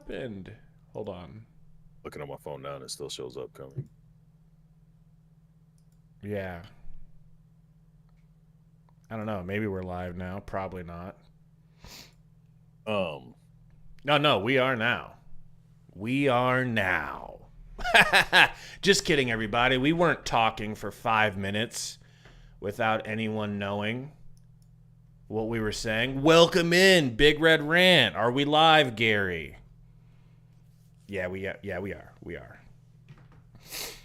happened? Hold on. Looking at my phone now and it still shows up coming. Yeah. I don't know. Maybe we're live now. Probably not. No, we are now. We are now. Just kidding, everybody. We weren't talking for 5 minutes without anyone knowing what we were saying. Welcome in, Big Red Rant. Are we live, Gary? Yeah, we are. We are.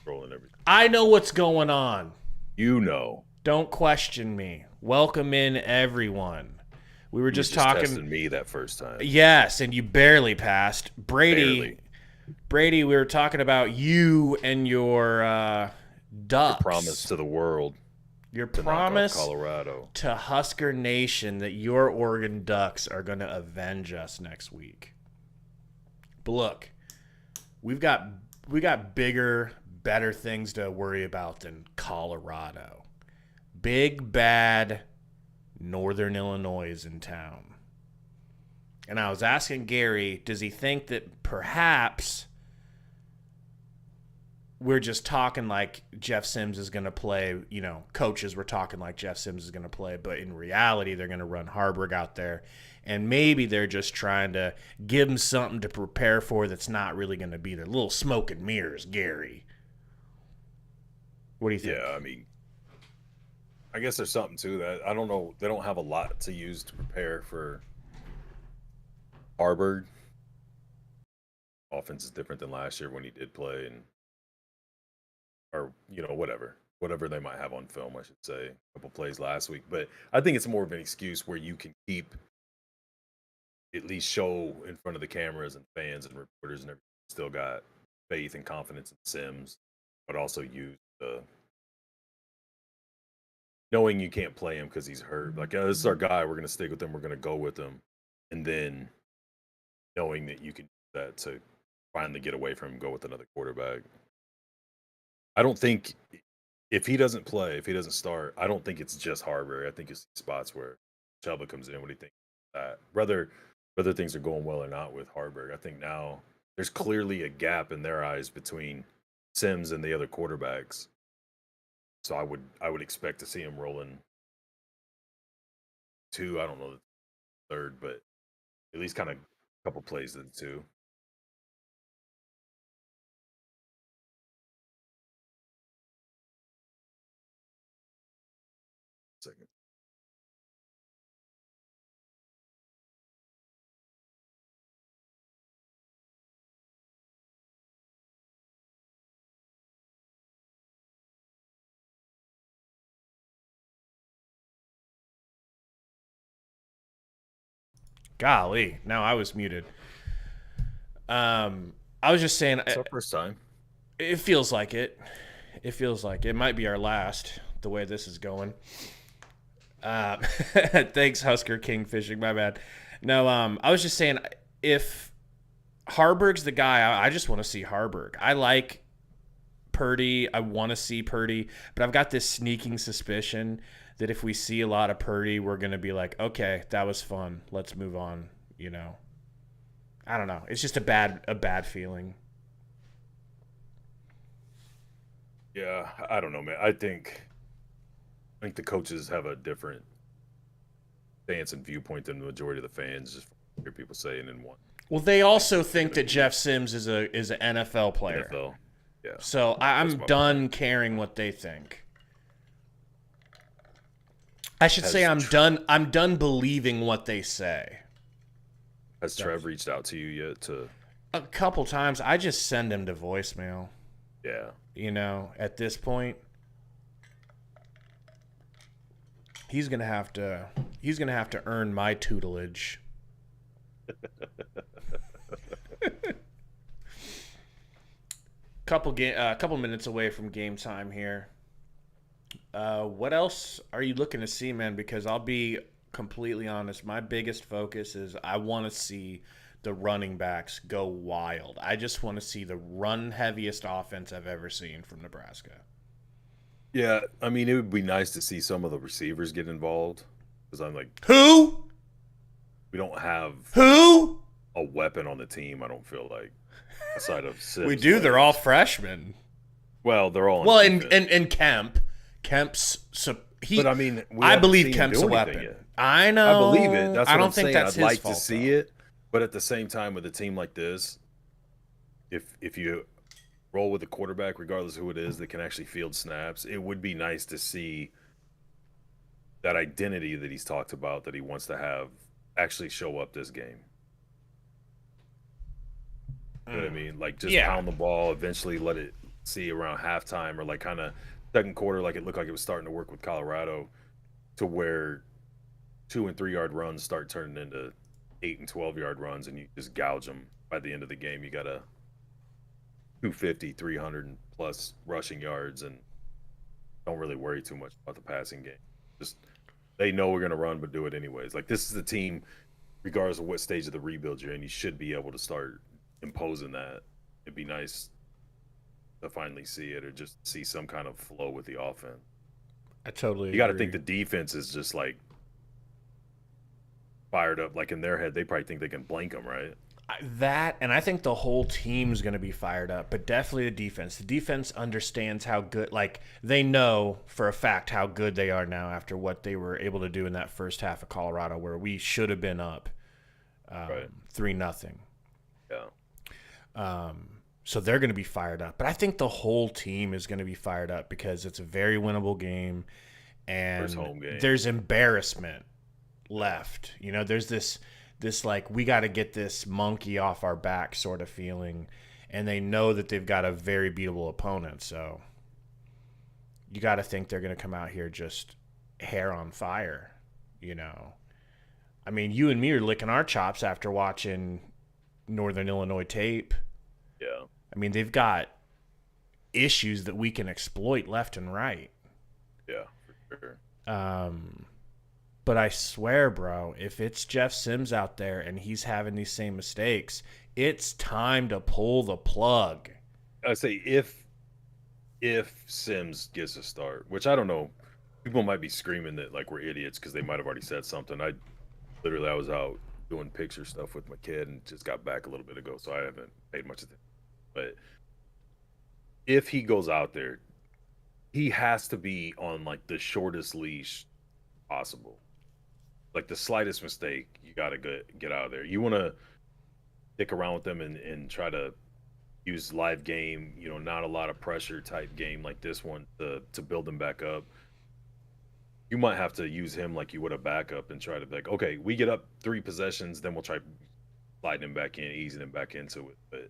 Rolling everything. I know what's going on. You know. Don't question me. Welcome in, everyone. We were just talking. Tested me that first time. Yes, and you barely passed. Barely. Brady, we were talking about you and your Ducks. Your promise to the world. Your promise Colorado. to Husker Nation that your Oregon Ducks are going to avenge us next week. But look, we got bigger, better things to worry about than Colorado. Big, bad Northern Illinois is in town. And I was asking Gary, does he think that perhaps we're just talking like Jeff Sims is going to play, coaches were talking like Jeff Sims is going to play, but in reality, they're going to run Haarberg out there. And maybe they're just trying to give him something to prepare for that's not really going to be there. Little smoke and mirrors, Gary. What do you think? Yeah, I guess there's something to that. I don't know. They don't have a lot to use to prepare for Haarberg. Offense is different than last year when he did play, or whatever they might have on film, I should say. A couple plays last week, but I think it's more of an excuse where you can keep, at least show in front of the cameras and fans and reporters and everything, still got faith and confidence in Sims, but also use the knowing you can't play him because he's hurt. Like, this is our guy. We're going to stick with him. We're going to go with him. And then knowing that you can do that to finally get away from him, go with another quarterback. I don't think if he doesn't play, if he doesn't start, I don't think it's just Haarberg. I think it's spots where Chuba comes in. What do you think of that? Whether things are going well or not with Haarberg, I think now there's clearly a gap in their eyes between Sims and the other quarterbacks. So I would expect to see him rolling two. I don't know the third, but at least kind of a couple plays in two. Second. Golly, now I was muted. I was just saying. It's our first time. It feels like it. It feels like it might be our last, the way this is going. Thanks, Husker King Fishing. My bad. No, I was just saying, if Haarberg's the guy, I just want to see Haarberg. I like Purdy. I want to see Purdy, but I've got this sneaking suspicion that if we see a lot of Purdy, we're going to be like, okay, that was fun. Let's move on, I don't know. It's just a bad feeling. Yeah, I don't know, man. I think the coaches have a different stance and viewpoint than the majority of the fans. Just hear people saying in one. Well, they also think that Jeff Sims is an NFL player. NFL, yeah. So I'm done caring what they think. I should say I'm done believing what they say. Has Trev reached out to you yet? A couple times. I just send him to voicemail. Yeah. At this point, he's gonna have to earn my tutelage. Couple minutes away from game time here. What else are you looking to see, man? Because I'll be completely honest, my biggest focus is I want to see the running backs go wild. I just want to see the run heaviest offense I've ever seen from Nebraska. Yeah, it would be nice to see some of the receivers get involved because I'm like, who? We don't have who a weapon on the team. I don't feel like aside of Sims. We do. They're all freshmen. Well, they're all. Well, and Kemp's. But I mean, I believe Kemp's a weapon. Yet. I know. I believe it. That's what I'm saying. That's I'd like fault, to see it, but at the same time, with a team like this, if you roll with a quarterback, regardless of who it is, that can actually field snaps, it would be nice to see that identity that he's talked about that he wants to have actually show up this game. You know what I mean? Like just pound the ball, eventually let it see around halftime or like kind of second quarter, like it looked like it was starting to work with Colorado, to where 2 and 3 yard runs start turning into 8 and 12 yard runs, and you just gouge them by the end of the game. You got a 250, 300 plus rushing yards, and don't really worry too much about the passing game. Just they know we're gonna run, but do it anyways. Like this is the team, regardless of what stage of the rebuild you're in, you should be able to start imposing that. It'd be nice to finally see it, or just see some kind of flow with the offense. I totally. You got to think the defense is just like fired up. Like in their head, they probably think they can blank them, right? That, and I think the whole team's going to be fired up, but definitely the defense. The defense understands how good, like they know for a fact how good they are now after what they were able to do in that first half of Colorado, where we should have been up 3-0. Yeah. So they're going to be fired up, but I think the whole team is going to be fired up because it's a very winnable game, and first home game. There's embarrassment left. You know, there's this like, we got to get this monkey off our back sort of feeling, and they know that they've got a very beatable opponent. So you got to think they're going to come out here just hair on fire, you know. I mean, you and me are licking our chops after watching Northern Illinois tape. Yeah. I mean, they've got issues that we can exploit left and right. Yeah, for sure. But I swear, bro, if it's Jeff Sims out there and he's having these same mistakes, it's time to pull the plug. I say if Sims gets a start, which I don't know, people might be screaming that like we're idiots because they might have already said something. I was out doing picture stuff with my kid and just got back a little bit ago, so I haven't paid much attention. But if he goes out there, he has to be on like the shortest leash possible. Like the slightest mistake, you got to get out of there. You want to stick around with them and try to use live game, you know, not a lot of pressure type game like this one to build them back up. You might have to use him like you would a backup and try to be like, okay, we get up 3 possessions, then we'll try sliding him back in, easing him back into it. But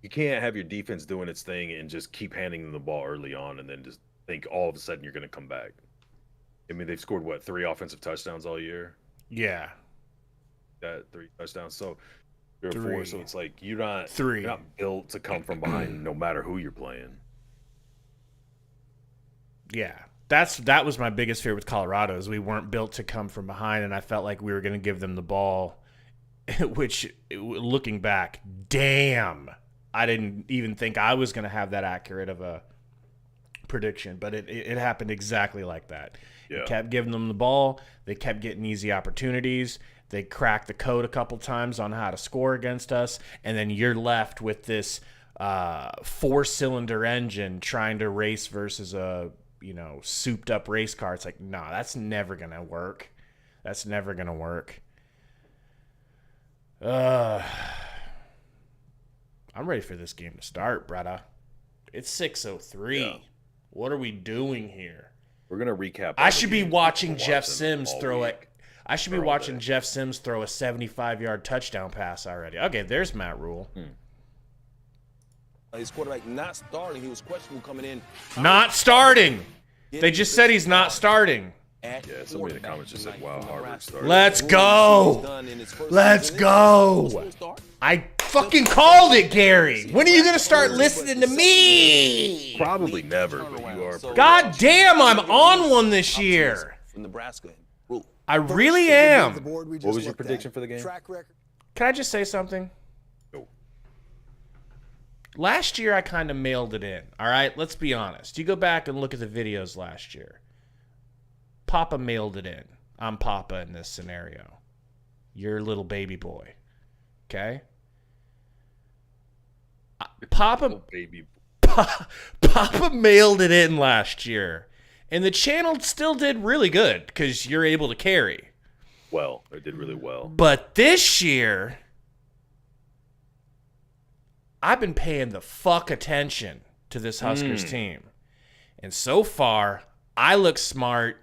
you can't have your defense doing its thing and just keep handing them the ball early on and then just think all of a sudden you're going to come back. I mean, they've scored, 3 offensive touchdowns all year? Yeah. That 3 touchdowns. So 3 or 4. So it's like you're not built to come from behind no matter who you're playing. Yeah. That was my biggest fear with Colorado, is we weren't built to come from behind, and I felt like we were going to give them the ball, which, looking back, damn, I didn't even think I was going to have that accurate of a prediction, but it happened exactly like that. Yeah. It kept giving them the ball. They kept getting easy opportunities. They cracked the code a couple times on how to score against us, and then you're left with this 4-cylinder engine trying to race versus a souped up race car. It's like, nah, that's never gonna work. That's never gonna work. I'm ready for this game to start, brother. It's 6:03. Yeah. What are we doing here? We're gonna recap. I should be watching Jeff Sims throw it. I should be watching Jeff Sims throw a 75-yard touchdown pass already. Okay, there's Matt Rule. His quarterback not starting. He was questionable coming in. Not starting. They just said he's not starting. Yeah, somebody in the comments just said, wow, Haarberg started. Let's go. Let's go. I fucking called it, Gary. When are you going to start listening to me? Probably never, but you are. God damn, I'm on one this year. From Nebraska. I really am. What was your prediction for the game? Can I just say something? Last year, I kind of mailed it in, all right? Let's be honest. You go back and look at the videos last year. Papa mailed it in. I'm Papa in this scenario. You're little baby boy. Okay? Papa mailed it in last year. And the channel still did really good because you're able to carry. Well, it did really well. But this year, I've been paying the fuck attention to this Huskers team. And so far, I look smart.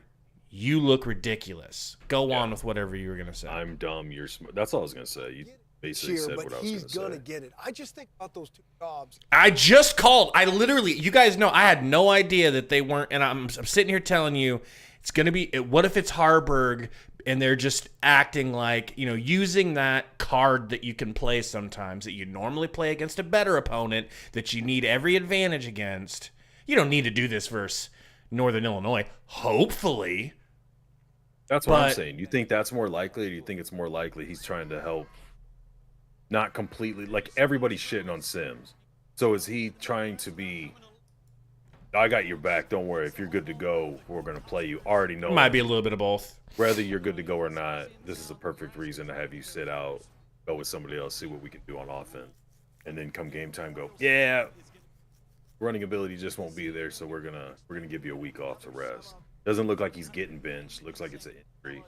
You look ridiculous. Go on with whatever you were going to say. I'm dumb. You're smart. That's all I was going to say. You basically said what I was going to say. He's going to get it. I just think about those two jobs. I just called. I literally, you guys know, I had no idea that they weren't. And I'm sitting here telling you, it's going to be, what if it's Haarberg and they're just acting like, using that card that you can play sometimes that you normally play against a better opponent that you need every advantage against. You don't need to do this versus Northern Illinois, hopefully. That's what I'm saying. You think that's more likely, or do you think it's more likely he's trying to help not completely, like everybody's shitting on Sims. So is he trying to be, I got your back, don't worry, if you're good to go, we're going to play you. Already know. Might be a little bit of both. Whether you're good to go or not, this is a perfect reason to have you sit out, go with somebody else, see what we can do on offense. And then come game time, go, yeah, running ability just won't be there, so we're gonna give you a week off to rest. Doesn't look like he's getting benched. Looks like it's an injury.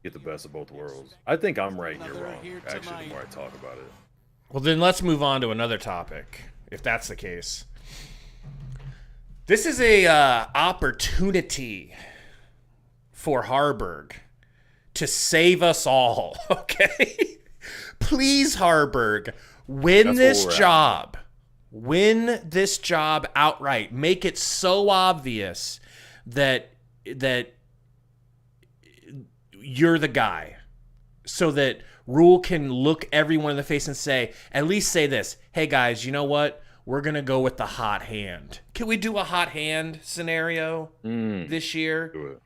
Get the best of both worlds. I think I'm right and you're wrong. Actually, the more I talk about it. Well, then let's move on to another topic, if that's the case. This is a opportunity for Haarberg to save us all. Okay, please, Haarberg, win this job. Win this job outright. Make it so obvious that you're the guy, so that Rule can look everyone in the face and say, at least say this: hey guys, you know what? We're gonna go with the hot hand. Can we do a hot hand scenario this year? Do it.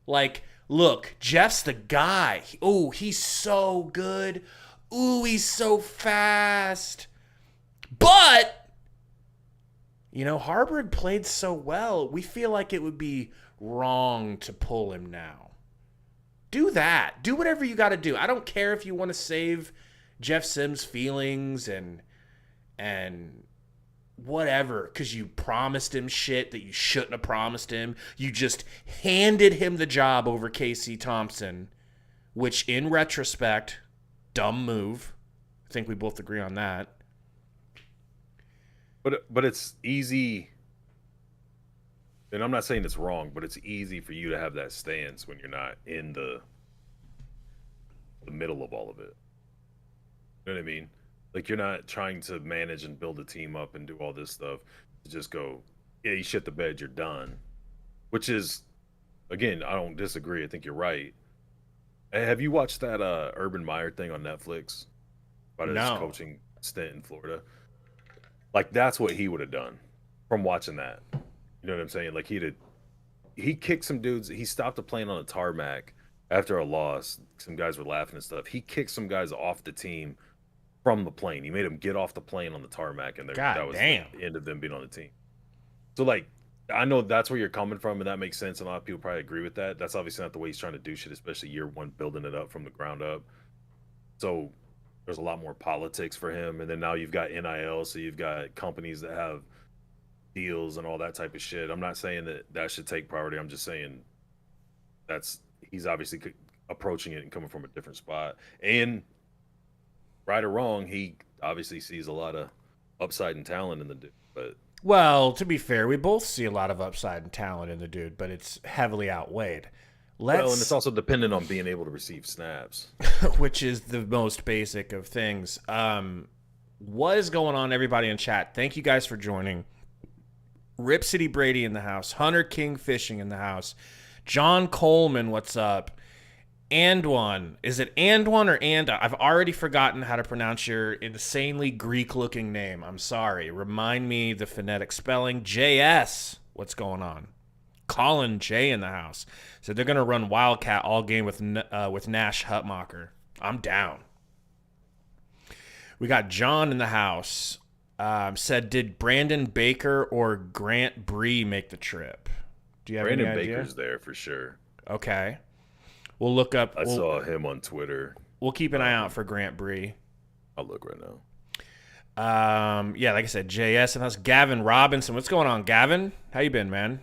Like, look, Jeff's the guy. Oh, he's so good. Ooh, he's so fast. But, Haarberg played so well. We feel like it would be wrong to pull him now. Do that. Do whatever you got to do. I don't care if you want to save Jeff Sims' feelings and whatever, because you promised him shit that you shouldn't have promised him. You just handed him the job over Casey Thompson, which in retrospect, dumb move. I think we both agree on that. But it's easy, and I'm not saying it's wrong, but it's easy for you to have that stance when you're not in the middle of all of it. You know what I mean? Like, you're not trying to manage and build a team up and do all this stuff to just go, yeah, you shit the bed, you're done. Which is, again, I don't disagree. I think you're right. Have you watched that Urban Meyer thing on Netflix about his coaching stint in Florida? Like, that's what he would have done from watching that. You know what I'm saying? Like, he kicked some dudes. He stopped a plane on a tarmac after a loss. Some guys were laughing and stuff. He kicked some guys off the team from the plane. He made them get off the plane on the tarmac, and that was the end of them being on the team. So, like, I know that's where you're coming from, and that makes sense. And a lot of people probably agree with that. That's obviously not the way he's trying to do shit, especially year one, building it up from the ground up. So there's a lot more politics for him. And then now you've got NIL, so you've got companies that have deals and all that type of shit. I'm not saying that should take priority. I'm just saying he's obviously approaching it and coming from a different spot. And right or wrong, he obviously sees a lot of upside and talent in the dude. But well, to be fair, we both see a lot of upside and talent in the dude, but it's heavily outweighed. Well, and it's also dependent on being able to receive snaps. Which is the most basic of things. What is going on, everybody in chat? Thank you guys for joining. Rip City Brady in the house. Hunter King Fishing in the house. John Coleman, what's up? Anduan. Is it Anduan or Anda? I've already forgotten how to pronounce your insanely Greek-looking name. I'm sorry. Remind me the phonetic spelling. JS, what's going on? Colin J in the house. So they're going to run Wildcat all game with Nash Hutmacher. I'm down. We got John in the house. Said, did Brandon Baker or Grant Bree make the trip? Do you have any idea? Brandon Baker's there for sure. Okay. We'll look up. I saw him on Twitter. We'll keep an eye out for Grant Bree. I'll look right now. Yeah, like I said, JS and us. Gavin Robinson. What's going on, Gavin? How you been, man?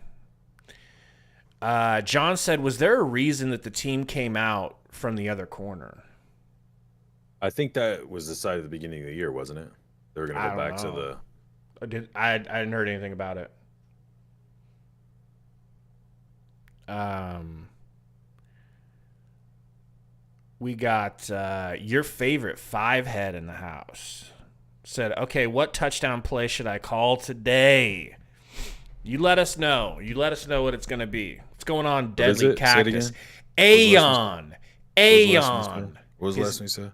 John said, was there a reason that the team came out from the other corner? I think that was decided at the beginning of the year, wasn't it? They were going to go back to the... I hadn't heard anything about it. We got your favorite 5-head in the house. Said, okay, what touchdown play should I call today? You let us know. You let us know what it's going to be. What's going on, Deadly Cactus? Aeon. Aeon. What was the last one you said?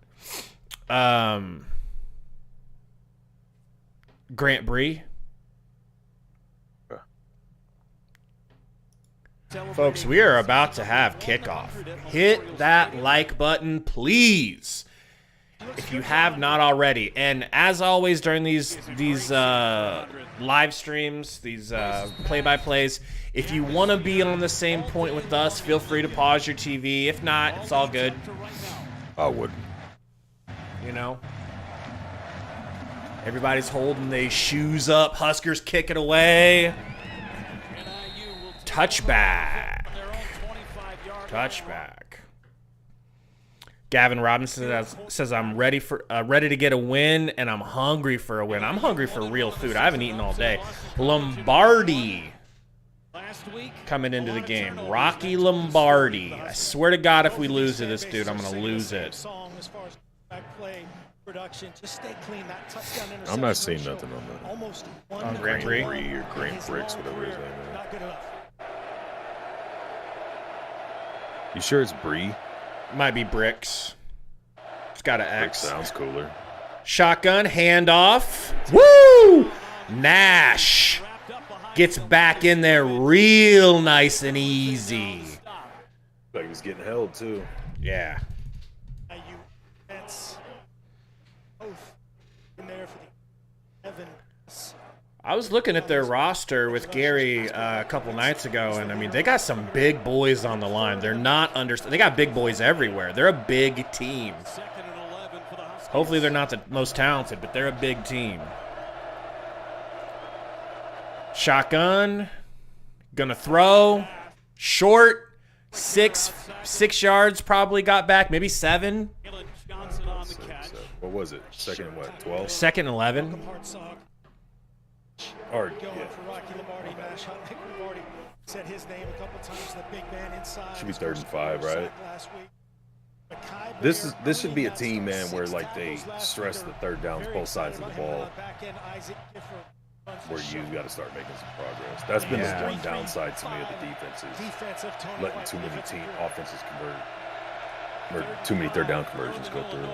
Grant Bree. Folks, we are about to have kickoff. Hit that like button, please, if you have not already. And as always during these live streams, these play-by-plays, if you want to be on the same point with us, feel free to pause your TV. If not, it's all good. I would. You know? Everybody's holding their shoes up. Huskers kick it away. Touchback. Touchback. Gavin Robinson says I'm ready to get a win, and I'm hungry for a win. I'm hungry for real food. I haven't eaten all day. Lombardi coming into the game. Rocky Lombardi. I swear to God, if we lose to this dude, I'm going to lose it. I'm not seeing nothing on the Grant Bree or Grant Bricks, whatever his name is. You sure it's Bree? Might be Bricks. It's got an X. Bricks sounds cooler. Shotgun, handoff. Woo! Nash gets back in there real nice and easy. Like he was getting held, too. Yeah. I was looking at their roster with Gary a couple nights ago, and I mean, they got some big boys on the line. They're not they got big boys everywhere. They're a big team. Hopefully they're not the most talented, but they're a big team. Shotgun, gonna throw, short, six yards probably got back, maybe 7. What was it? Second and what? 12? Second and 11. Or, Said his name a couple times, the big man inside. Should be 3rd and 5, right? This should be a team, man, where like they stress the third downs, both sides of the ball, where you got to start making some progress. That's been the one downside to me of the defense is letting too many offenses convert, or too many third down conversions go through.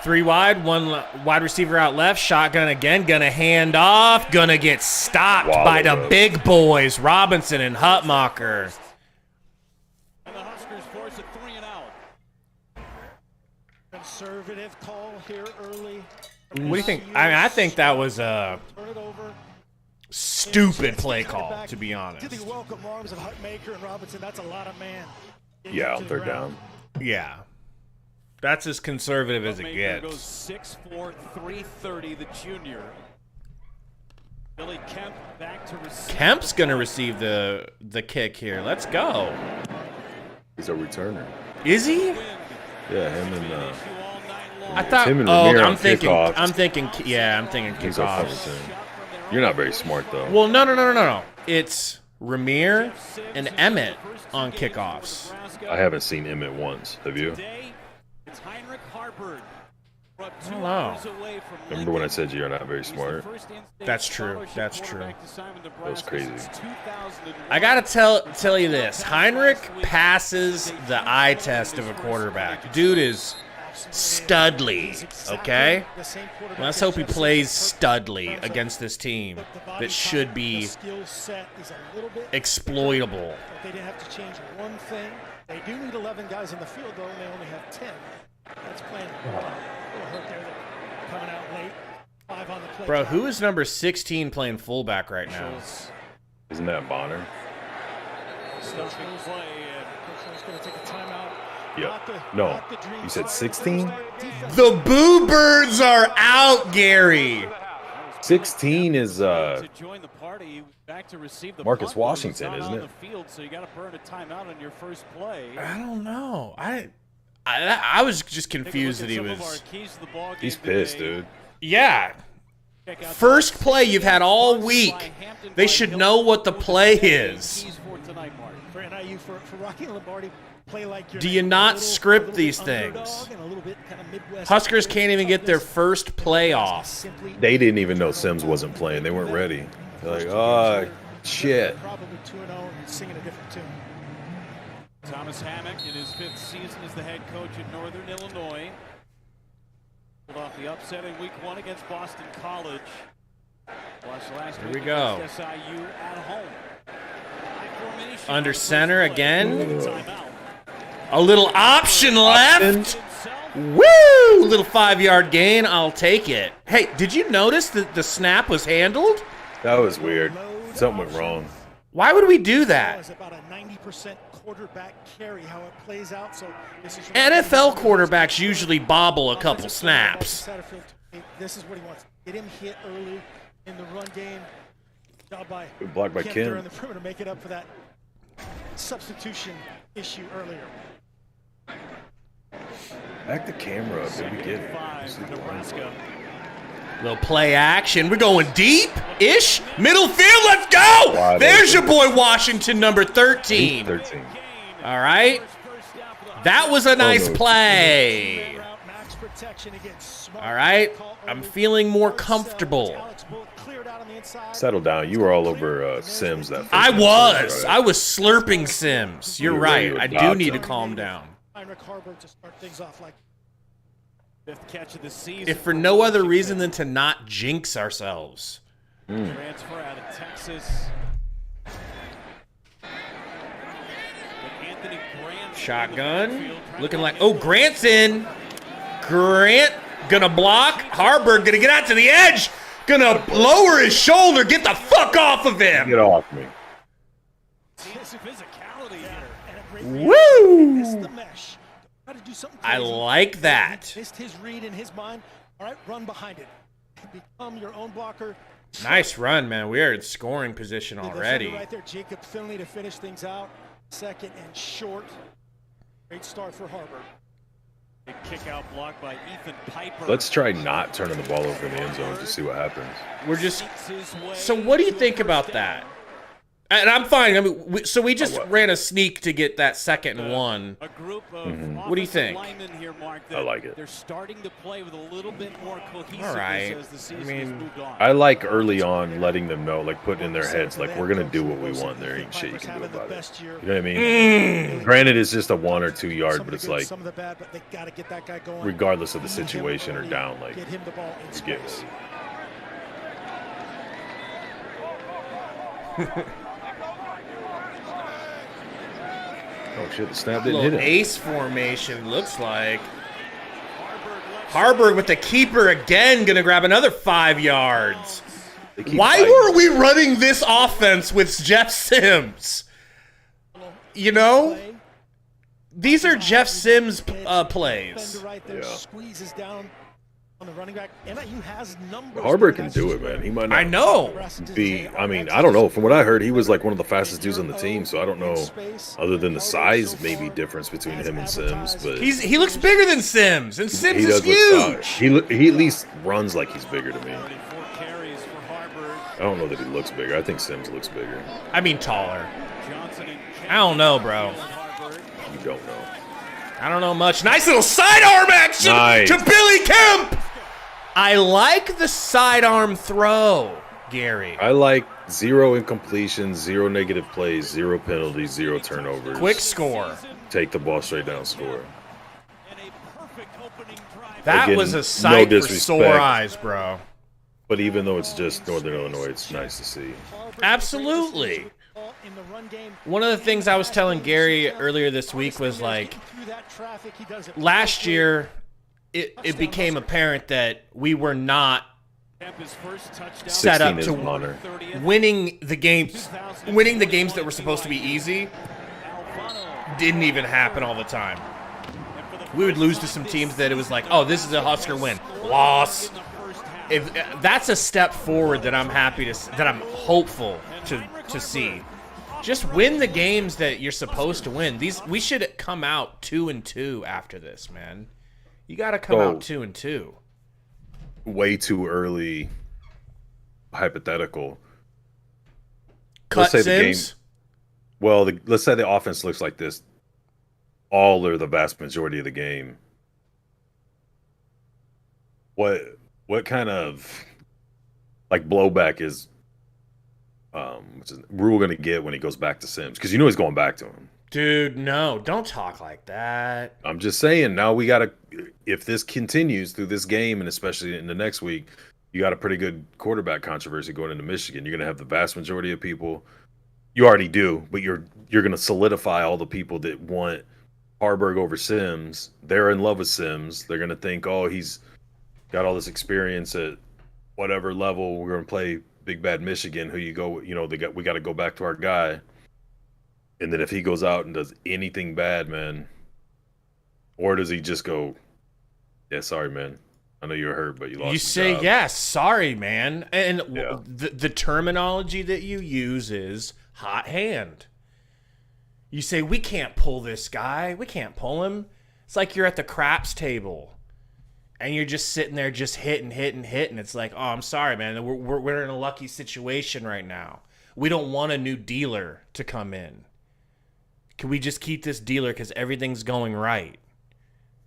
3 wide, 1 wide receiver out left. Shotgun again, gonna hand off, gonna get stopped by the big boys, Robinson and Hutmacher. And the Huskers force a 3 and out. Conservative call here early. What do you think? I mean, I think that was a stupid play call, to be honest. To the welcome arms of Hutmacher and Robinson, that's a lot of man. Yeah, on 3rd down. Yeah. That's as conservative as it Hutmacher goes gets. 6'4", 330, the junior. Billy Kemp back to receive. Kemp's going to receive the kick here. Let's go. He's a returner. Is he? Yeah, him and I thought. Tim and Oh, Ramir I'm on thinking. kickoffs. I'm thinking. Yeah, I'm thinking He's our kickoffs. fucking team. You're not very smart though. Well, no. It's Ramir and Emmett on kickoffs. I haven't seen Emmett once. Have you? It's Heinrich Haarberg. Oh, wow. Remember when I said you're not very smart? That's true. That's true. That was crazy. I gotta tell you this: Heinrich passes the eye test of a quarterback. Dude is studly. Okay. Let's hope he plays studly against this team that should be exploitable. They didn't have to change one thing. They do need 11 guys in the field, though, and they only have 10. That's playing a little hurt there. Coming out late. 5 on the play. Bro, who is number 16 playing fullback right now? Isn't that Bonner? stopping play. And Coach going to take a timeout. Yeah. No, you said 16? The Boo Birds are out, Gary. 16 is to join the party, back to receive the Marcus punt. Washington, It's not isn't on it? the field, so you got to burn a timeout on your first play. I don't know. I was just confused that he was. He's pissed, dude. Yeah. First play you've had all week. They should know what the play is. For Rocky Lombardi, play like you're Do you not script these things? Huskers can't even get their first play off. They didn't even know Sims wasn't playing. They weren't ready. They're like, oh, shit. Probably 2-0 and singing a different tune. Thomas Hammock in his 5th season as the head coach at Northern Illinois. Pulled off the upset in week 1 against Boston College. Here we go. SIU at home. Under center again. A little option left. Woo! Little 5-yard gain. I'll take it. Hey, did you notice that the snap was handled? That was weird. Something went wrong. Why would we do that? It's about a 90% quarterback carry, how it plays out. So this is NFL quarterbacks usually bobble a couple snaps. This is what he wants. Get him hit early in the run game. Job by Good block by Kemp Kim. there in the perimeter, make it up for that substitution issue earlier. Back the camera up. Did we get it? Nebraska. Little play action. We're going deep-ish. Middle field, let's go! Wide There's your open. boy Washington, number 13. 13. All right. That was a nice play. All right. I'm feeling more comfortable. Settle down. You were all over Sims that first I episode, was. right? I was slurping Sims. You're You were right. ready I to do adopt need to him. calm down. Haarberg to start things off like 5th catch of the season. If for no other reason than to not jinx ourselves. Transfer out of Texas. Anthony Grant Shotgun. Looking like, oh, Grant's in. Grant gonna block. Haarberg gonna get out to the edge. Gonna lower his shoulder. Get the fuck off of him. Get off me. physicality here. Woo! missed the mesh. Try to do something I crazy. like that. Missed his read in his mind. All right, run behind it. Become your own blocker. Nice run, man. We are in scoring position The defender already. right there, Jacob Finley to finish things out. Second and short. Great start for Haarberg. Big kick out block by Ethan Piper. Let's try not turning the ball over in the end zone to see what happens. We're just. So, what do you think about that? And I'm fine. I mean, so we just ran a sneak to get that second and one. A group of What do you think? linemen here, Mark, I like it. They're starting to play with a little bit more cohesiveness All right. as the season I mean, has moved on. I like early on letting them know, like putting in their heads, like we're gonna do what we want. There ain't shit you can do about it. You know what I mean? Granted, it's just a 1 or 2 yard, but it's like some of the bad, but they gotta get that guy going. regardless of the situation or down, like Get him the ball in get space. oh shit, the snap didn't hit Little him. ace formation looks like. Haarberg with the keeper again, gonna grab another 5 yards. They keep Why fighting. were we running this offense with Jeff Sims? You know, these are Jeff Sims plays. Defender right there Yeah. squeezes down on the running back. NIU has numbers. Harburg can do it, man. He might not I know. be. I mean, I don't know. From what I heard, he was like one of the fastest dudes on the team. So I don't know, other than the size maybe difference between him and Sims, but He looks bigger than Sims, and Sims he is does look huge. he at least runs like he's bigger to me. 34 carries for Haarberg. I don't know that he looks bigger. I think Sims looks bigger. I mean taller. Johnson and Kemp. I don't know, bro. Haarberg. You don't know. I don't know much. Nice little sidearm action Nice. to Billy Kemp. I like the sidearm throw, Gary. I like 0 incompletions, 0 negative plays, 0 penalties, 0 turnovers. Quick score. Take the ball straight down, score. And a perfect opening drive. That Again, was a no sight for disrespect. sore eyes, bro. But even though it's just Northern Illinois, it's nice to see. Absolutely. One of the things I was telling Gary earlier this week was like, last year, it became apparent that we were not Kemp his first touchdown. set up 16 is to an honor. winning the games that were supposed to be easy. Didn't even happen all the time. We would lose to some teams that it was like, oh, this is a Husker win. Loss. If that's a step forward that I'm that I'm hopeful to see. Just win the games that you're supposed to win. We should come out 2-2 after this, man. You got to come out 2-2. Way too early. Hypothetical. Cut Sims. Let's say the offense looks like this. All or the vast majority of the game. What kind of like blowback is Rule going to get when he goes back to Sims? Because he's going back to him. Dude, no, don't talk like that. I'm just saying, now we got to, if this continues through this game and especially in the next week, you got a pretty good quarterback controversy going into Michigan. You're going to have the vast majority of people. You already do, but you're going to solidify all the people that want Haarberg over Sims. They're in love with Sims. They're going to think, oh, he's got all this experience at whatever level. We're going to play Big Bad Michigan. We got to go back to our guy. And then if he goes out and does anything bad, man, or does he just go, yeah, sorry, man, I know you were hurt, but you lost. You say, job. yes, sorry, man. And the terminology that you use is hot hand. You say, we can't pull this guy. We can't pull him. It's like you're at the craps table. And you're just sitting there just hitting. It's like, oh, I'm sorry, man. We're in a lucky situation right now. We don't want a new dealer to come in. Can we just keep this dealer because everything's going right?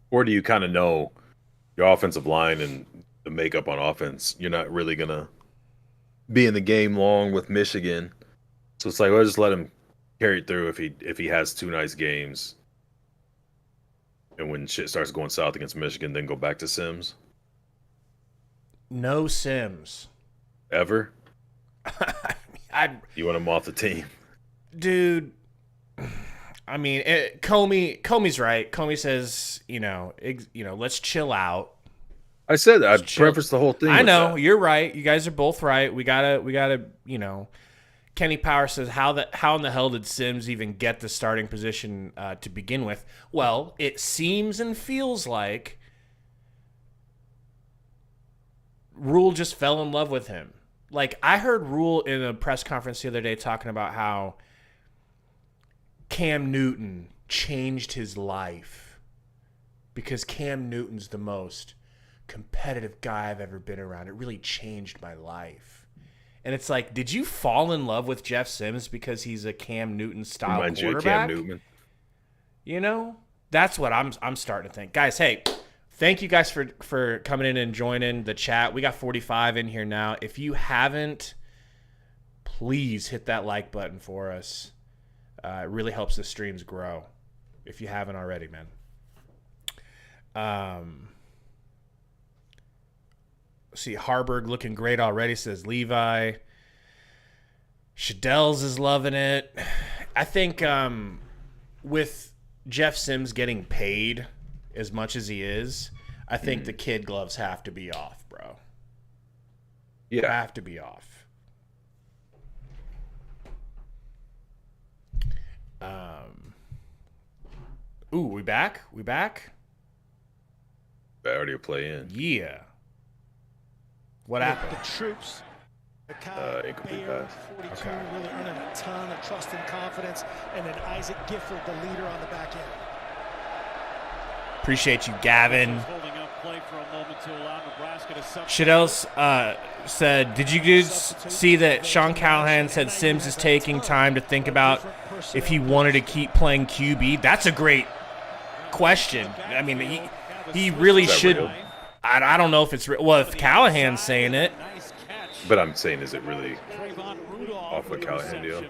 Or do you kind of know your offensive line and the makeup on offense? You're not really going to be in the game long with Michigan. So it's like, well, just let him carry it through if he has 2 nice games. And when shit starts going south against Michigan, then go back to Sims? No Sims. Ever? You want him off the team? Dude, I mean, Comey's right. Comey says, let's chill out. I said that. I prefaced the whole thing. I know. That. You're right. You guys are both right. We gotta, Kenny Power says, how in the hell did Sims even get the starting position to begin with? Well, it seems and feels like Rule just fell in love with him. Like, I heard Rule in a press conference the other day talking about how Cam Newton changed his life because Cam Newton's the most competitive guy I've ever been around. It really changed my life. And it's like, did you fall in love with Jeff Sims because he's a Cam Newton style quarterback? Cam Newton. That's what I'm starting to think. Guys, hey, thank you guys for coming in and joining the chat. We got 45 in here now. If you haven't, please hit that like button for us. It really helps the streams grow. If you haven't already, man. See, Haarberg looking great already, says Levi. Shadell's is loving it. I think with Jeff Sims getting paid as much as he is, I think the kid gloves have to be off, bro. Yeah. Have to be off. Ooh, we back? We back? Audio play in. Yeah. What happened? The troops, the incomplete Bayer, pass. 42, really earning a ton of trust and confidence, and then Isaac Gifford, the leader on the back end. Appreciate you, Gavin. Holding up play for a moment to allow Nebraska to Shadell said, did you guys see that Sean Callahan said Sims is taking time to think about if he wanted to keep playing QB? That's a great question. I mean, he really should. Real? I don't know if it's real. Well, if Callahan's saying it. But I'm saying, is it really off of Callahan deal?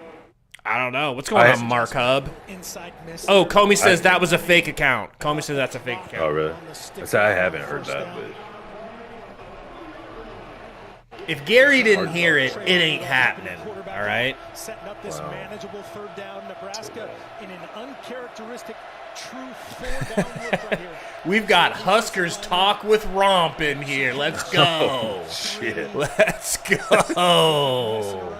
I don't know. What's going on, Mark Hub? Oh, Comey says that was a fake account. Comey says that's a fake account. Oh, really? I haven't heard that, but if Gary didn't hear it, it ain't happening. All right? Setting up this manageable third down, Nebraska in an uncharacteristic true four down look right here. We've got Huskers talk with Romp in here. Let's go. Oh, shit. Let's go.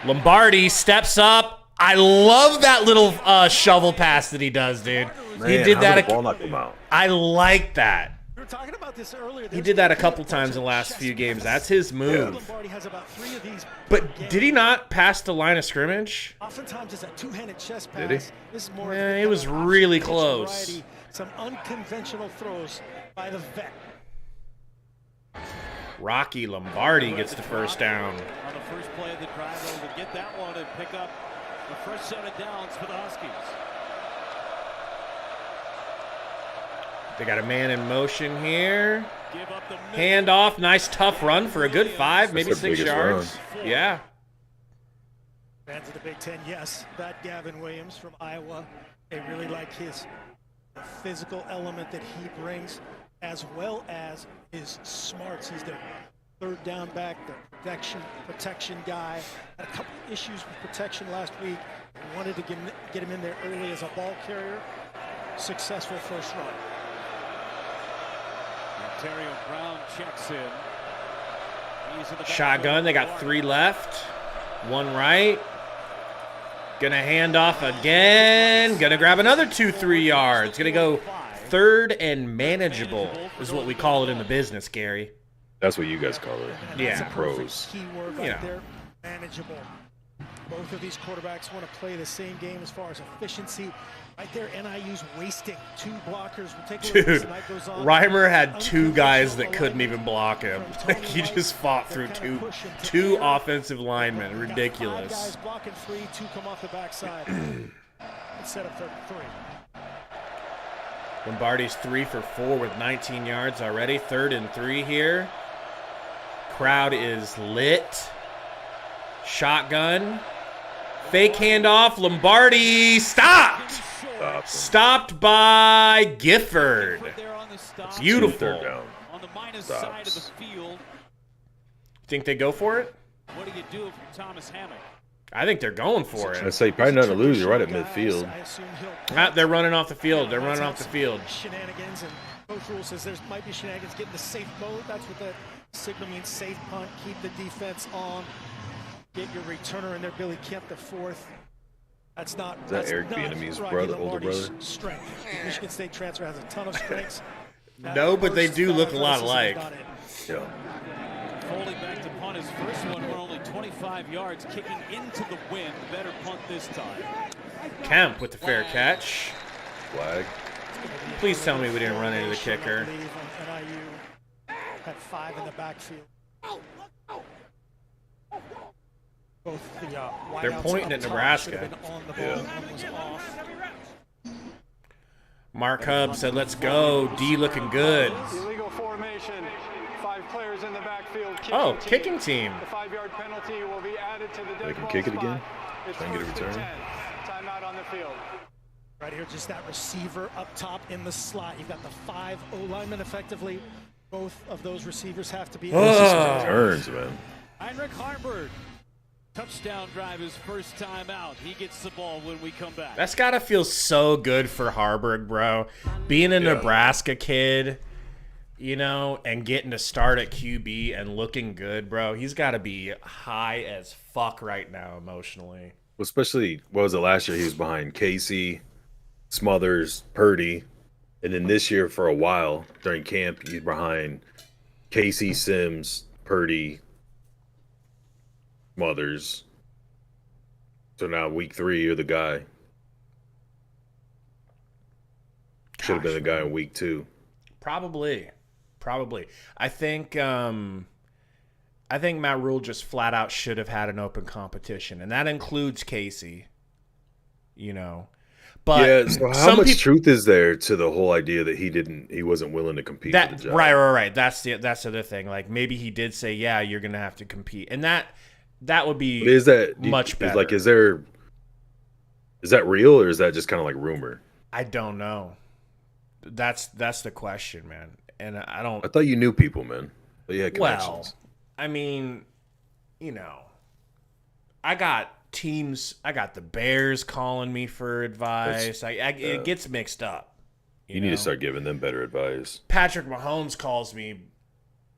Lombardi steps up. I love that little shovel pass that he does, dude. Man, he did how that. did the ball knock him out? I like that. We were talking about this earlier. He did that a couple times in the last few games. That's his move. Lombardi has about 3 of these. But did he not pass the line of scrimmage? Oftentimes it's a two-handed chest pass. Did he? This is more Yeah, of it was really pitch close. variety, some unconventional throws by the vet. Rocky Lombardi gets the first down. On the first play of the drive, able to get that one and pick up the first set of downs for the Huskies. They got a man in motion here. Give up the middle. Hand off. Nice tough run for a good 5, maybe That's their 6 biggest yards. run. Yeah. Fans of the Big Ten, yes, that Gavin Williams from Iowa, they really like his physical element that he brings, as well as his smarts. He's their third down back, the protection guy. Had a couple issues with protection last week. Wanted to get him in there early as a ball carrier. Successful first run. Ontario Brown checks in. He's in the Shotgun. They got 3 left. 1 right. Gonna hand off again. Gonna grab another 2-3 yards. Gonna go 3rd and manageable is what we call it in the business, Gary. That's what you guys call it. Yeah. That's a Pros. perfect key word right Yeah. there. Manageable. Both of these quarterbacks want to play the same game as far as efficiency. Right there, NIU's wasting 2 blockers. We'll take a look as Dude, the night goes on. Reimer had 2 guys that couldn't even block him. Like, he just fought through two offensive linemen. Ridiculous. 5 guys blocking 3, 2 come off the backside. Instead of 33. Lombardi's 3 for 4 with 19 yards already. 3rd and 3 here. Crowd is lit. Shotgun. Fake handoff. Lombardi stopped. Stopped by Gifford. Beautiful. 3rd down. On the minus side of the field. Think they go for it? What do you do if you're Thomas Hammock? I think they're going for I'd it. say probably nothing to lose. You're right at midfield. I assume he'll They're running off the field. They're running off the field. Shenanigans, and Coach Rule says there might be shenanigans. Get in the safe mode. That's what that signal means. Safe punt. Keep the defense on. Get your returner in there. Billy Kemp, the 4th. That's not. Is that that's Eric not Bieniemy's Rocky brother, older Lombardi's brother? Strength. The Michigan State transfer has a ton of strengths. No, but they do look a lot alike. Yeah. Folding back to punt his first one. We're only 25 yards, kicking into the wind. Better punt this time. Kemp with the fair catch. Flag. Please tell me we didn't run into the kicker. NIU had 5 in the backfield. Both the They're wideouts pointing up at top Nebraska. should have been on the ball. Yeah. One was off. Mark Hubb said, let's go. D looking good. Illegal formation. 5 players in the backfield. Oh, kicking team. The 5-yard penalty will be added to the dead They can ball kick it spot. again? It's Try and get a 1st and return? 10. Timeout on the field. Right here, just that receiver up top in the slot. You've got the 5 O-linemen effectively. Both of those receivers have to be. Turns, man. Heinrich Haarberg. Touchdown drive his first time out. He gets the ball when we come back. That's got to feel so good for Haarberg, bro. Being a Nebraska kid, you know, and getting to start at QB and looking good, bro. He's got to be high as fuck right now emotionally. Well, especially, what was it last year? He was behind Casey, Smothers, Purdy. And then this year, for a while, during camp, he's behind Casey, Sims, Purdy, Smothers. So now week 3, you're the guy. Should have been the guy in week 2. Probably. I think Matt Rule just flat out should have had an open competition, and that includes Casey. You know, but Yeah, so how much truth is there to the whole idea that he wasn't willing to compete for the job? Right. That's the other thing. Like, maybe he did say, yeah, you're gonna have to compete, and that would be But is that much better. Is that real, or is that just kind of like rumor? I don't know. That's the question, man. And I don't. I thought you knew people, man. But yeah, connections. Well, I mean, you know, I got teams. I got the Bears calling me for advice. It gets mixed up. You need to start giving them better advice. Patrick Mahomes calls me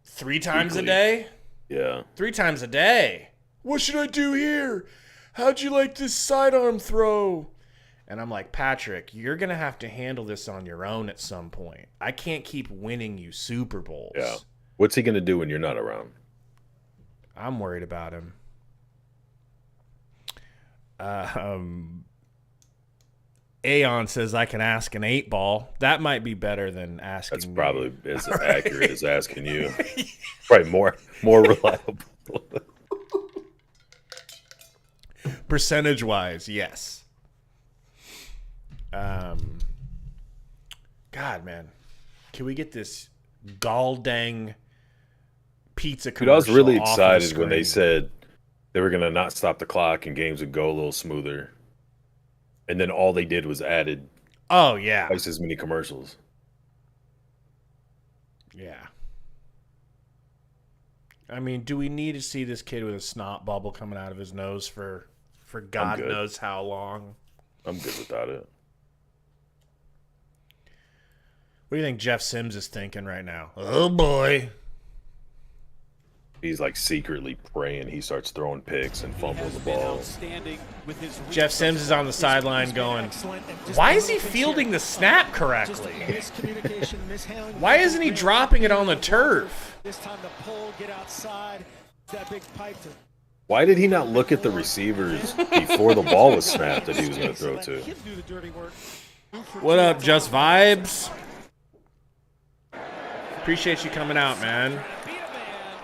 3 times Weekly. a day. Yeah. 3 times a day. What should I do here? how'd you like this sidearm throw? And I'm like, Patrick, you're going to have to handle this on your own at some point. I can't keep winning you Super Bowls. Yeah. What's he going to do when you're not around? I'm worried about him. Aeon says I can ask an 8-ball. That might be better than asking That's me. probably as accurate as asking you. Probably more reliable. Percentage-wise, yes. God, man. Can we get this gall-dang pizza Dude, I was commercial really off the excited when they screen? said they were going to not stop the clock and games would go a little smoother. And then all they did was added Oh, yeah. twice as many commercials. Yeah. I mean, do we need to see this kid with a snot bubble coming out of his nose for God good. knows how long? I'm good without it. What do you think Jeff Sims is thinking right now? Oh, boy. He's like secretly praying he starts throwing picks and fumbling the ball. Jeff Sims is on the sideline going, why is he fielding the snap correctly? Why isn't he dropping it on the turf? This time the pull, get outside. That big pipe to Why did he not look at the receivers before the ball was snapped that he was going to throw to? What up, Just Vibes? Appreciate you coming out, man.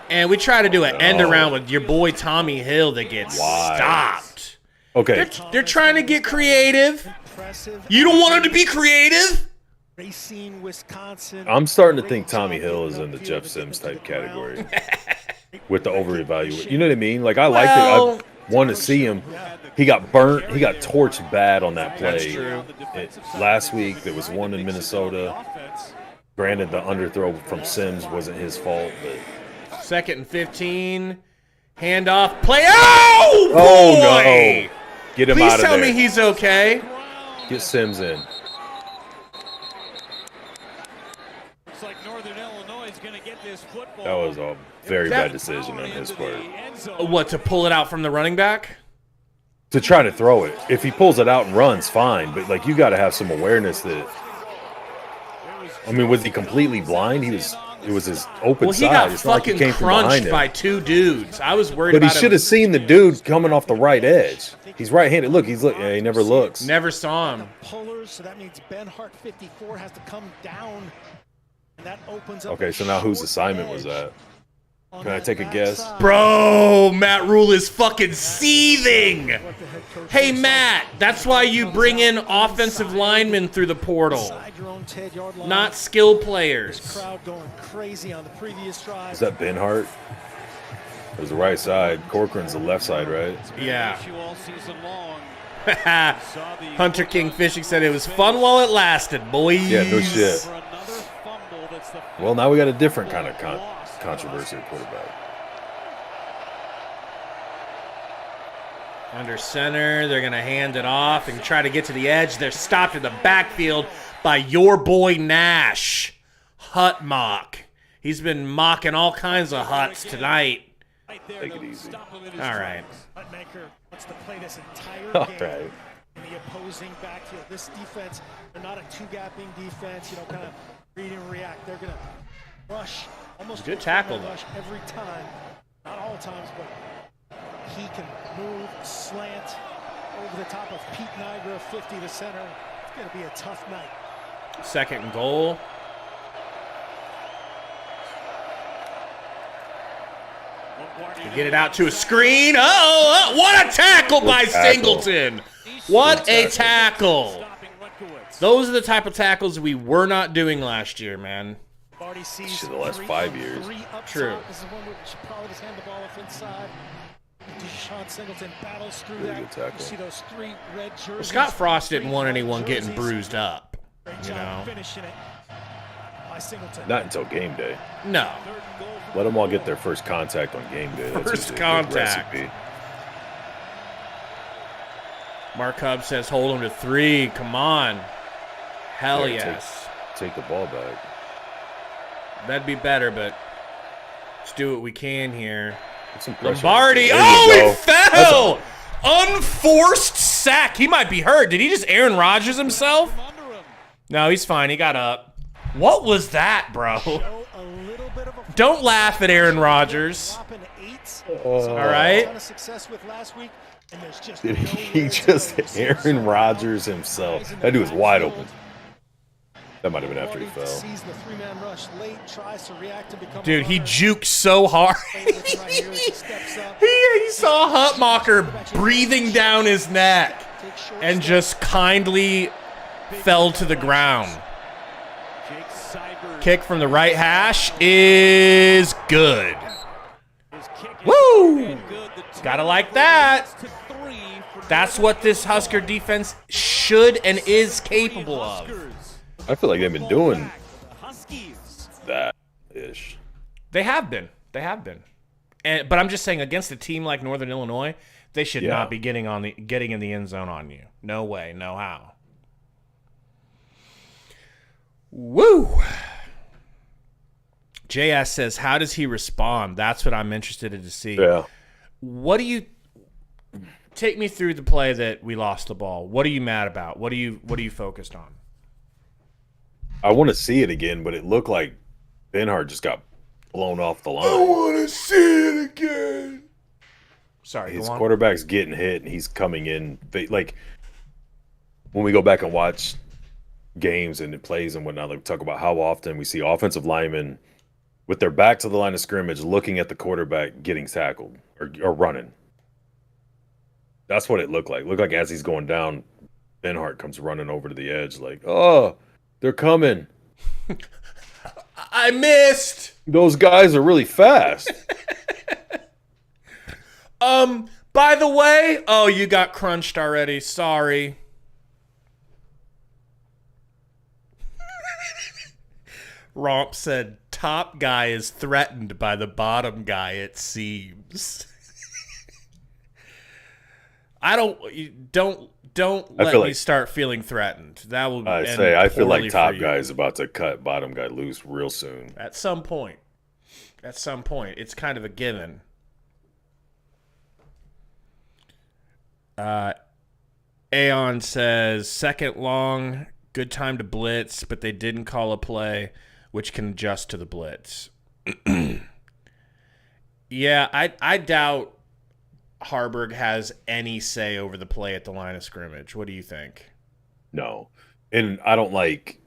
And we try to do an end around with your boy Tommy Hill that gets Why? stopped. Okay, They're trying to get creative. You don't want him to be creative? Racine, Wisconsin. I'm starting to think Tommy Hill is in the Jeff Sims type category with the over-evaluation. You know what I mean? Like, I like it. I want to see him. He got burnt. He got torched bad on that play. That's true. Last week, there was one in Minnesota. Granted, the underthrow from Sims wasn't his fault, but... 2nd and 15. Handoff. Play. Oh, boy! Oh, no. Get him Please out of tell there. me he's okay. Get Sims in. Looks like Northern Illinois is going to get this football. That was a very bad decision on his part. What, to pull it out from the running back? To try to throw it. If he pulls it out and runs, fine. But, like, you got to have some awareness that... I mean, was he completely blind? It was his open Well, he side. got It's not like he fucking came from behind crunched him. by 2 dudes. I was worried But he about should him. have seen the dude coming off the right edge. He's right-handed. Look, yeah, he never looks. Never saw him. Pullers, so that means Ben Hart 54 has to come down. And that opens up. Okay, so now whose assignment was that? Can I take a guess? Bro, Matt Rule is fucking seething. Hey, Matt, that's why you bring in offensive linemen through the portal, not skill players. Crowd going crazy on the previous drive. Is that Ben Hart? It was the right side. Corcoran's the left side, right? Yeah. Hunter King Fishing said it was fun while it lasted, boys. Yeah, no shit. Well, now we got a different kind of controversy at quarterback. Under center, they're going to hand it off and try to get to the edge. They're stopped in the backfield by your boy Nash. Hut mock. He's been mocking all kinds of huts tonight. Take it easy. All right. Hutmaker wants to play this entire All game right. in the opposing backfield. This defense, they're not a two-gapping defense, kind of read and react. They're going to rush, almost Good tackle, though. rush every time. Not all times, but he can move, slant over the top of Pete Niagara, 50 to center. It's going to be a tough night. 2nd and goal. Get it out to a screen. Oh, what a tackle by Singleton. What a tackle. Those are the type of tackles we were not doing last year, man. Shit, the last 5 years. True. This is one where we should probably just hand the ball off inside. Deshaun Singleton battles through Really that. good tackle. You see those 3 red jerseys. Well, Scott Frost didn't want anyone jerseys. getting bruised up. Great You job know? finishing it by Singleton. Not until game day. No. Let them all get their first contact on game day. That's First usually a good contact. recipe. Mark Hubb says hold him to 3. Come on. Hell Yeah, yes. Take the ball back. That'd be better, but let's do what we can here. Put some pressure. Lombardi. There you Oh, go. he fell. Unforced sack. He might be hurt. Did he just Aaron Rodgers himself? No, he's fine. He got up. What was that, bro? Don't laugh at Aaron Rodgers. All right? Did he just Aaron Rodgers himself? That dude was wide open. That might have been after he fell. Dude, he juked so hard. he saw Hutmacher breathing down his neck and just kindly fell to the ground. Kick from the right hash is good. Woo! Gotta like that. That's what this Husker defense should and is capable of. I feel like they've been doing that-ish. They have been. But I'm just saying, against a team like Northern Illinois, they should not be getting in the end zone on you. No way, no how. Woo! JS says, how does he respond? That's what I'm interested in to see. Yeah. What do you take me through the play that we lost the ball? What are you mad about? What are you focused on? I want to see it again, but it looked like Benhart just got blown off the line. I want to see it again. Sorry, his quarterback's getting hit, and he's coming in. Like, when we go back and watch games and it plays and whatnot, like, talk about how often we see offensive linemen with their back to the line of scrimmage looking at the quarterback getting tackled or running. That's what it looked like. It looked like as he's going down, Benhart comes running over to the edge like, oh, they're coming. I missed. Those guys are really fast. By the way, oh, you got crunched already. Sorry. Romp said, top guy is threatened by the bottom guy, it seems. Don't let me start feeling threatened. That will I feel like top guy is about to cut bottom guy loose real soon. At some point. It's kind of a given. Aeon says, second long, good time to blitz, but they didn't call a play which can adjust to the blitz. Yeah, I doubt Haarberg has any say over the play at the line of scrimmage. What do you think? No. And I don't like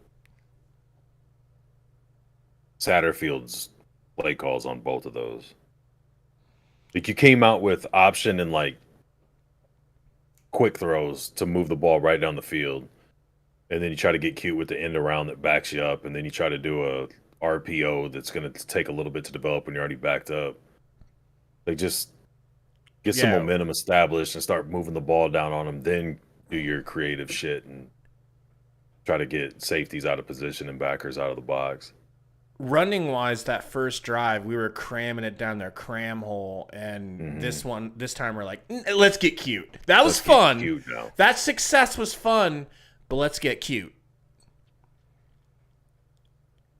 Satterfield's play calls on both of those. Like, you came out with option and, like, quick throws to move the ball right down the field. And then you try to get cute with the end around that backs you up. And then you try to do a RPO that's going to take a little bit to develop when you're already backed up. Like, just get some momentum established and start moving the ball down on them. Then do your creative shit and try to get safeties out of position and backers out of the box. Running-wise, that first drive, we were cramming it down their cram hole. And this time we're like, let's get cute. That was fun. That success was fun. But let's get cute.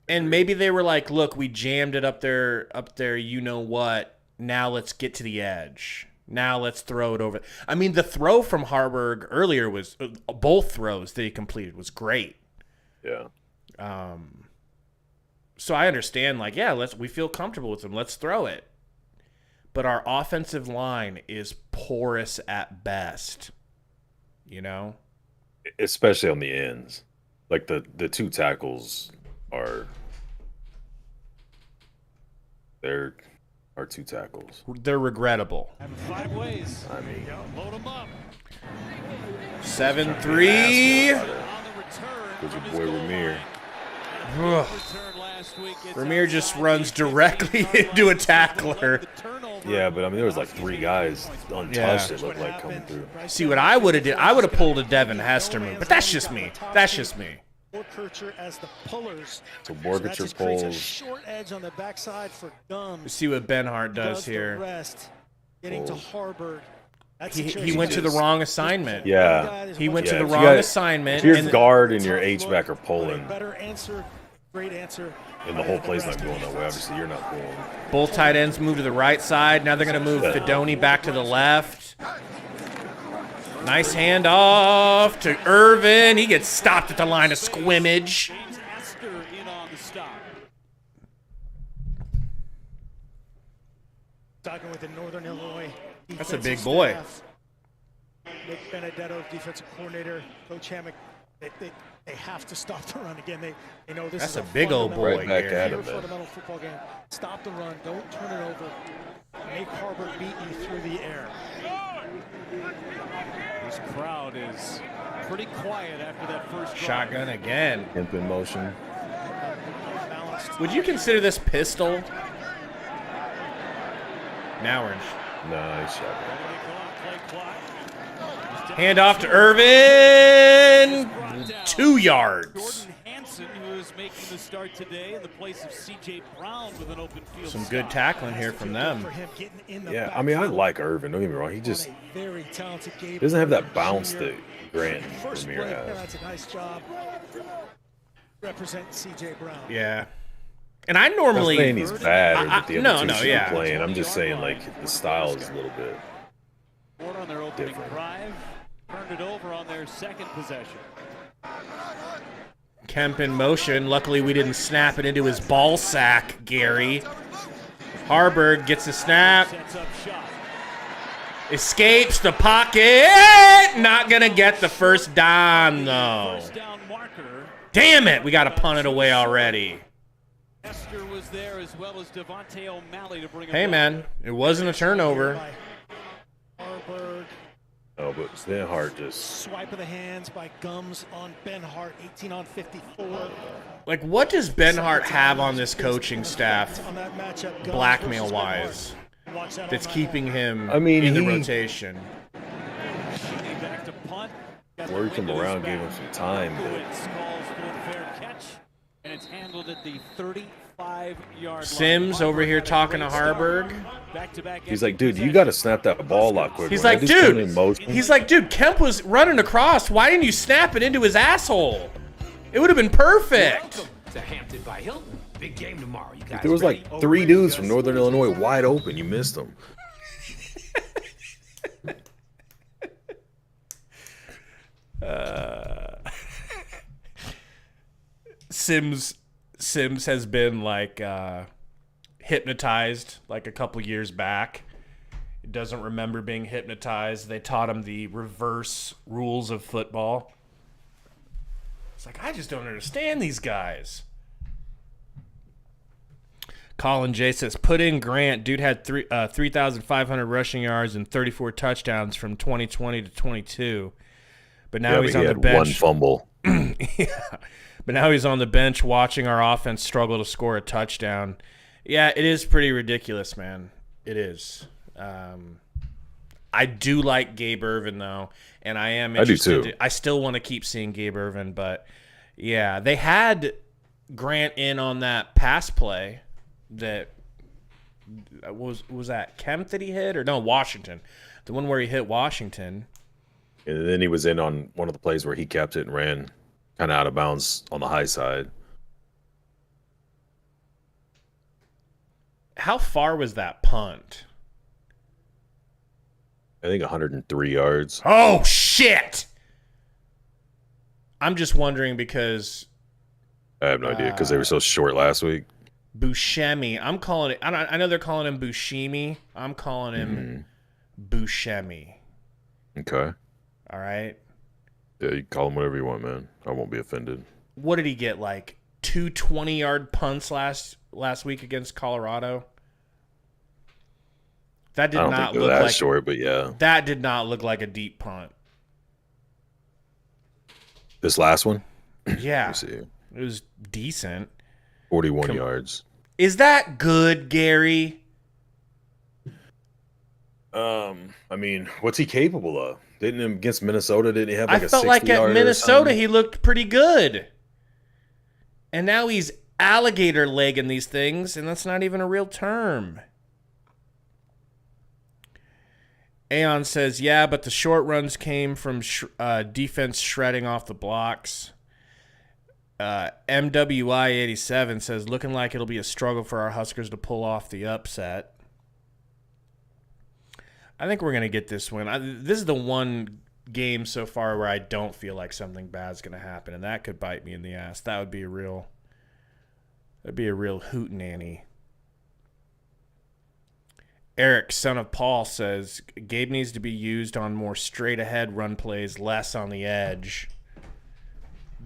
And maybe they were like, look, we jammed it up there, you know what? Now let's get to the edge. Now let's throw it over. I mean, the throw from Haarberg earlier was, both throws that he completed was great. Yeah. So I understand, like, yeah, we feel comfortable with them. Let's throw it. But our offensive line is porous at best. You know? Especially on the ends. Like, the two tackles are two tackles. They're regrettable. 5 ways. I mean, load them up. 7-3. There's your boy Ramir. Ramir just runs directly into a tackler. Yeah, but I mean, there was like 3 guys untouched that looked like coming through. See, what I would have did, I would have pulled a Devin Hester move, but that's just me. As the pullers. So Borgercher pulls. A short edge on the backside for Gums. See what Benhart does here. Getting to Haarberg. He went to the wrong assignment. Yeah. He went to the wrong assignment. Your guard and your H-back are pulling. Better answer. Great answer. And the whole play's not going that way. Obviously, you're not pulling. Both tight ends move to the right side. Now they're going to move Fedoni back to the left. Nice handoff to Irvin. He gets stopped at the line of scrimmage. James Esther in on the stop. Talking with the Northern Illinois That's a defensive big boy. staff. Nick Benedetto, defensive coordinator, Coach Hammock, they have to stop the run again. They know this That's is a big old fundamental- boy Right back here. at Pure him, man. fundamental football game. Stop the run. Don't turn it over. Make Haarberg beat you through the air. This crowd is pretty quiet after that first drive. Shotgun again. Imp in motion. Balanced. Would you consider this pistol? Now we're in. Nice shot. Ready to go on play clock. Hand off to Irvin. 2 yards. Jordan Hansen, who is making the start today in the place of C.J. Brown with an open field Some stop. good tackling here from them. For him getting in the Yeah, I mean, I backfield like Irvin. Don't get me wrong. He on just a very talented Gabe doesn't have that Irvin bounce Jr. that Grant and First Premier play, has. that's a nice job. Represent C.J. Brown. Yeah. And I I'm not normally. saying he's bad or that the no, other two no, should yeah. be playing. I'm just saying, like, the style is a little bit. Ford on their opening Different. drive. Turned it over on their second possession. Kemp in motion. Luckily, we didn't snap it into his ball sack, Gary. Haarberg gets a snap. Sets up shot. Escapes the pocket. Not going to get the first down, though. First down marker. Damn it. We got to punt it away already. Esther was there as well as Devontae O'Malley to bring him Hey, down. man. It wasn't a turnover. By Haarberg. Oh, but Stan Hart just. Swipe of the hands by Gums on Ben Hart, 18 on 54. Like, what does Ben Hart have on this coaching staff, On that matchup, Gums blackmail-wise, versus Ben Hart. Watch that that's all night keeping him I mean, in the he- rotation? Sheedy back to punt. Got the Worked him wind at his around, gave him back. some time, but- Lewis calls for a fair catch, and it's handled at the 35-yard line. Sims over here Haarberg had a talking to great start. Harburg. Back-to-back He's like, empty dude, you got to possessions. snap that ball a lot quicker. He's When I like, just come dude. in motion- He's like, dude, Kemp was running across. Why didn't you snap it into his asshole? It would have been perfect. Welcome to Hampton by Hilton. Big game tomorrow. You guys There was ready? like 3 dudes from Northern Illinois wide open. You missed them. Sims has been like hypnotized like a couple years back. He doesn't remember being hypnotized. They taught him the reverse rules of football. It's like, I just don't understand these guys. Colin J says, put in Grant. Dude had 3,500 rushing yards and 34 touchdowns from 2020 to 22. But now Yeah, he's but on he the had bench. one fumble. Yeah. But now he's on the bench watching our offense struggle to score a touchdown. Yeah, it is pretty ridiculous, man. It is. I do like Gabe Irvin, though, and I am interested. I do, too. I still want to keep seeing Gabe Irvin, but, yeah, they had Grant in on that pass play that was that Kemp that he hit? Or no, Washington. The one where he hit Washington. And then he was in on one of the plays where he kept it and ran kind of out of bounds on the high side. How far was that punt? I think 103 yards. Oh, shit! I'm just wondering because I have no idea because they were so short last week. Buscemi, I'm calling it, I know they're calling him Buscemi. I'm calling him Buscemi. Okay. All right? Yeah, you can call him whatever you want, man. I won't be offended. What did he get, like 2 20-yard punts last week against Colorado? That did I don't not think they're look that like short, but yeah. that did not look like a deep punt. This last one? Yeah. Let me see. It was decent. 41 yards. Is that good, Gary? I mean, what's he capable of? Didn't him against Minnesota? Didn't he have like I a felt like 60-yarder at or Minnesota something? he looked pretty good. And now he's alligator legging these things, and that's not even a real term. Aeon says, yeah, but the short runs came from defense shredding off the blocks. MWI87 says, looking like it'll be a struggle for our Huskers to pull off the upset. I think we're going to get this win. This is the one games so far where I don't feel like something bad's going to happen, and that could bite me in the ass. That'd be a real hootenanny. Eric, son of Paul, says Gabe needs to be used on more straight-ahead run plays, less on the edge.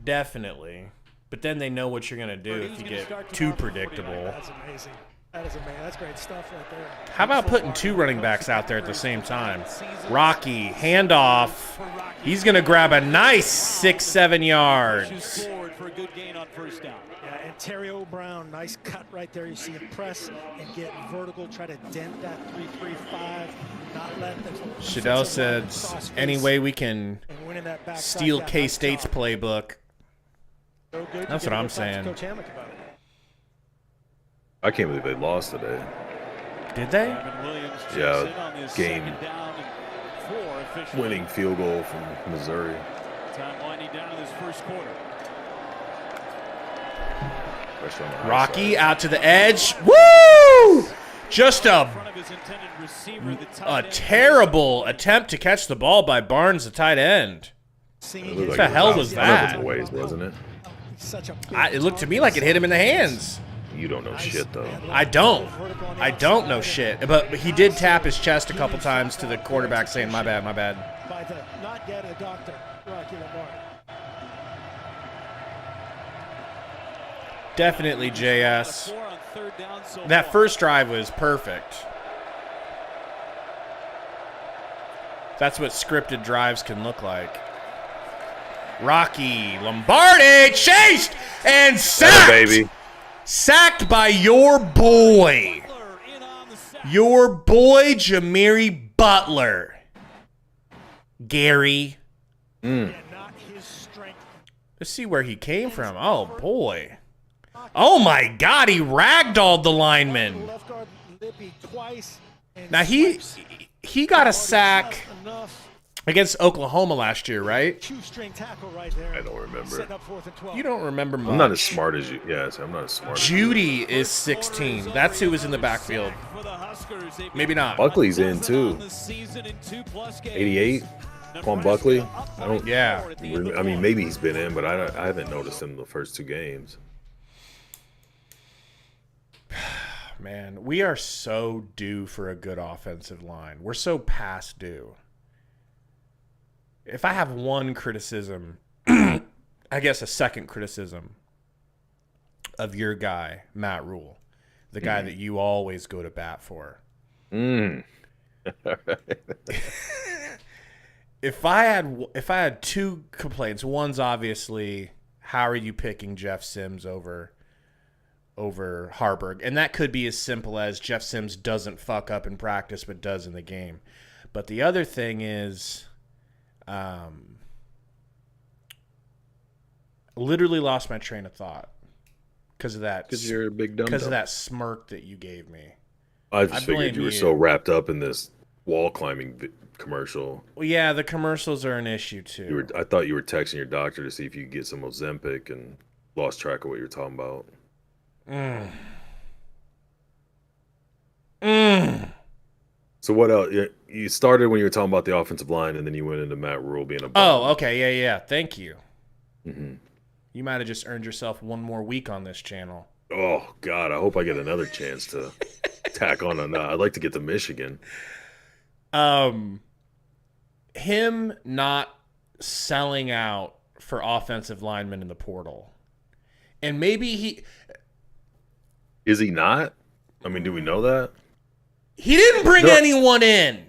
Definitely. But then they know what you're going to do if you get too predictable. That's amazing. That is amazing. That's great stuff right there. How about putting two running backs out there at the same time? Rocky, handoff. He's going to grab a nice 6-7 yards. For a good gain on first down. Yeah, and Terrio Brown, nice cut right there. You see him press and get vertical, try to dent that 3-3-5, not let the Shadell says, any way we can steal K-State's playbook. That's what I'm saying. Coach Hammock about it. I can't believe they lost today. Did they? Yeah, game winning field goal from Missouri. Time winding down in this first quarter. Rocky out to the edge. Woo! Just a terrible attempt to catch the ball by Barnes, the tight end. What the hell was that? Wasn't it? It looked to me like it hit him in the hands. You don't know shit, though. I don't know shit. But he did tap his chest a couple times to the quarterback saying, my bad, my bad. By the not yet a doctor, Rocky Lombardi. Definitely JS. That first drive was perfect. That's what scripted drives can look like. Rocky Lombardi chased and sacked. Baby. Sacked by your boy. Your boy, Jamiri Butler. Gary. Let's see where he came from. Oh, boy. Oh, my God. He ragdolled the lineman. Now, he got a sack against Oklahoma last year, right? I don't remember. You don't remember much. I'm not as smart as you. Yes, I'm not as smart. Judy is 16. That's who was in the backfield. Maybe not. Buckley's in too. 88. Quan Buckley. I don't. Yeah. I mean, maybe he's been in, but I haven't noticed him in the first two games. Man, we are so due for a good offensive line. We're so past due. If I have one criticism, I guess a second criticism of your guy, Matt Rule, the guy that you always go to bat for. If I had two complaints, one's obviously how are you picking Jeff Sims over Haarberg? And that could be as simple as Jeff Sims doesn't fuck up in practice but does in the game. But the other thing is literally lost my train of thought because of that. Because you're a big dumb. Because of that smirk that you gave me. I just figured you were so wrapped up in this wall climbing commercial. Well, yeah, the commercials are an issue too. I thought you were texting your doctor to see if you could get some Ozempic and lost track of what you were talking about. So what else? You started when you were talking about the offensive line, and then you went into Matt Rule being a bum. Oh, okay, yeah. Thank you. You might have just earned yourself one more week on this channel. Oh God, I hope I get another chance to tack on that. I'd like to get to Michigan. Him not selling out for offensive linemen in the portal, and maybe is he not? I mean, do we know that? He didn't bring anyone in.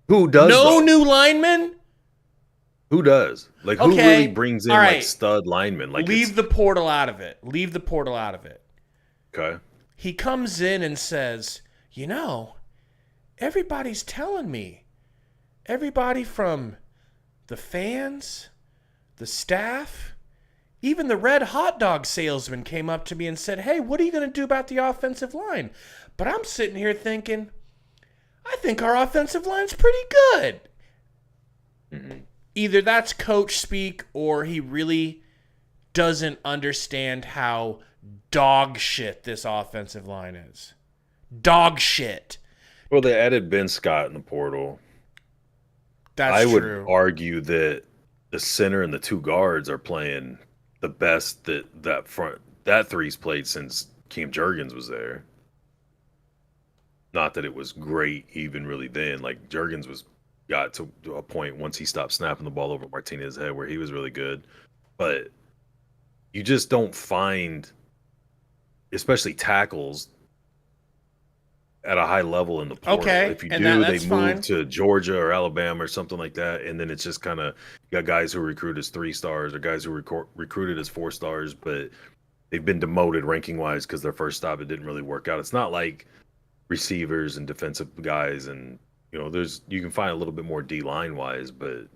Who does? No new linemen? Who does? Like, who really brings in like stud linemen? Like, leave the portal out of it. Leave the portal out of it. Okay. He comes in and says, everybody's telling me. Everybody from the fans, the staff, even the red hot dog salesman came up to me and said, hey, what are you going to do about the offensive line? But I'm sitting here thinking, I think our offensive line's pretty good. Either that's coach speak or he really doesn't understand how dog shit this offensive line is. Dog shit. Well, they added Ben Scott in the portal. That's I would true. argue that the center and the two guards are playing the best that three's played since Keem Jurgens was there. Not that it was great even really then. Like Jurgens got to a point once he stopped snapping the ball over Martinez's head where he was really good. But you just don't find, especially tackles, at a high level in the portal. Okay, If you and do, that's they fine. move to Georgia or Alabama or something like that, and then it's just kind of you got guys who recruit as 3 stars or guys who recruited as 4 stars, but they've been demoted ranking wise because their first stop it didn't really work out. It's not like receivers and defensive guys, and you can find a little bit more D line wise, but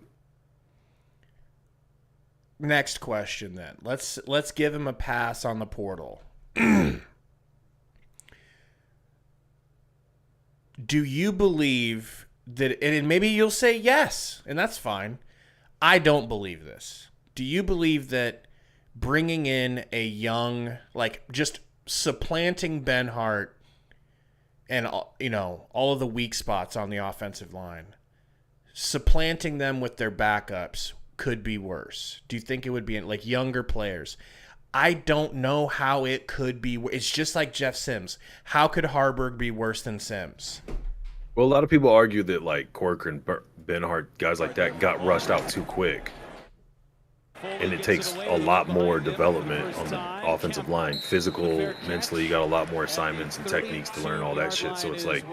Next question then. Let's give him a pass on the portal. Do you believe that, and maybe you'll say yes, and that's fine. I don't believe this. Do you believe that bringing in a young, like just supplanting Ben Hart and, all of the weak spots on the offensive line, supplanting them with their backups could be worse? Do you think it would be like younger players? I don't know how it could be. It's just like Jeff Sims. How could Haarberg be worse than Sims? well, a lot of people argue that like Corcoran, Ben Hart, guys like that got rushed out too quick. And it takes a lot more development on the offensive line. Physical, mentally, you got a lot more assignments and techniques to learn all that shit. So it's like,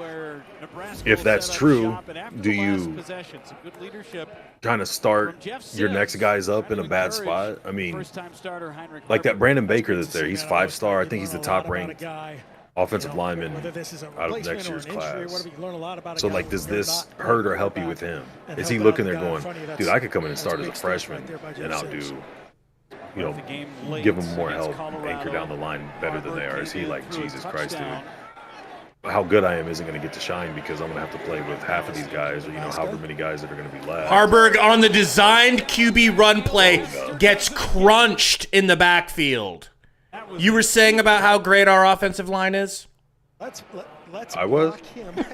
if that's true, do you kind of start your next guys up in a bad spot? I mean, like that Brandon Baker that's there, he's 5-star. I think he's the top ranked offensive lineman out of next year's class. So like, does this hurt or help you with him? Is he looking there going, dude, I could come in and start as a freshman and outdo, give them more help, anchor down the line better than they are? Is he like, Jesus Christ, dude, how good I am isn't going to get to shine because I'm going to have to play with half of these guys, or however many guys that are going to be left. Haarberg on the designed QB run play gets crunched in the backfield. You were saying about how great our offensive line is? Let's I was. block him.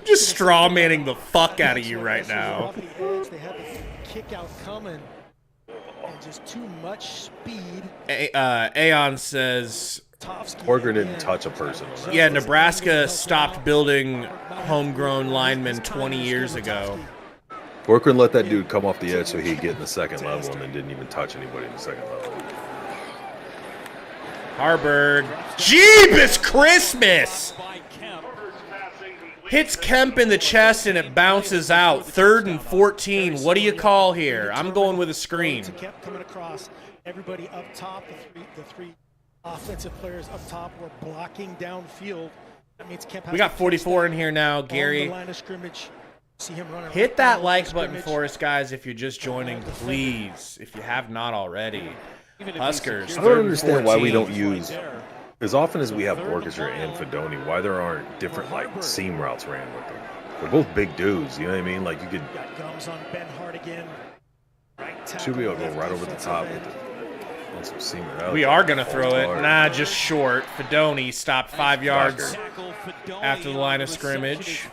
Just straw manning the fuck out of you right now. They had the kick out coming and just too much speed. Aeon says, Corcoran didn't touch a person on that. yeah, Nebraska stopped building homegrown linemen 20 years ago. Corcoran let that dude come off the edge so he'd get in the second level and then didn't even touch anybody in the second level. Haarberg, Jeebus Christmas! Hits Kemp in the chest and it bounces out. 3rd and 14. What do you call here? I'm going with a screen. Kept coming across. Everybody up top, the three offensive players up top were blocking downfield. That means Kemp has We got to 44 in here now, on the Gary. line of scrimmage. See him running Hit right that down the line like of button scrimmage. for us, guys, if you're just joining, please. If you have not already. Huskers. I don't 3rd and understand why we 14. don't use, as often as we have Orchestra and Fedoni, why there aren't different like seam routes ran with them. They're both big dudes, you know what I mean? Like you could Got gums on Ben Hart again. Right should be able to go tackle, right over the defensive top end. with it. On some seam routes. We are going to throw it. Hard. Nah, just short. Fedoni stopped 5 yards after the line of scrimmage.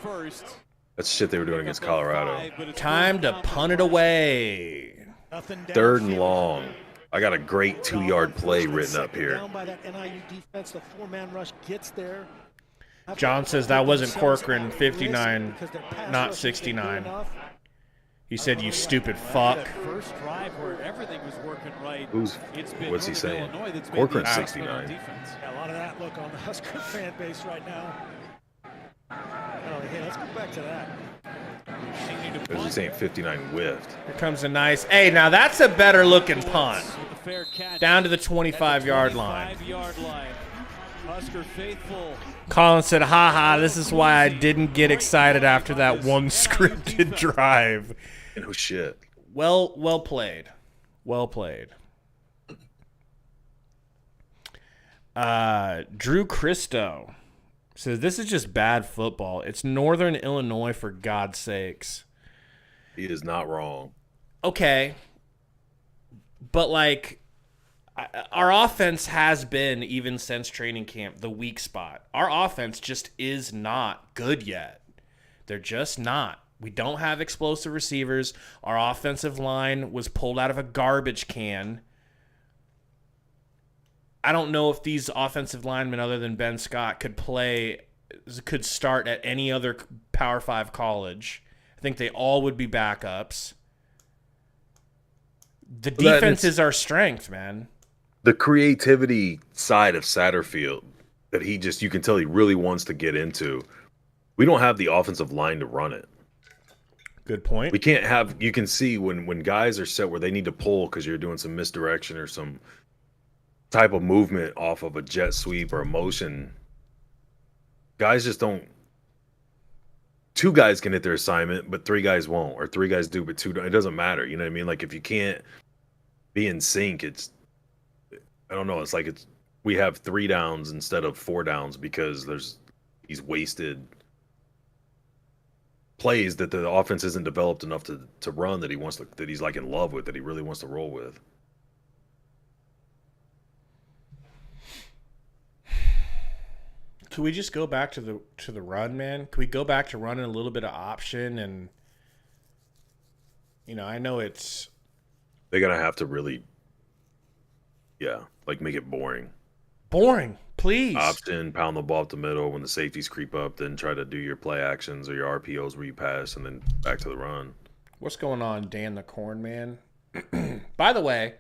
That's shit they were doing against Colorado. Time to punt it away. Nothing 3rd and downfield. long. I got a great 2-yard play written up here. Down by that NIU defense, the 4-man rush gets there. John says that wasn't Corcoran, 59, not 69. He said, you stupid fuck. First drive where everything was working right. What's he saying? Illinois that's made Corcoran's the 69. defense. Yeah, a lot of that look on the Husker fan base right now. Oh, hey, let's go back to that. Because he's saying 59 whiffed. Here comes a nice, hey, now that's a better looking punt. With a fair catch Down to the at the 25-yard line. 25-yard line. Husker faithful. Colin said, haha, this is why I didn't get excited after that one scripted drive. No shit. Well played. Well played. Drew Christo says, this is just bad football. It's Northern Illinois, for God's sakes. He is not wrong. Okay. But, like, our offense has been, even since training camp, the weak spot. Our offense just is not good yet. They're just not. We don't have explosive receivers. Our offensive line was pulled out of a garbage can. I don't know if these offensive linemen other than Ben Scott could start at any other Power 5 college. I think they all would be backups. The defense is our strength, man. The creativity side of Satterfield that you can tell he really wants to get into. We don't have the offensive line to run it. Good point. We can't have, you can see when guys are set where they need to pull because you're doing some misdirection or some type of movement off of a jet sweep or a motion, guys just don't. 2 guys can hit their assignment, but 3 guys won't, or 3 guys do, but 2 don't. It doesn't matter. You know what I mean? Like if you can't be in sync, I don't know. It's like we have 3 downs instead of 4 downs because he's wasted plays that the offense isn't developed enough to run that he's like in love with, that he really wants to roll with. Can we just go back to the run, man? Can we go back to running a little bit of option? And I know they're gonna have to really, like make it boring. Boring, please. Option, pound the ball up the middle. When the safeties creep up, then try to do your play actions or your RPOs where you pass, and then back to the run. What's going on, Dan the Corn Man? By the way,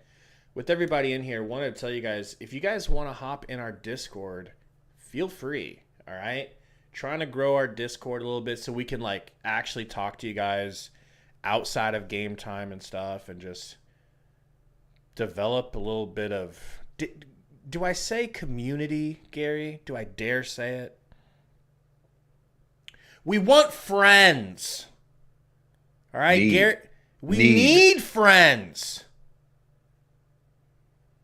with everybody in here, wanted to tell you guys, if you guys want to hop in our Discord, feel free, all right? Trying to grow our Discord a little bit so we can like actually talk to you guys outside of game time and stuff, and just develop a little bit of. Do I say community, Gary? Do I dare say it? We want friends. All right, Gary. We need friends.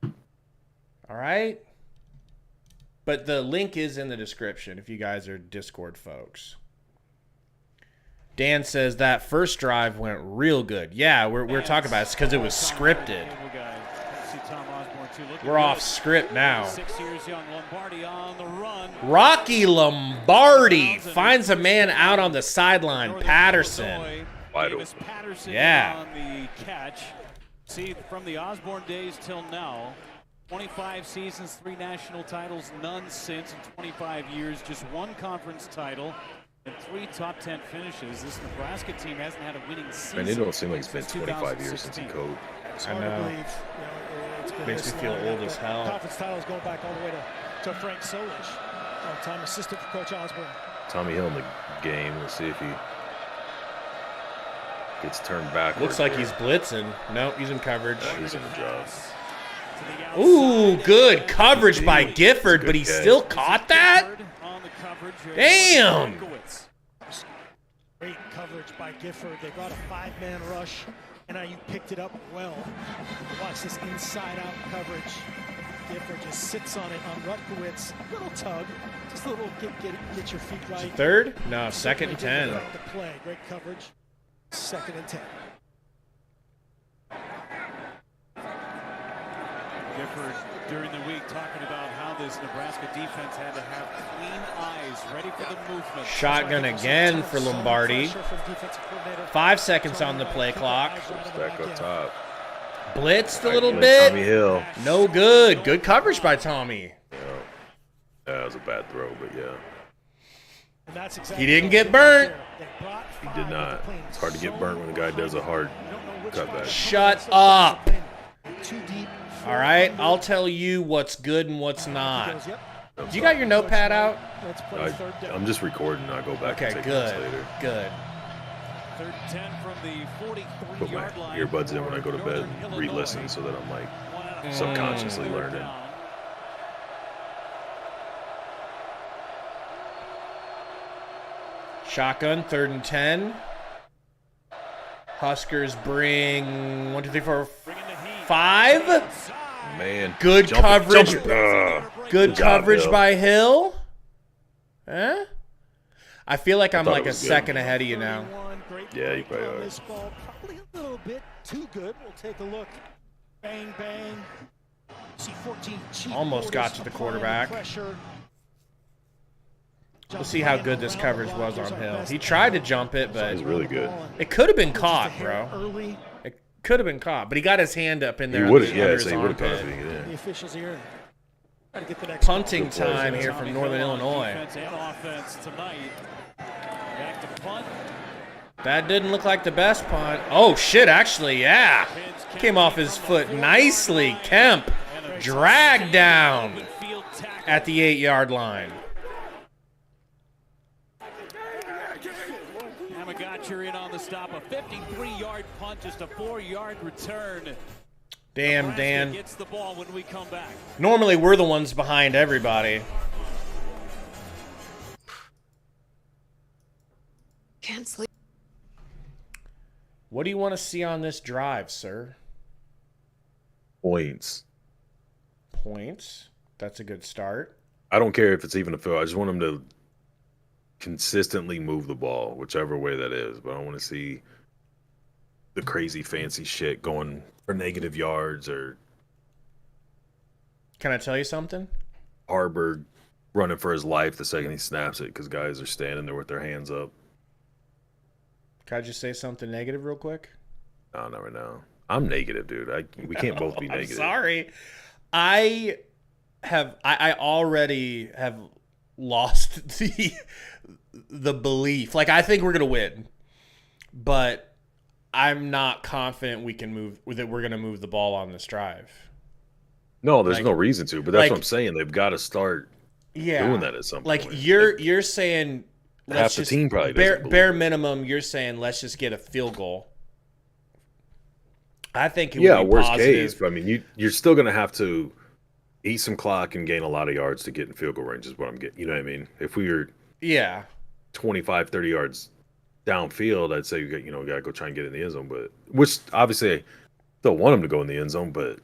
All right? But the link is in the description if you guys are Discord folks. Dan says that first drive went real good. Yeah, we're talking about it because it was scripted. We're off script now. 6 years young Lombardi on the run. Rocky Lombardi finds a man out on the sideline. Patterson. Yeah. On the catch. See, from the Osborne days till now, 25 seasons, 3 national titles, none since in 25 years, just 1 conference title and 3 top 10 finishes. This Nebraska team hasn't had a winning season. And it don't seem like it's been 25 years since he coached. It's hard to believe. It's been Makes me feel old as hell. Conference titles going back all the way to Frank Solich, time assistant for Coach Osborne. Tommy Hill in the game. Let's see if he gets turned back. Looks like he's blitzing. Nope, he's in coverage. Yeah, he's in the job. Ooh, good coverage by Gifford, but he still caught that? Damn! Great coverage by Gifford. They brought a 5-man rush, and now you picked it up well. Watch this inside-out coverage. Gifford just sits on it on Rutkowitz. Little tug, just a little get your feet right. Third? No, 2nd and 10. The play, great coverage. 2nd and 10. Gifford during the week talking about how this Nebraska defense had to have clean eyes, ready for the movement. Shotgun again for Lombardi. 5 seconds on the play clock. Back up top. Blitzed a little bit. Tommy Hill. No good. Good coverage by Tommy. Yeah, that was a bad throw, but yeah. He didn't get burnt. He did not. It's hard to get burnt when the guy does a hard cutback. Shut up. All right, I'll tell you what's good and what's not. You got your notepad out? I'm just recording. I'll go back and take notes later. Good. 3rd and 10 from the 43-yard Put my line. earbuds in when I go to bed and re-listen so that I'm like subconsciously learning. Shotgun, 3rd and 10. Huskers bring 1, 2, 3, 4, 5. Man, Good coverage. Good job, coverage Hill. by Hill. Huh? I feel like I'm thought like it a was good. second ahead of you now. Yeah, you probably are. This ball probably a little bit too good. We'll take a look. Bang, bang. See 14 cheap Almost got to the applying quarterback. Pressure. We'll see how good this coverage was on Hill. He tried to jump it, It but was really good. it could have been caught, bro. Early. It could have been caught, but he got his hand up in He there. would have, under yeah, his so he would have caught armpit. it. The Yeah. officials here. Try to get the next Punting Good play. time here from Northern Illinois. Defense and offense tonight. Back to punt. That didn't look like the best punt. Oh, shit, actually, yeah. Came off his foot nicely. Kemp dragged down at the 8-yard line. Amagotcher in on the stop. A 53-yard punt, just a 4-yard return. Damn, Nebraska Dan. gets the ball when we come back. Normally, we're the ones behind everybody. Can't sleep. What do you want to see on this drive, sir? Points. Points. That's a good start. I don't care if it's even a field. I just want them to consistently move the ball, whichever way that is. But I don't want to see the crazy fancy shit going for negative yards or Can I tell you something? Haarberg running for his life the second he snaps it because guys are standing there with their hands up. Can I just say something negative real quick? No, not right now. I'm negative, dude. We can't both be I'm negative. sorry. I already have lost the belief. Like, I think we're gonna win, but I'm not confident we can move, that we're gonna move the ball on this drive. No, there's Like- no reason to, but that's like- what I'm saying. They've got to start doing that at some Like point. you're saying half let's the just team probably doesn't believe bare it. minimum. You're saying let's just get a field goal. I think it Yeah, would be worst positive. case. But I mean, you're still going to have to eat some clock and gain a lot of yards to get in field goal range is what I'm getting. You know what I mean? If we were Yeah, 25, 30 yards downfield, I'd say we got to go try and get in the end zone. But which obviously I still want them to go in the end zone, but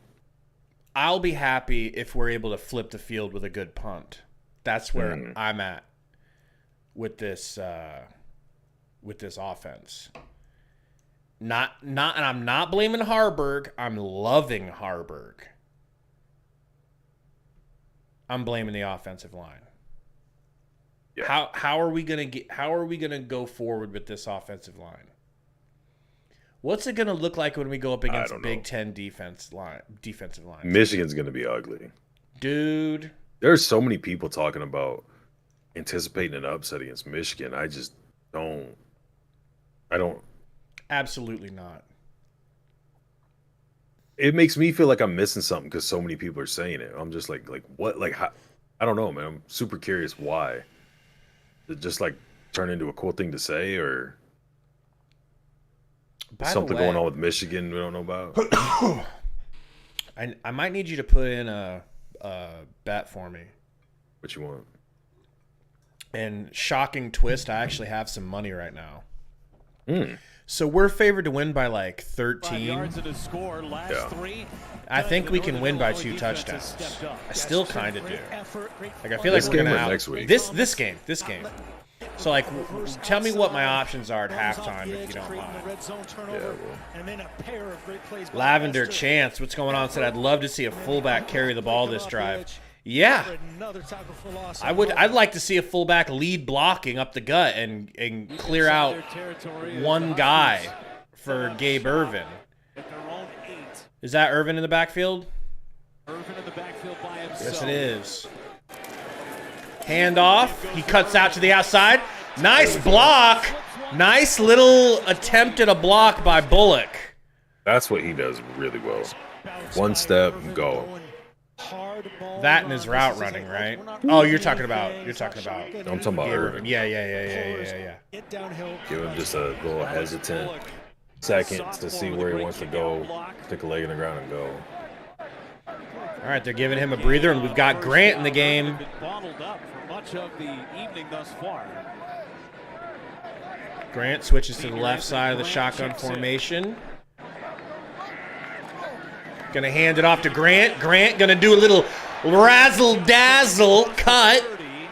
I'll be happy if we're able to flip the field with a good punt. That's where I'm at with this offense. Not, and I'm not blaming Haarberg. I'm loving Haarberg. I'm blaming the offensive line. Yeah. How are we gonna go forward with this offensive line? What's it gonna look like when we go up against don't Big know. Ten defensive line? Michigan's going to be ugly. Dude, There's so many people talking about anticipating an upset against Michigan. I just don't. I don't. absolutely not. It makes me feel like I'm missing something because so many people are saying it. I'm just like what? Like, how, I don't know, man. I'm super curious why. Did it just like turn into a cool thing to say, or By the something way, going on with Michigan we don't know about? I might need you to put in a bet for me. What you want? And shocking twist, I actually have some money right now. Hmm. So we're favored to win by like 5 13. yards and a score. Last Yeah. 3. I think we can Northern win by Illinois 2 defense has touchdowns. stepped up. I still kind of do. Effort, great Like, I feel This like we're game gonna or out next week? this game. So like, tell me what my options are at halftime if you don't mind. And then a pair of great plays by Lavender Lester. Chance, what's going on? Said I'd love to see a fullback carry the ball this drive. Yeah, For another tackle for loss. I would. I'd like to see a fullback lead blocking up the gut and clear out Their territory as one the guy Huskies for Gabe Irvin. at their own 8. Is that Irvin in the backfield? Irvin in the backfield by himself. Yes, it is. Hand off. He cuts out to the outside. Nice block. Nice little attempt at a block by Bullock. That's what he does really well. One step, go. That and his route running, right? Oh, you're talking about. I'm talking about Gabe Irvin. Irvin. Yeah. Get downhill. Give him just a little hesitant second to see where he wants to go, stick a leg in the ground and go. All right, they're giving him a breather, and we've got Grant in the game. Been bottled up for much of the evening thus far. Grant switches to the left side of the shotgun formation. Gonna hand it off to Grant. Grant gonna do a little razzle-dazzle cut.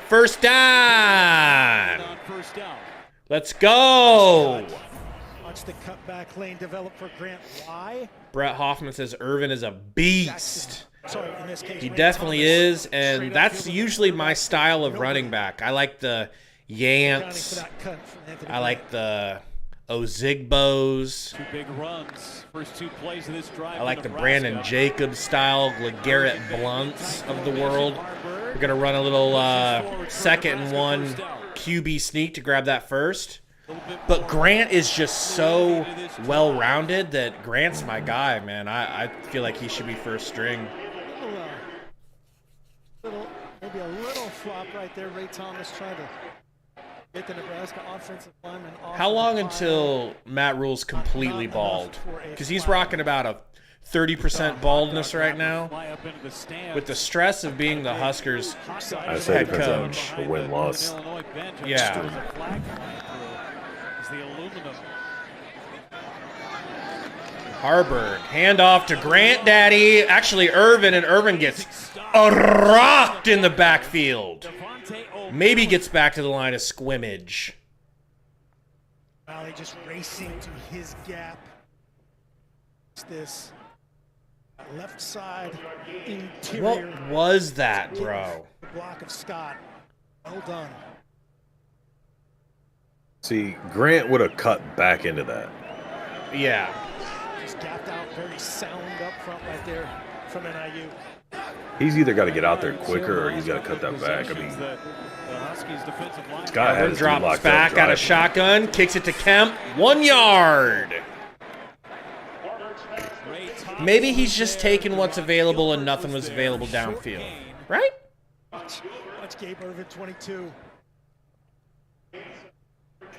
First down. On first down. Let's go. Watch the cutback lane develop for Grant. Why? Brett Hoffman says Irvin is a beast. Sorry, in this case, He Ray definitely Thomas, is, straight and that's upfield usually my quarterback. style of Nobody running back. I like the accounting for Yants. that cut from Anthony I like Grant. the Ozigbos. 2 big runs. First 2 plays of this drive. I like for the Nebraska. Brandon Jacobs style, LeGarrette Blunts of the world. We're going to run a little 2nd and 1 QB sneak to grab that first. But Grant is just so well-rounded that Grant's my guy, man. I feel like he should be first string. Maybe a little flop right there. Ray Thomas trying to get the Nebraska offensive lineman off. How of long the until Matt Rule's completely bald? Because he's rocking about a 30% baldness right now. Fly up into the stands. With the stress of being the Huskers I say it head depends coach. on the win-loss. Illinois bench. Yeah. There's a flag flying through. It's the aluminum. Haarberg, handoff to Grant Daddy. Actually, Irvin, and Irvin gets rocked in the backfield. Maybe gets back to the line of scrimmage. Valley just racing to his gap. It's this left side interior. What was that, bro? The block of Scott. Well done. See, Grant would have cut back into that. Yeah. Just gapped out, very sound up front right there from NIU. He's either got to get out there quicker or he's got to cut that back. I mean, Scott had Harvard his dude drops locked back up out of driving. shotgun, kicks it to Kemp. 1 yard. Maybe he's just taking what's available and nothing was available downfield. Right? Watch Gabe Irvin, 22.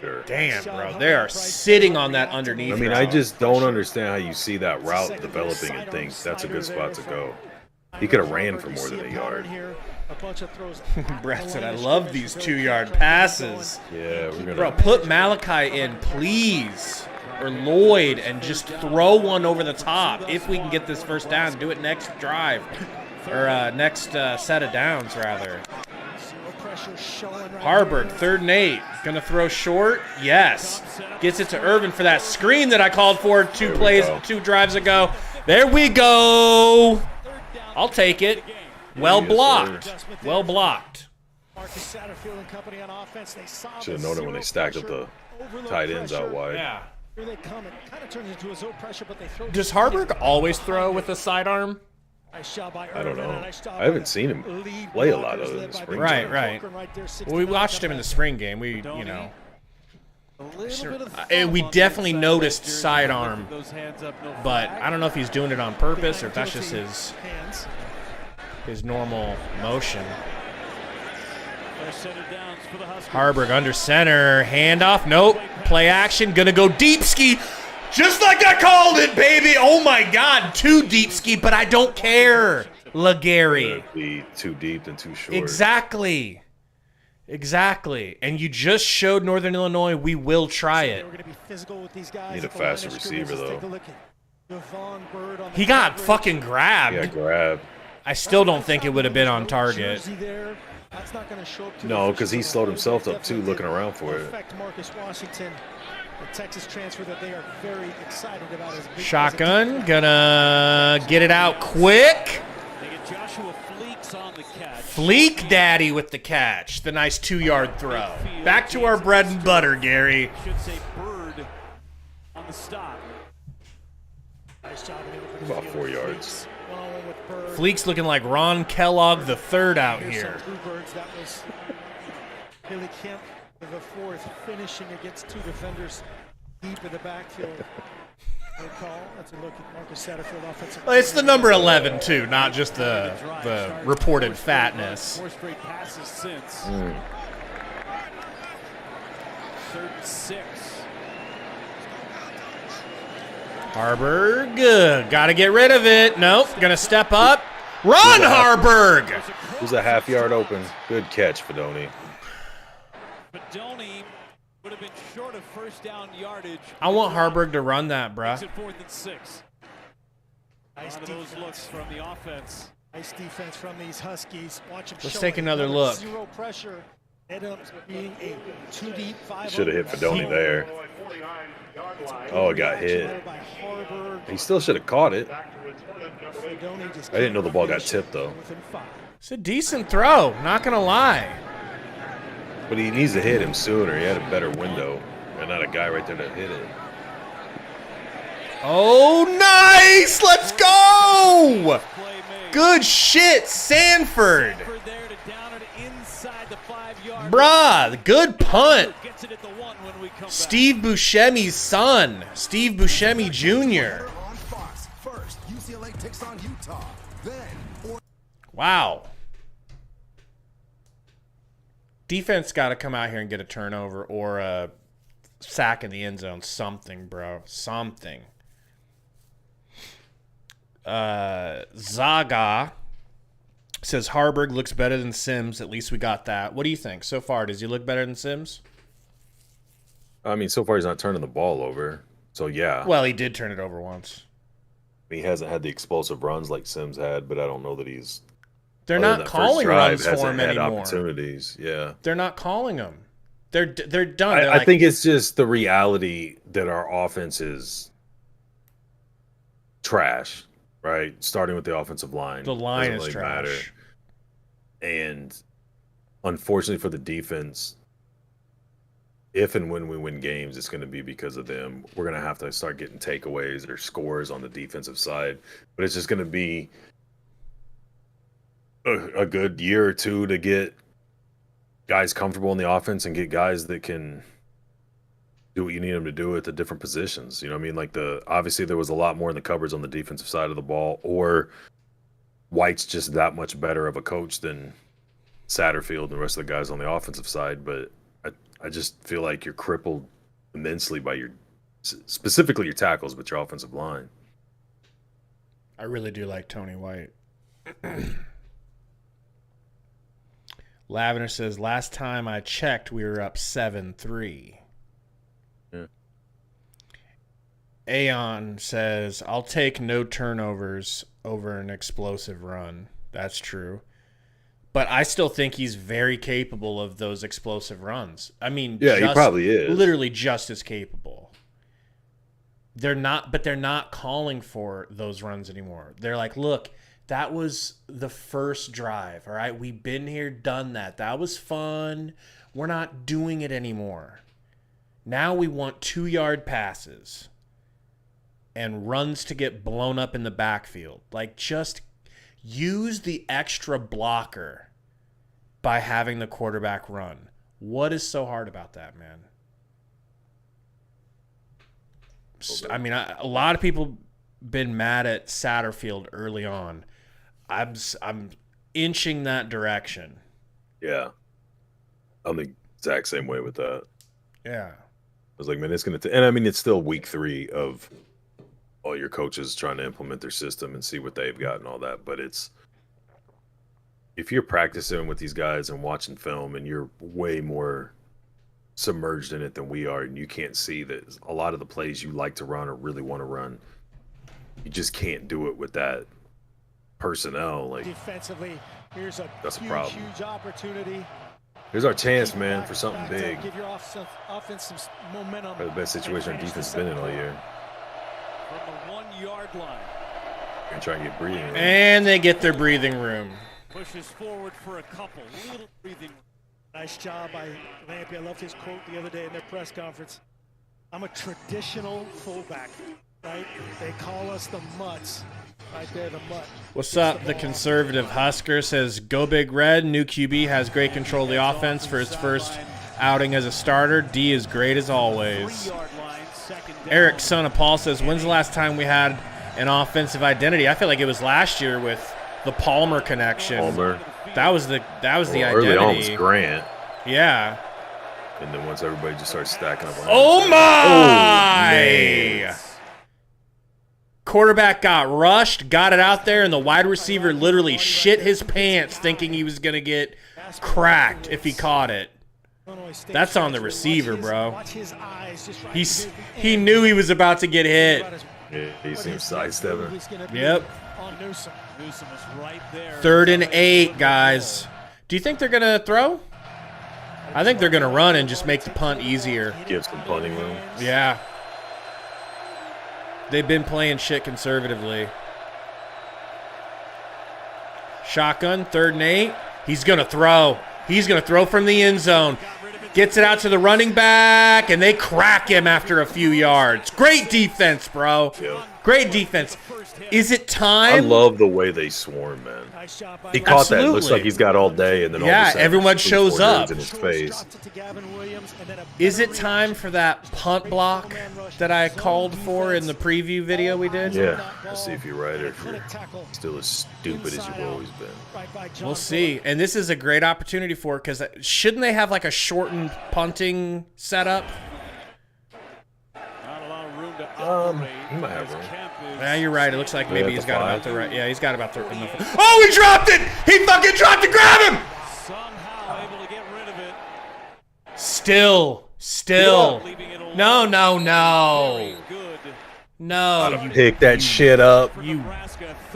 Sure. Damn, bro. They are sitting on that underneath. I mean, route. I just don't understand how you see that route developing and think that's a good spot to go. He could have ran for more than a yard. Brett said, I love these 2-yard passes. Yeah, we're gonna. Bro, put Malachi in, please. Or Lloyd, and just throw one over the top. If we can get this first down, do it next drive. Or next set of downs, rather. Haarberg, 3rd and 8. Gonna throw short? Yes. Gets it to Irvin for that screen that I called for 2 drives ago. There we go. I'll take it. Well blocked. Well blocked. Should have known it when they stacked up the tight ends out wide. Yeah. Here they come. It kind of turns into a zone pressure, but they throw. Does Haarberg always throw with a sidearm? I don't know. I haven't seen him play a lot other than spring. Right. Well, we watched him in the spring game. We, you know. We definitely noticed sidearm, but I don't know if he's doing it on purpose or if that's just his normal motion. Haarberg under center, handoff, nope, play action, gonna go deep ski, just like I called it, baby. Oh my God, too deep ski, but I don't care, LeGarry. Be too deep and too short. Exactly. And you just showed Northern Illinois we will try it. Need a faster receiver though. He got fucking grabbed. Yeah, grab. I still don't think it would have been on target. No, because he slowed himself up too, looking around for it. Shotgun, gonna get it out quick. Fleek Daddy with the catch. The nice 2-yard throw. Back to our bread and butter, Gary. About 4 yards. Fleek's looking like Ron Kellogg the third out here. Billy Kemp, the 4th, finishing against 2 defenders deep in the backfield. That's a look at Marcus Satterfield offensive. Well, it's the number 11 too, not just the reported fatness. 4 straight passes since. 3rd and 6. Haarberg, gotta get rid of it. Nope, gonna step up. Run, Haarberg! Who's a half yard open? Good catch, Fedoni. Fedoni would have been short of first down yardage. I want Haarberg to run that, bruh. 4th and 6. Nice those looks from the offense. Nice defense from these Huskies. Watch them. Let's take another look. Zero pressure Adams being a 2-deep 5. Should have hit Fedoni there. Oh, it got hit. He still should have caught it. I didn't know the ball got tipped, though. It's a decent throw, not going to lie. But he needs to hit him sooner. He had a better window. And not a guy right there that hit it. Oh, nice! Let's go! Good shit, Sanford. Bruh, good punt. Steve Buscemi's son, Steve Buscemi Jr. Wow. Defense got to come out here and get a turnover or a sack in the end zone. Something, bro. Something. Zaga says Haarberg looks better than Sims. At least we got that. What do you think so far? Does he look better than Sims? I mean, so far he's not turning the ball over. So, yeah. Well, he did turn it over once. He hasn't had the explosive runs like Sims had, but I don't know that he's... They're not calling runs for him anymore. Opportunities, yeah. They're not calling them. They're done. I think it's just the reality that our offense is trash, right? Starting with the offensive line. The line is really trash. Matter. And unfortunately for the defense, if and when we win games, it's going to be because of them. We're going to have to start getting takeaways or scores on the defensive side. But it's just going to be a good year or two to get guys comfortable in the offense and get guys that can do what you need them to do at the different positions. You know what I mean? Like obviously there was a lot more in the cupboards on the defensive side of the ball, or White's just that much better of a coach than Satterfield and the rest of the guys on the offensive side. But I just feel like you're crippled immensely by specifically your tackles, but your offensive line. I really do like Tony White. Lavender says, last time I checked, we were up 7-3. Yeah. Aeon says, I'll take no turnovers over an explosive run. That's true. But I still think he's very capable of those explosive runs. I mean, yeah, he probably is. Literally just as capable. They're not calling for those runs anymore. They're like, look, that was the first drive, all right? We've been here, done that. That was fun. We're not doing it anymore. Now we want 2-yard passes and runs to get blown up in the backfield. Like, just use the extra blocker by having the quarterback run. What is so hard about that, man? I mean, a lot of people been mad at Satterfield early on. I'm inching that direction. Yeah. I'm the exact same way with that. Yeah. I was like, man, it's going to... And, I mean, it's still week 3 of all your coaches trying to implement their system and see what they've got and all that. But it's... If you're practicing with these guys and watching film and you're way more submerged in it than we are, and you can't see that a lot of the plays you like to run or really want to run, you just can't do it with that personnel. Like, defensively, here's that's a problem. Huge opportunity. Here's our chance, man, for something big. Give your offense some momentum. Probably the best situation our defense has been in all year. From the 1-yard line. And try and get breathing room. And they get their breathing room. Pushes forward for a couple. Little breathing room. Nice job by Lampy. I loved his quote the other day in their press conference. I'm a traditional fullback, right? They call us the Mutts. Right there, the Mutt. What's up? The conservative Husker says, go Big Red. New QB has great control of the offense for his first outing as a starter. D is great as always. Eric, son of Paul, says, when's the last time we had an offensive identity? I feel like it was last year with the Palmer connection. Palmer. That was the identity. Early on was Grant. Yeah. And then once everybody just starts stacking up on Oh my! man. Quarterback got rushed, got it out there, and the wide receiver literally shit his pants thinking he was going to get cracked if he caught it. That's on the receiver, bro. He knew he was about to get hit. Yeah, he seems sidestepping. Yep. 3rd and 8, guys. Do you think they're going to throw? I think they're going to run and just make the punt easier. Give some punting room. Yeah. They've been playing shit conservatively. Shotgun, 3rd and 8. He's going to throw. He's going to throw from the end zone. Gets it out to the running back, and they crack him after a few yards. Great defense, bro. Yeah. Great defense. Is it time? I love the way they swarm, man. He caught that. It looks like he's got all day, and then all of a sudden, everyone shows up. in his face. Is it time for that punt block that I called for in the preview video we did? Yeah. Let's see if you're right or if you're still as stupid as you've always been. We'll see. And this is a great opportunity for it because shouldn't they have like a shortened punting setup? Not a lot of room to operate. He might have room. Yeah, you're right. It looks like maybe he's got 5. about the right. Yeah, he's got about the enough. Oh, he dropped it! He fucking dropped it! Grab him! Somehow able to get rid of it. Still. No. Very good. No. Pick that shit up. You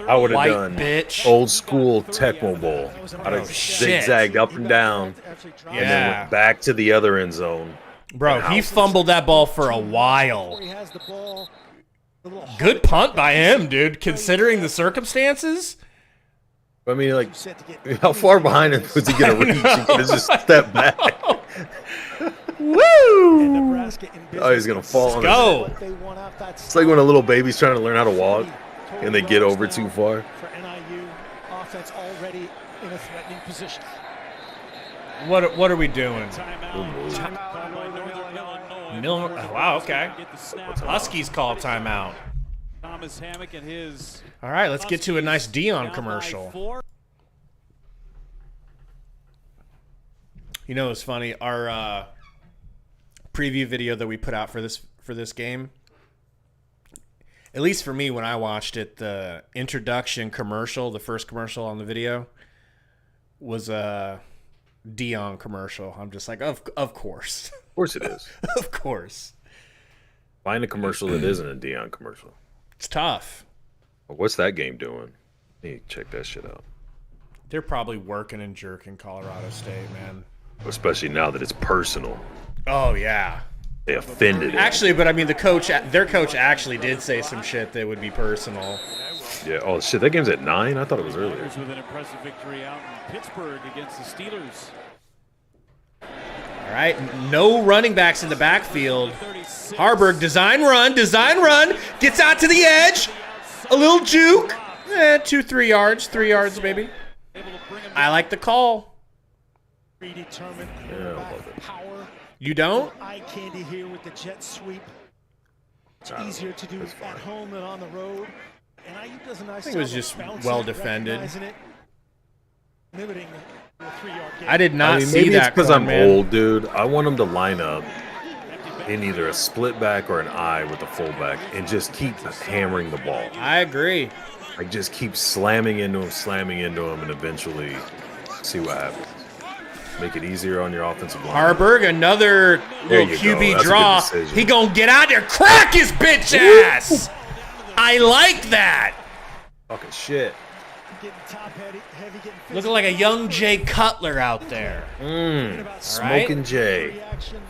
I would have white done bitch. old school Tecmo Bowl. I'd have shit. zigzagged up and down, and then Yeah. went back to the other end zone. Bro, he fumbled that ball for a while. He has the ball. Good punt by him, dude, considering the circumstances. I mean, like, how far behind him was he going to reach? He could have just stepped back. Woo! Oh, he's going to fall on Go. It's like when a little baby's trying to learn how to walk, and they get over too far. For NIU, offense already in a threatening position. What are we doing? Timeout by Northern Illinois. Wow, okay. Get the snap. Huskies call timeout. Thomas Hammock and his All right, let's get to a nice Dion down by commercial. 4. You know, it's funny. Our preview video that we put out for this game, at least for me when I watched it, the introduction commercial, the first commercial on the video, was a Dion commercial. I'm just like, of course. Of course it is. Of course. Find a commercial that isn't a Dion commercial. It's tough. What's that game doing? I need to check that shit out. They're probably working and jerking Colorado State, man. Especially now that it's personal. Oh, yeah. They offended him. Actually, but I mean, their coach actually did say some shit that would be personal. Yeah. Oh, shit. That game's at 9? I thought it was earlier. With an impressive victory out in Pittsburgh against the Steelers. All right, no running backs in the backfield. Haarberg, design run, gets out to the edge. A little juke. 2-3 yards, 3 yards maybe. I like the call. Predetermined Yeah, I love it. power. You don't? Eye candy here with the jet sweep. It's easier to do at home than on the road. And IU does a nice think it was job of just bouncing well it, defended. recognizing it, limiting the 3-yard gain. I did not see maybe it's that because corn, I'm man. old, dude. I want them to line up in either a split back or an I with the fullback and just keep hammering the ball. I agree. Like, just keep slamming into him, and eventually see what happens. Make it easier on your offensive line. Haarberg, another little you go. QB That's a good draw. decision. He gonna get out there, crack his bitch ass. I like that. Fucking shit. Getting top heavy, getting Looking like a young Jay Cutler out there. Smoking Jay. reaction.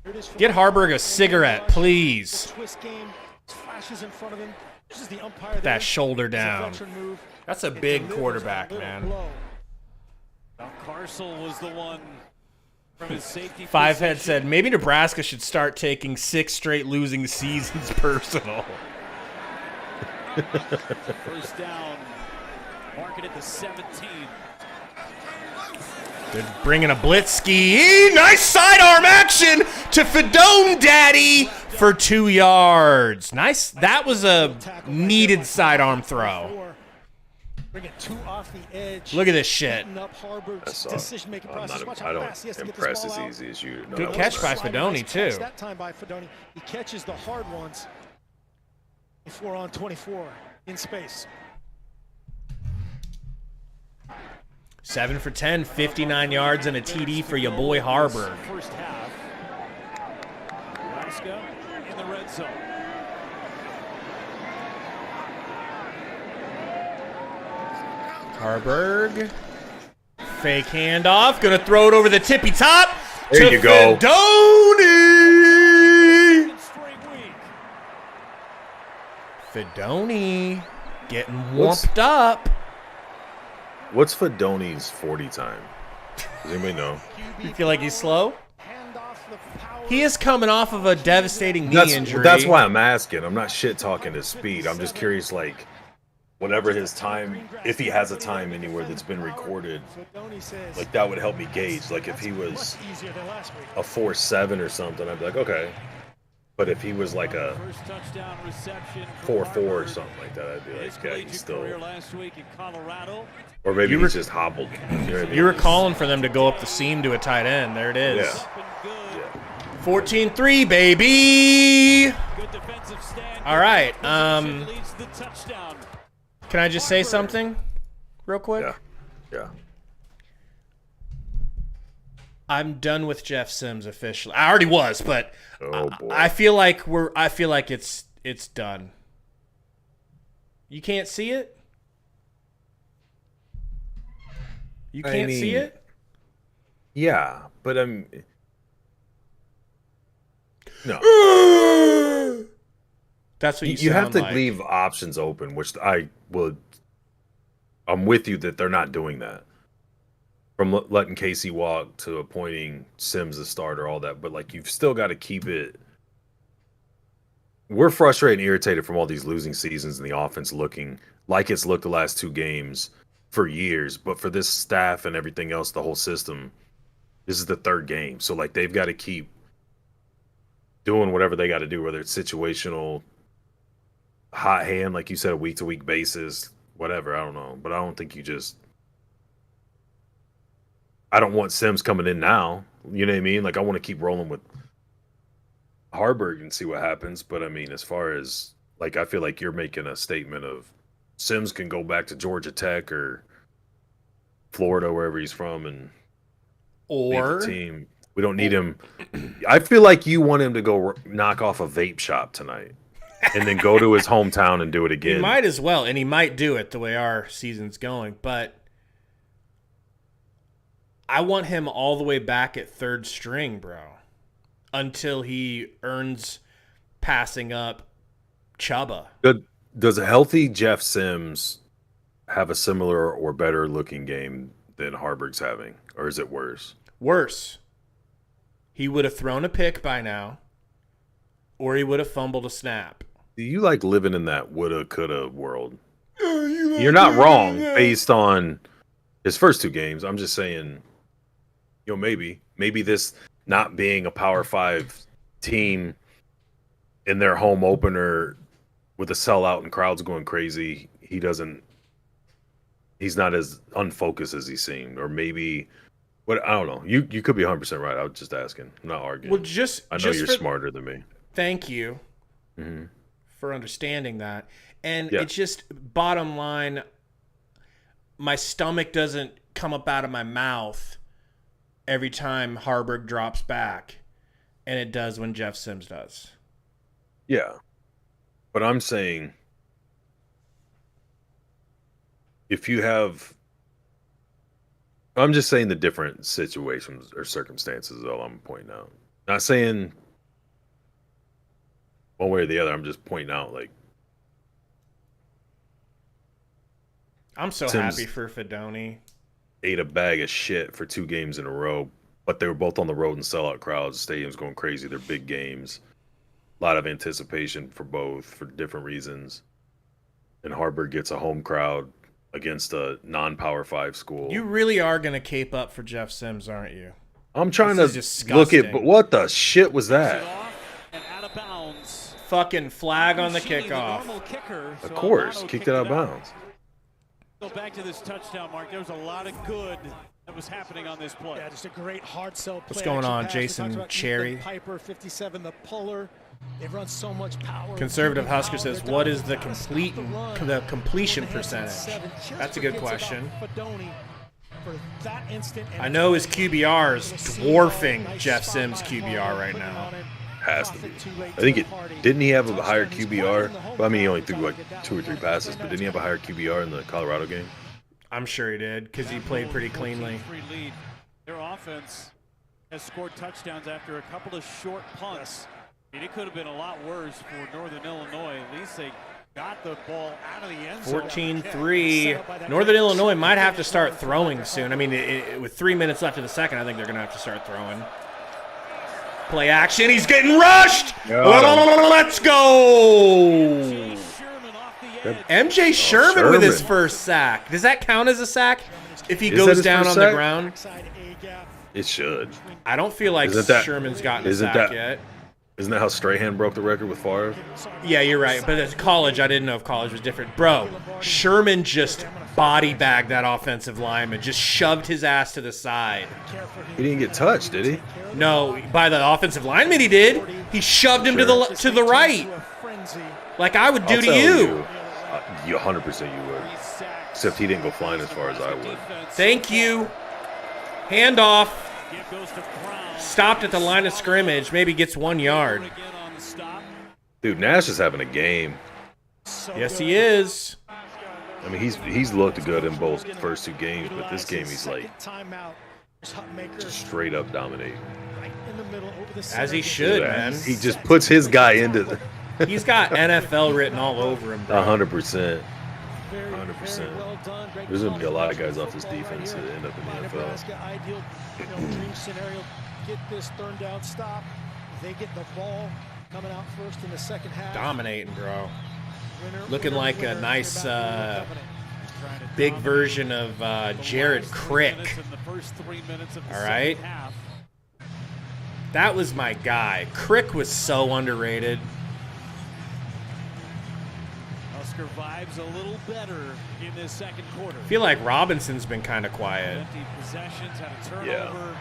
Here it is from Get Haarberg a cigarette, please. twist game. Flashes in front of him. This is the umpire there. That shoulder It's a down. veteran move. That's a It big delivers quarterback, a little man. blow. Carsell was the one from his safety. Fivehead position. said maybe Nebraska should start taking 6 straight losing seasons personal. First down. Marking it to 17. They're bringing a blitz ski. Nice sidearm action to Fedone Daddy for 2 yards. Nice. That was a needed sidearm throw. Bring it 2 off the edge. Look at this shit. Beating up Haarberg's That's decision-making process. Watch I how don't fast he has to get this impress ball as out. easy as you. No, Good that catch was by nice. Fedone, Nice catch too. That time by Fedone. He catches the hard ones. 4 on 24 in space. 7 for 10, 59 yards and a TD for your boy Haarberg. First half. Nebraska in the red zone. Haarberg. Fake handoff. Gonna throw it over the tippy top. There you go. Fedoni! Fedoni getting warmed up. What's Fedoni's 40 time? Does anybody know? You feel like he's slow? He is coming off of a devastating knee injury. That's why I'm asking. I'm not shit talking his speed. I'm just curious, like, whatever his time, if he has a time anywhere that's been recorded, like that would help me gauge. Like if he was a 4.7 or something, I'd be like, okay. But if he was like a 4.4 or something like that, I'd be like, yeah, he's still. Or maybe he's just hobbled. You know what I mean? You were calling for them to go up the seam to a tight end. There it is. Yeah. 14-3, baby. All right. Can I just say something real quick? Yeah. I'm done with Jeff Sims officially. I already was, but Oh boy. I feel like it's done. You can't see it? You can't see it? Yeah, but no. That's what You have sound to like. leave options open, which I'm with you that they're not doing that. From letting Casey walk to appointing Sims a starter, all that, but like you've still got to keep it. We're frustrated and irritated from all these losing seasons and the offense looking like it's looked the last 2 games for years, but for this staff and everything else, the whole system, this is the 3rd game, so like they've got to keep doing whatever they got to do, whether it's situational, hot hand, like you said, a week-to-week basis, whatever, I don't know. But I don't think you just... I don't want Sims coming in now. You know what I mean? Like, I want to keep rolling with Haarberg and see what happens. But, I mean, as far as... Like, I feel like you're making a statement of Sims can go back to Georgia Tech or Florida, wherever he's from, and lead the team. We don't need him. I feel like you want him to go knock off a vape shop tonight. And then go to his hometown and do it again. He might as well, and he might do it the way our season's going. But I want him all the way back at 3rd string, bro, until he earns passing up Chuba. Does a healthy Jeff Sims have a similar or better looking game than Haarberg's having, or is it worse? Worse. He would have thrown a pick by now, or he would have fumbled a snap. Do you like living in that woulda, coulda world? You're not wrong based on his first 2 games. I'm just saying, maybe this not being a Power 5 team in their home opener with a sellout and crowds going crazy, he's not as unfocused as he seemed. Or maybe, I don't know. You could be 100% right. I was just asking. I'm not arguing. Well, I know you're smarter than me. Thank you. Mm-hmm. For understanding that. And it's just, bottom line, my stomach doesn't come up out of my mouth every time Haarberg drops back, and it does when Jeff Sims does. Yeah. But I'm saying, I'm just saying the different situations or circumstances is all I'm pointing out. Not saying one way or the other. I'm just pointing out, like, I'm so Sims happy for Fedoni. Ate a bag of shit for 2 games in a row, but they were both on the road and sellout crowds. Stadium's going crazy. They're big games. A lot of anticipation for both for different reasons. And Haarberg gets a home crowd against a non-Power 5 school. You really are going to cape up for Jeff Sims, aren't you? I'm trying to look at, but what the shit was that? Fucking flag on the kickoff. Of course, kicked it out of bounds. Go back to this touchdown, Mark. There was a lot of good that was happening on this play. Yeah, just a great hard sell play. What's going on, pass. Jason Cherry? Piper, 57, the puller. They run so much power. Conservative Husker says, what is the completion percentage? That's a good question. I know his QBR is dwarfing Jeff Sims' QBR right now. Has to be. I think didn't he have a higher QBR? Well, I mean, he only threw like 2 or 3 passes, but didn't he have a higher QBR in the Colorado game? I'm sure he did, because he played pretty cleanly. Their offense has scored touchdowns after a couple of short punts. And it could have been a lot worse for Northern Illinois. At least they got the ball out of the end zone. 14-3. Northern Illinois might have to start throwing soon. I mean, with 3 minutes left in the second, I think they're going to have to start throwing. Play action. He's getting rushed. Let's go. MJ Sherman with his first sack. Does that count as a sack if he goes down on the ground? It should. I don't feel like Sherman's gotten a sack yet. Isn't that how Strahan broke the record with Favre? Yeah, you're right. But at college, I didn't know if college was different. Bro, Sherman just body bagged that offensive lineman, just shoved his ass to the side. He didn't get touched, did he? No, by the offensive lineman he did. He shoved him to the right. Like I would do to you. You 100% you would. Except he didn't go flying as far as I would. Thank you. Handoff. Stopped at the line of scrimmage. Maybe gets 1 yard. Dude, Nash is having a game. Yes, he is. I mean, he's looked good in both first 2 games, but this game he's like just straight up dominating. As he should, man. He just puts his guy into the... He's got NFL written all over him, bro. 100%. 100%. There's going to be a lot of guys off this defense that end up in the NFL. Dream scenario, get this third down stop. They get the ball coming out first in the second half. Dominating, bro. Looking like a nice big version of Jared Crick. All right. That was my guy. Crick was so underrated. Husker vibes a little better in this second quarter. I feel like Robinson's been kind of quiet. Empty possessions, had a turnover. Yeah.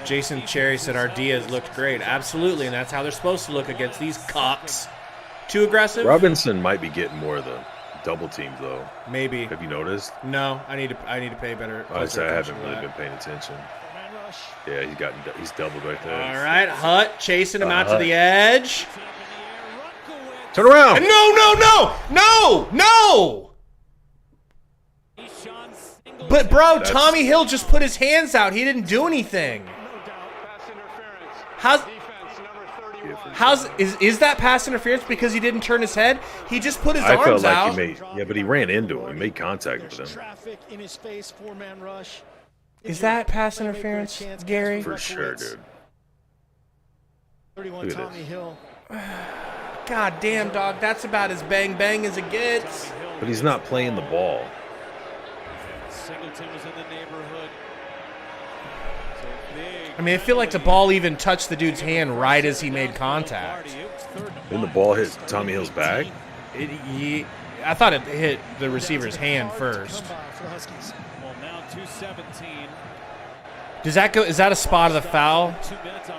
Jason Cherry said our Diaz looked great. Absolutely, and that's how they're supposed to look against these cocks. Too aggressive? Robinson might be getting more of the double teams though. Maybe. Have you noticed? No, I need to pay better. I haven't really been paying attention. Yeah, he's doubled right there. All right, Hutt chasing him out to the edge. Turn around! No! But bro, Tommy Hill just put his hands out. He didn't do anything. Is that pass interference because he didn't turn his head? He just put his arms out. But he ran into him. He made contact with him. Is that pass interference, Gary? For sure, dude. 31 Tommy Hill. God damn, dog. That's about as bang as it gets. But he's not playing the ball. Singleton was in the neighborhood. I mean, I feel like the ball even touched the dude's hand right as he made contact. Didn't the ball hit Tommy Hill's back? I thought it hit the receiver's hand first. Well, now 2:17. Does that go? Is that a spot of the foul,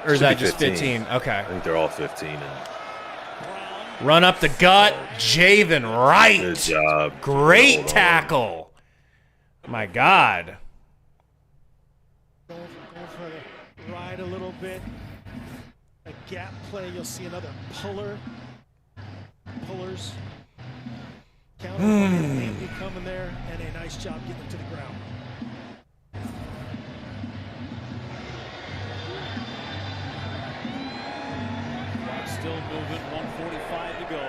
or is that just 15? Okay. I think they're all 15. Run up the gut, Javen Wright. Good job. Great tackle. My God. Go for the ride a little bit. A gap play. You'll see another pullers. Counter coming there, and a nice job getting them to the ground. Still moving, 1:45 to go.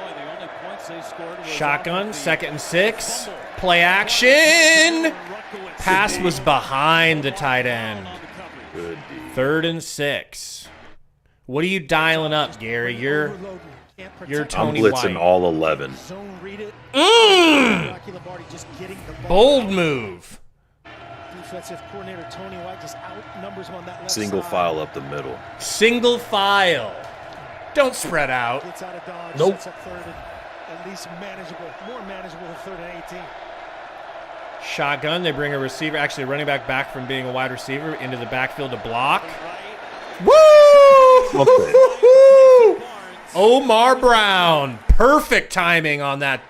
The only points they scored was Shotgun, 2nd and 6. Play action. Pass was behind the tight end. Good. 3rd and 6. What are you dialing up, Gary? You're Tony I'm blitzing White. all 11. Bold move. Defensive coordinator Tony White just outnumbers him on that left Single side. file up the middle. Single file. Don't spread out. Gets out of dodge. Nope. Sets up 3rd and at least manageable, more manageable than 3rd and 18. Shotgun. They bring a receiver, actually running back from being a wide receiver into the backfield to block. Woo! Omar Brown. Perfect timing on that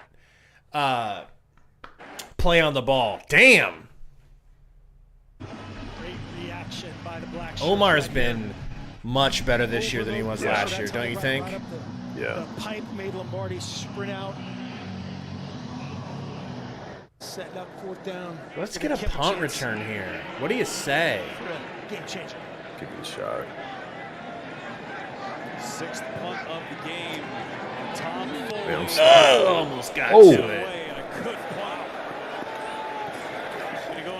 play on the ball. Damn. Great reaction by the black shirt. Omar's been much better this year than he was last year, don't you think? Yeah. The pipe made Lombardi sprint out. setting up fourth down. Let's get a punt return here. What do you say? Game changer. Give it a shot. 6th punt of the game. And Tom Foley. Man, Almost got Oh. to it.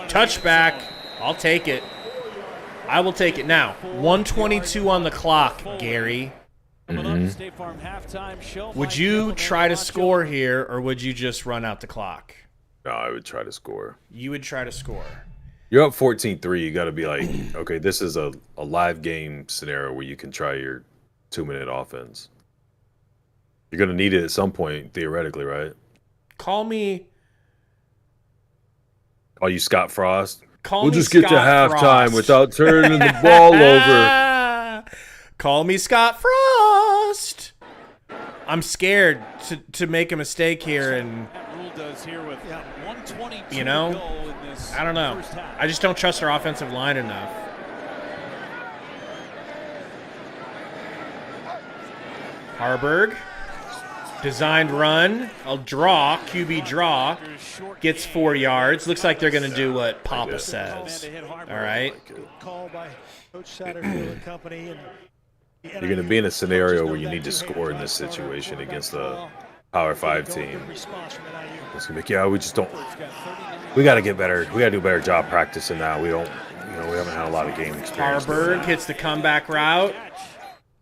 Touchback. I'll take it. I will take it now. 1:22 on the clock, Gary. Would you try to score here, or would you just run out the clock? No, I would try to score. You would try to score. You're up 14-3. You got to be like, okay, this is a live game scenario where you can try your 2-minute offense. You're going to need it at some point, theoretically, right? Call me. Call you Scott Frost. Call We'll me just get to Scott halftime Frost. without turning the ball over. Call me Scott Frost. I'm scared to make a mistake here, and you know, I don't know. I just don't trust our offensive line enough. Haarberg, designed run, a draw, QB draw, gets 4 yards. Looks like they're going to do what Papa says. All right. Good call by Coach Satterfield and company. And You're going to be in a scenario where you need to score in this situation against a Power 5 team. It's going to be like, yeah, we just don't. We got to get better. We got to do a better job practicing now. We don't, we haven't had a lot of game experience. Haarberg hits the comeback route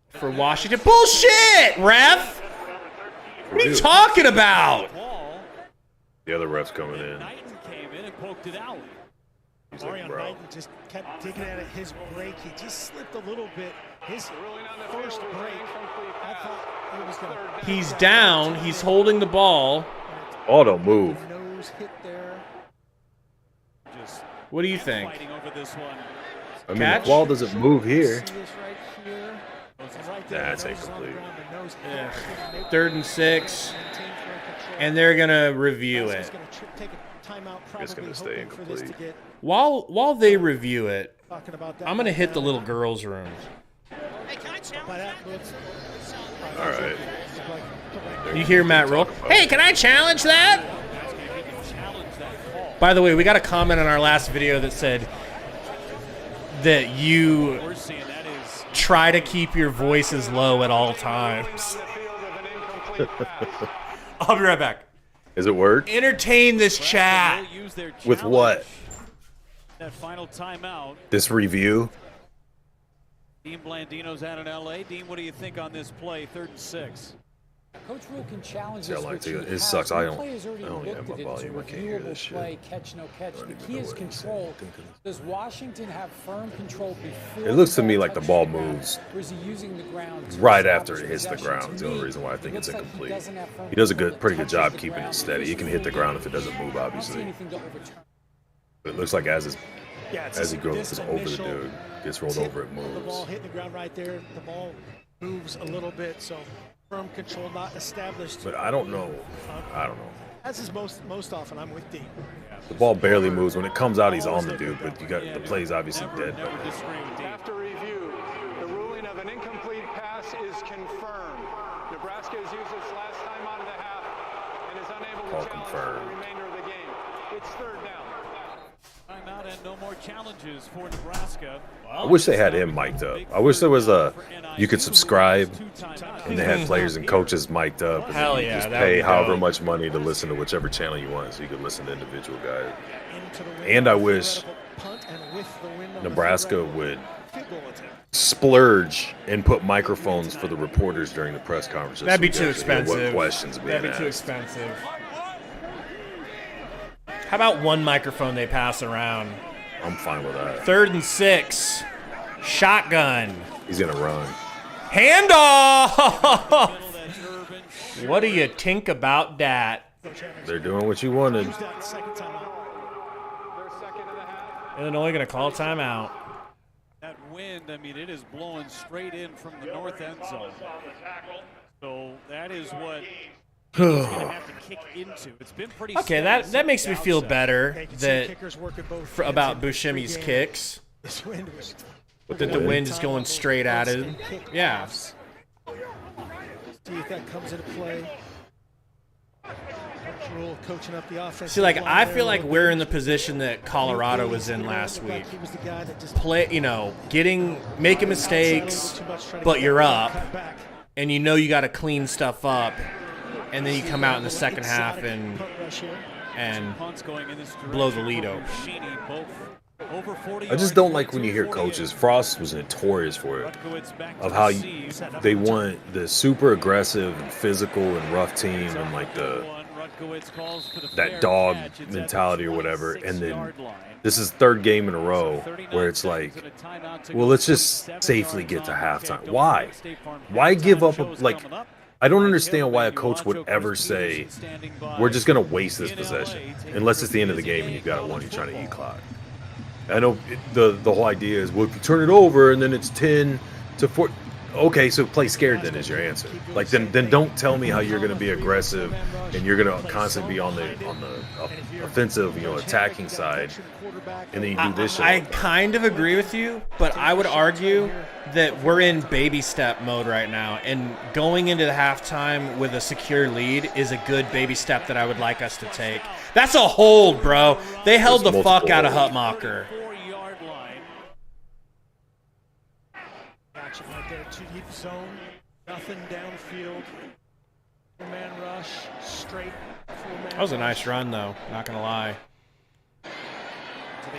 for Washington. Bullshit, ref! What are you talking about? The other ref's coming in. He's like, Marion bro. Knighton just kept digging at it. His break, he just slipped a little bit. His first break, I thought he was going to. He's down. He's holding the ball. Oh, don't move. Nose hit there. What do you think? I mean, Catch? the ball doesn't move here. See this right here. And right there, That's nose is on the incomplete. ground, the nose hit. Yeah. Make 3rd and 6, maintain for control. and they're gonna review Nebraska's it. gonna take a timeout, It's probably gonna stay hoping for this to incomplete. get While they review it, talking about that. I'm gonna hit the down. little girls' room. By that looks- All right. You hear Matt roll? Hey, can I challenge that? By the way, we got a comment on our last video that said that you try to keep your voices low at all times. I'll be right back. Is it work? Entertain this chat. With what? That final timeout. This review? Dean Blandino's out in LA. Dean, what do you think on this play? 3rd and 6. Coach Rule can challenge See, I this, like which to- he it has. sucks. The I don't player's already have looked my at it. volume. I It's a can't hear reviewable this shit. play, catch, no catch. The key is control. Does Washington have firm control before It looks to the me like the touches ball ground, moves or is he using the ground to right establish after it hits the possession? ground. It's To the only me, reason why I think it it's looks like incomplete. doesn't have firm He does a control good, that pretty good touches job the keeping ground. it steady. He can hit the ground if it doesn't move, I don't see obviously. anything to overturn. But it looks like as it's he goes this over the initial dude, gets rolled tip, over, it The ball moves. hitting the ground right there. The ball moves a little bit, so firm control not established. But I don't know. I don't know. As is most often, I'm with Dean. The ball barely moves. When it comes out, he's on the dude, but you got the play's obviously dead. Never disagree with Dean. After review, the ruling of an incomplete pass is confirmed. Nebraska has used its last time out of the half and is unable All to challenge for confirmed. the remainder of the game. It's 3rd down. Timeout and no more challenges for Nebraska. I wish they had him mic'd up. I wish there was you could subscribe and they had players and coaches mic'd up. And Hell then you yeah, just that would pay be however dope. much money to listen to whichever channel you want, so you could listen to individual guys. Into the wind And I on a wish theoretical punt, and with the wind on the Nebraska theoretical would field goal attempt. splurge and put microphones for the reporters during the press conferences. That'd be so we too can actually hear expensive. What questions being That'd be too asked. expensive. How about one microphone they pass around? I'm fine with that. 3rd and 6. Shotgun. He's gonna run. Handoff! What do you think about that? They're doing what you wanted. Use that second time out. Their second and a half. Illinois going to call timeout. That wind, I mean, it is blowing straight in from the north end zone. So that is what he's going to have to kick into. It's been pretty Okay, steady that makes me since the feel outset. better Okay, you can see that kickers working both for, ends about in every Buscemi's game. kicks. This wind was That the wind is going straight at him. Yeah. See if that comes into play. Rule coaching up the offense. See, like, I feel like we're in the position that Colorado was in last week. Making mistakes, but you're up, and you know you got to clean stuff up, and then you come out in the second half and blow the lead over. I just don't like when you hear coaches. Frost was notorious for it, of how they want the super aggressive and physical and rough team and like that dog mentality or whatever. And then this is third game in a row where it's like, well, let's just safely get to halftime. Why? Why give up? I don't understand why a coach would ever say, we're just going to waste this possession, unless it's the end of the game and you've got one, you're trying to eat clock. I know the whole idea is, well, if you turn it over and then it's 10-4, okay, so play scared then is your answer. Like then don't tell me how you're going to be aggressive and you're going to constantly be on the offensive, attacking side, and then you do this shit. I kind of agree with you, but I would argue that we're in baby step mode right now, and going into the halftime with a secure lead is a good baby step that I would like us to take. That's a hold, bro. They held the fuck out of Hutmacher. Gotcha, right there, too deep zone, nothing downfield. Man rush, straight. That was a nice run, though. Not gonna lie.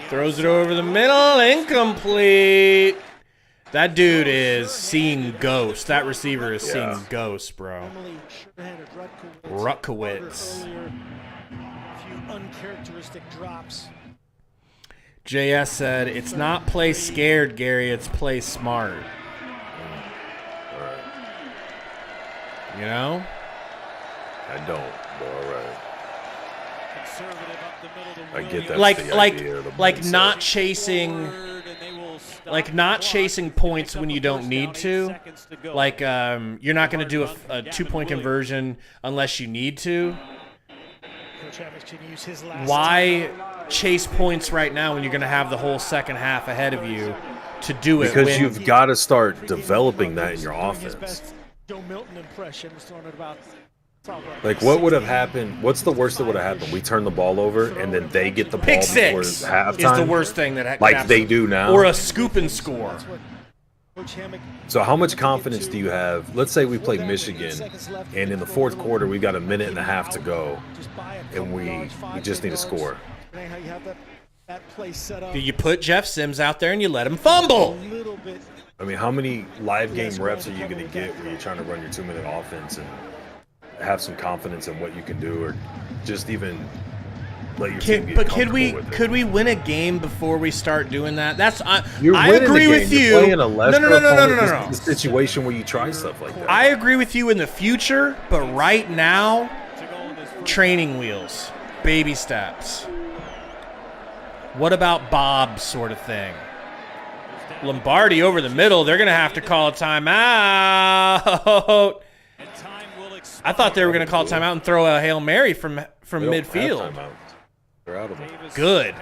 Throws it over the middle, incomplete. That dude is seeing ghosts. That receiver is seeing ghosts, bro. Rutkowitz. Uncharacteristic drops. JS said, it's not play scared, Gary. It's play smart. You know? I don't, but all right. I get that. Like not chasing points when you don't need to. Like you're not going to do a 2-point conversion unless you need to. Why chase points right now when you're going to have the whole second half ahead of you to do it? Because you've got to start developing that in your offense. Joe Milton impression was throwing it about. Like, what would have happened? What's the worst that would have happened? We turn the ball over and then they get the ball Pick before six halftime. is the worst thing that like they do now, or a scoop and score. So how much confidence do you have? Let's say we play Michigan, and in the fourth quarter we've got a minute and a half to go, and we just need a score. Do you put Jeff Sims out there and you let him fumble? I mean, how many live game reps are you going to get where you're trying to run your 2-minute offense and have some confidence in what you can do, or just even let your team get comfortable with it? Could we win a game before we start doing that? I winning agree the game. with You're you. playing a lesser No. opponent. This is the situation where you try stuff like that. I agree with you in the future, but right now, training wheels, baby steps. What about Bob sort of thing? Lombardi over the middle. They're going to have to call a timeout. I thought they were going to call a timeout and throw a Hail Mary from midfield. They're out of it. Good.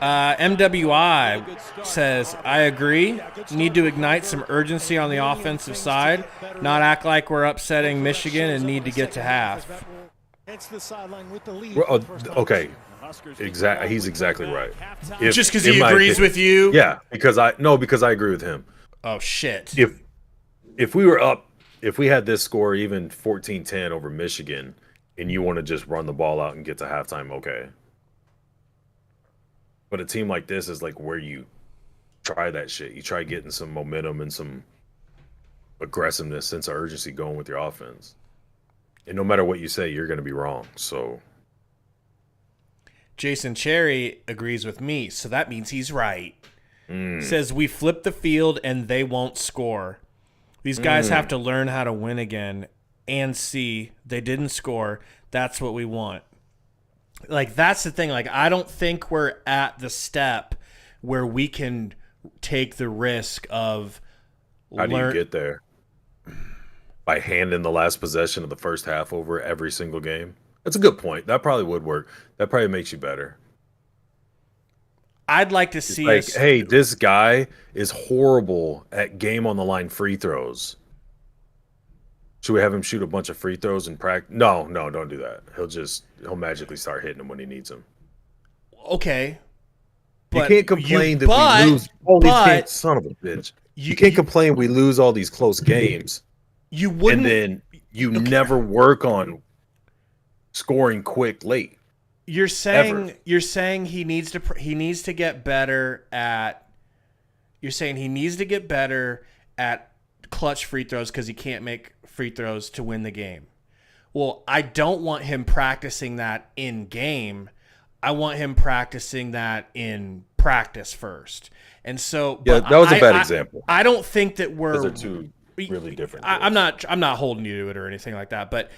MWI says, I agree. Need to ignite some urgency on the offensive side, not act like we're upsetting Michigan and need to get to half. Okay. Exactly. He's exactly right. Just because he agrees with you? Yeah, because I agree with him. Oh shit. If we were up, if we had this score even 14-10 over Michigan, and you want to just run the ball out and get to halftime, okay. But a team like this is like where you try that shit. You try getting some momentum and some aggressiveness, sense of urgency going with your offense. And no matter what you say, you're going to be wrong. So Jason Cherry agrees with me, so that means he's right. Says we flip the field and they won't score. These guys have to learn how to win again and see they didn't score. That's what we want. Like, that's the thing. Like, I don't think we're at the step where we can take the risk of how do you get there? By handing the last possession of the first half over every single game? That's a good point. That probably would work. That probably makes you better. I'd like to see us. Hey, this guy is horrible at game on the line free throws. Should we have him shoot a bunch of free throws and practice? No, don't do that. He'll magically start hitting them when he needs them. Okay. You can't complain that we lose all these games. Son of a bitch. You can't complain we lose all these close games. You wouldn't. And then you never work on scoring quick late. You're saying he needs to get better at. You're saying he needs to get better at clutch free throws because he can't make free throws to win the game. Well, I don't want him practicing that in game. I want him practicing that in practice first. And so, yeah, that was a bad example. I don't think that those are two really different. I'm not holding you to it or anything like that, but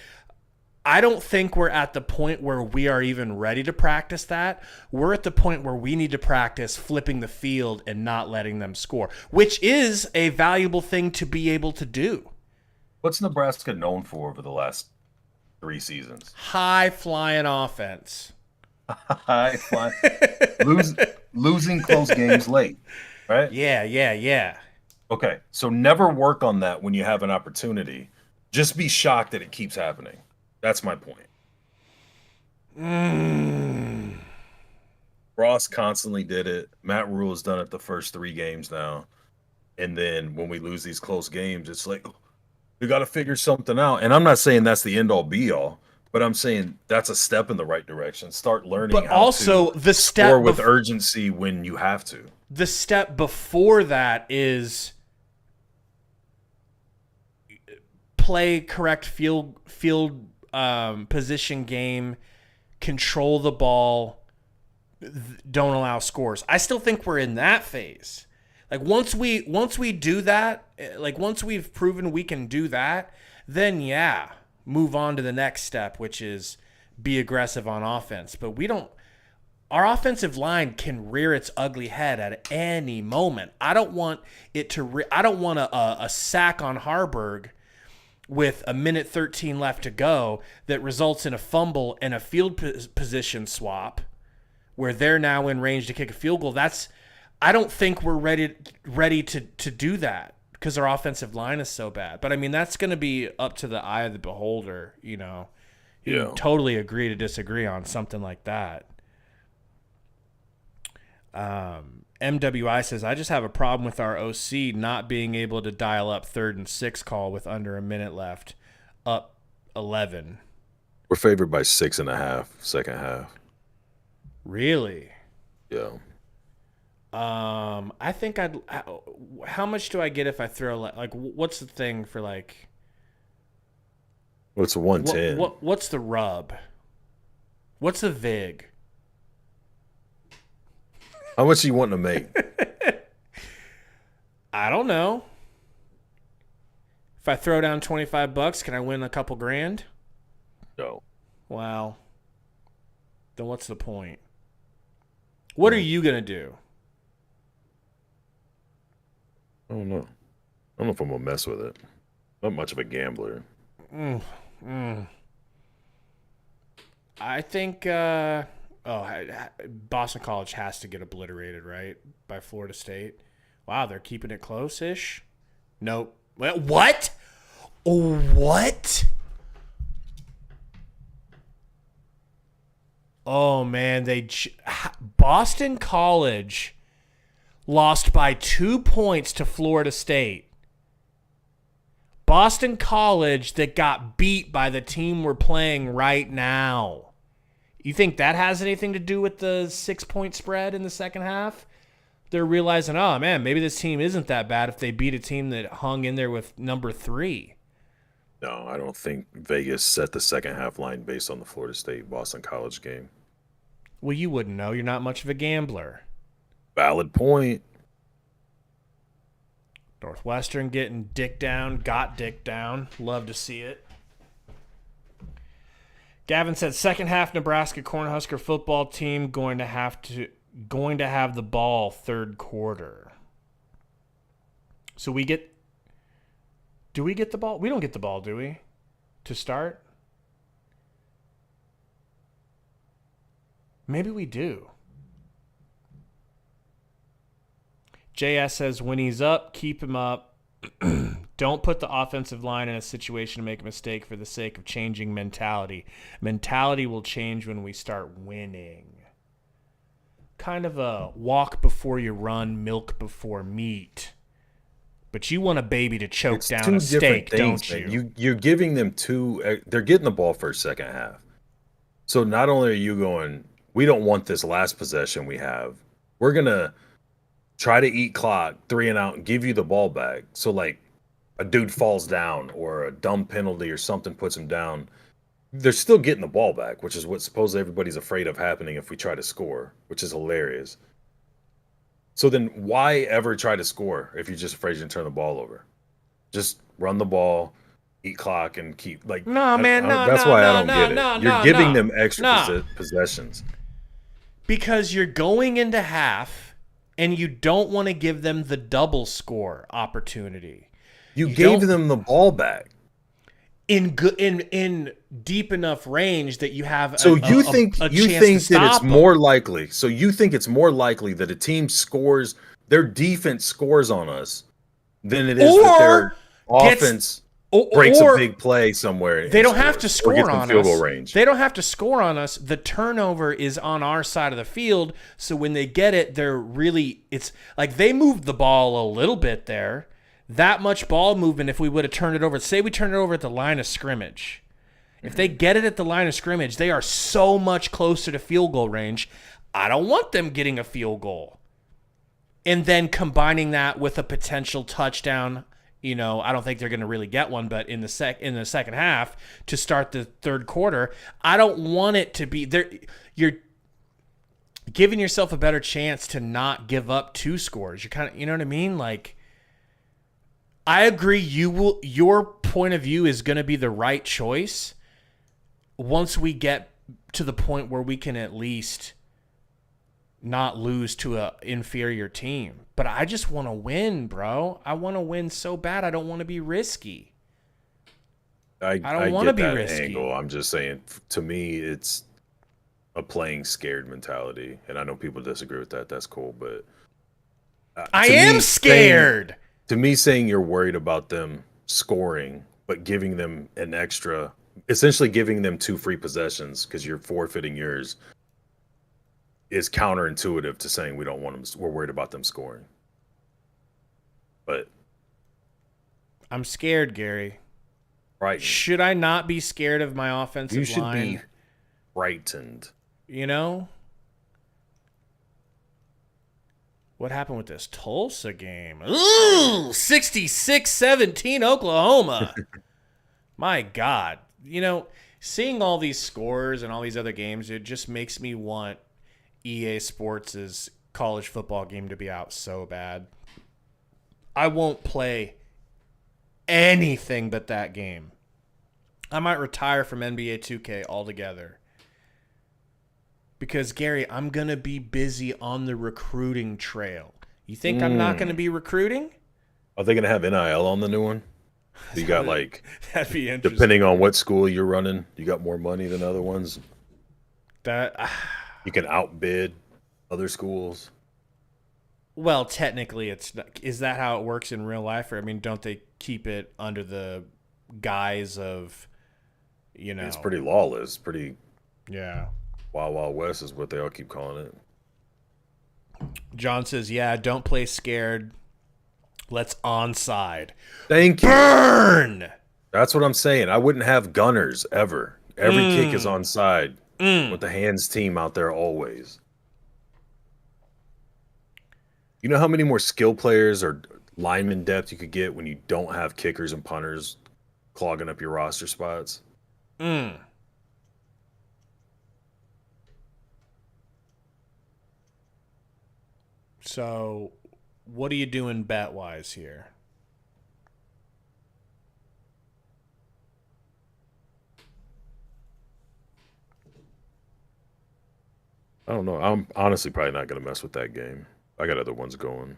I don't think we're at the point where we are even ready to practice that. We're at the point where we need to practice flipping the field and not letting them score, which is a valuable thing to be able to do. What's Nebraska known for over the last 3 seasons? High flying offense. High flying. Losing close games late, right? Yeah. Okay, so never work on that when you have an opportunity. Just be shocked that it keeps happening. That's my point. Ross constantly did it. Matt Rule has done it the first 3 games now. And then when we lose these close games, it's like, we got to figure something out. And I'm not saying that's the end all be all, but I'm saying that's a step in the right direction. Start learning how to score with urgency when you have to. The step before that is play correct field position game, control the ball, don't allow scores. I still think we're in that phase. Like once we do that, like once we've proven we can do that, then yeah, move on to the next step, which is be aggressive on offense. But our offensive line can rear its ugly head at any moment. I don't want a sack on Haarberg with a minute 13 left to go that results in a fumble and a field position swap where they're now in range to kick a field goal. I don't think we're ready to do that because our offensive line is so bad. But I mean, that's going to be up to the eye of the beholder, you know. You can totally agree to disagree on something like that. MWI says, I just have a problem with our OC not being able to dial up 3rd and 6 call with under a minute left, up 11. We're favored by 6.5 second half. Really? Yeah. I think how much do I get if I throw, like, what's the thing for, like, what's 110? What's the rub? What's the vig? How much are you wanting to make? I don't know. If I throw down $25, can I win a couple grand? No. Well, then what's the point? What are you going to do? I don't know. I don't know if I'm going to mess with it. Not much of a gambler. I think Boston College has to get obliterated, right, by Florida State. Wow, they're keeping it close-ish? Nope. What? What? Oh, man, Boston College lost by 2 points to Florida State. Boston College that got beat by the team we're playing right now. You think that has anything to do with the 6-point spread in the second half? They're realizing, oh, man, maybe this team isn't that bad if they beat a team that hung in there with number 3. No, I don't think Vegas set the second half line based on the Florida State-Boston College game. Well, you wouldn't know. You're not much of a gambler. Valid point. Northwestern getting got dick down. Love to see it. Gavin said, second half Nebraska Cornhusker football team going to have the ball third quarter. So do we get the ball? We don't get the ball, do we? To start? Maybe we do. JS says, when he's up, keep him up. Don't put the offensive line in a situation to make a mistake for the sake of changing mentality. Mentality will change when we start winning. Kind of a walk before you run, milk before meat. But you want a baby to choke down a steak, don't you? You're giving them they're getting the ball first, second half. So not only are you going, we don't want this last possession we have. We're going to try to eat clock, 3 and out, and give you the ball back. So, like, a dude falls down or a dumb penalty or something puts him down. They're still getting the ball back, which is what supposedly everybody's afraid of happening if we try to score, which is hilarious. So then why ever try to score if you're just afraid to turn the ball over? Just run the ball, eat clock, and keep that's why I don't get it. You're giving them extra possessions. Because you're going into half and you don't want to give them the double score opportunity. You gave them the ball back. In deep enough range that you have you think that it's more likely. So you think it's more likely that a team scores, their defense scores on us than it is that their offense breaks a big play somewhere. They don't have to score on field us. Goal range. They don't have to score on us. The turnover is on our side of the field. So when they get it, it's like they moved the ball a little bit there. That much ball movement, if we would have turned it over, say we turned it over at the line of scrimmage. If they get it at the line of scrimmage, they are so much closer to field goal range. I don't want them getting a field goal. And then combining that with a potential touchdown, I don't think they're going to really get one, but in the second half to start the third quarter, I don't want it to be there. You're giving yourself a better chance to not give up 2 scores. You're kind of, you know what I mean? Like, I agree. Your point of view is going to be the right choice once we get to the point where we can at least not lose to an inferior team. But I just want to win, bro. I want to win so bad. I don't want to be risky. I don't want to be risky. Angle. I'm just saying, to me, it's a playing scared mentality, and I know people disagree with that. That's cool, but I am scared. To me, saying you're worried about them scoring, but giving them essentially giving them 2 free possessions because you're forfeiting yours, is counterintuitive to saying we don't want them. We're worried about them scoring. But I'm scared, Gary. Right? Should I not be scared of my offensive line? You should be frightened. What happened with this Tulsa game? Ooh, 66-17 Oklahoma. My God. Seeing all these scores and all these other games, it just makes me want EA Sports' college football game to be out so bad. I won't play anything but that game. I might retire from NBA 2K altogether. Because, Gary, I'm going to be busy on the recruiting trail. You think I'm not going to be recruiting? Are they going to have NIL on the new one? You got, that'd be interesting. Depending on what school you're running, you got more money than other ones. You can outbid other schools. Well, technically, is that how it works in real life? Or, don't they keep it under the guise of, It's pretty lawless. Yeah. Wild Wild West is what they all keep calling it. John says, yeah, don't play scared. Let's onside. Thank you. Burn! That's what I'm saying. I wouldn't have gunners ever. Every kick is onside with the hands team out there always. You know how many more skill players or lineman depth you could get when you don't have kickers and punters clogging up your roster spots? So, what are you doing bet-wise here? I don't know. I'm honestly probably not going to mess with that game. I got other ones going.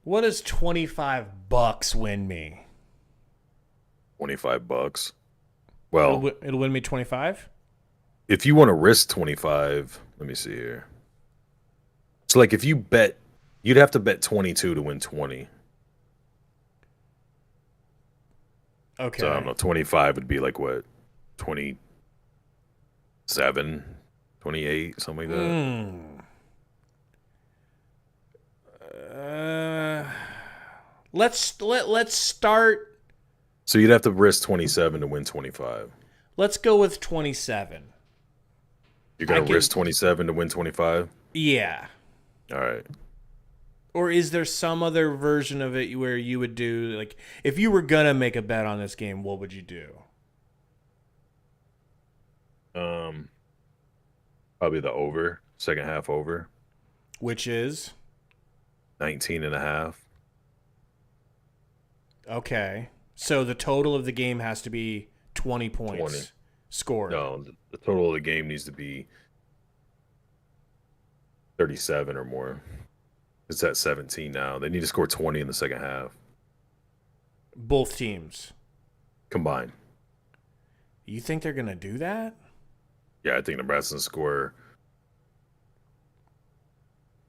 What does $25 win me? $25. Well, it'll win me 25? If you want to risk 25, let me see here. So, like, if you bet You'd have to bet 22 to win 20. Okay. So I don't know. 25 would be like what? 27, 28, something like that. Let's start. So you'd have to risk 27 to win 25. Let's go with 27. You're going to risk 27 to win 25? Yeah. All right. Or is there some other version of it where you would do, like, if you were going to make a bet on this game, what would you do? Probably the over, second half over. Which is? 19.5. Okay. So the total of the game has to be 20 points 20. scored. No, the total of the game needs to be 37 or more. It's at 17 now. They need to score 20 in the second half. Both teams. Combined. You think they're going to do that? Yeah, I think Nebraska's going to score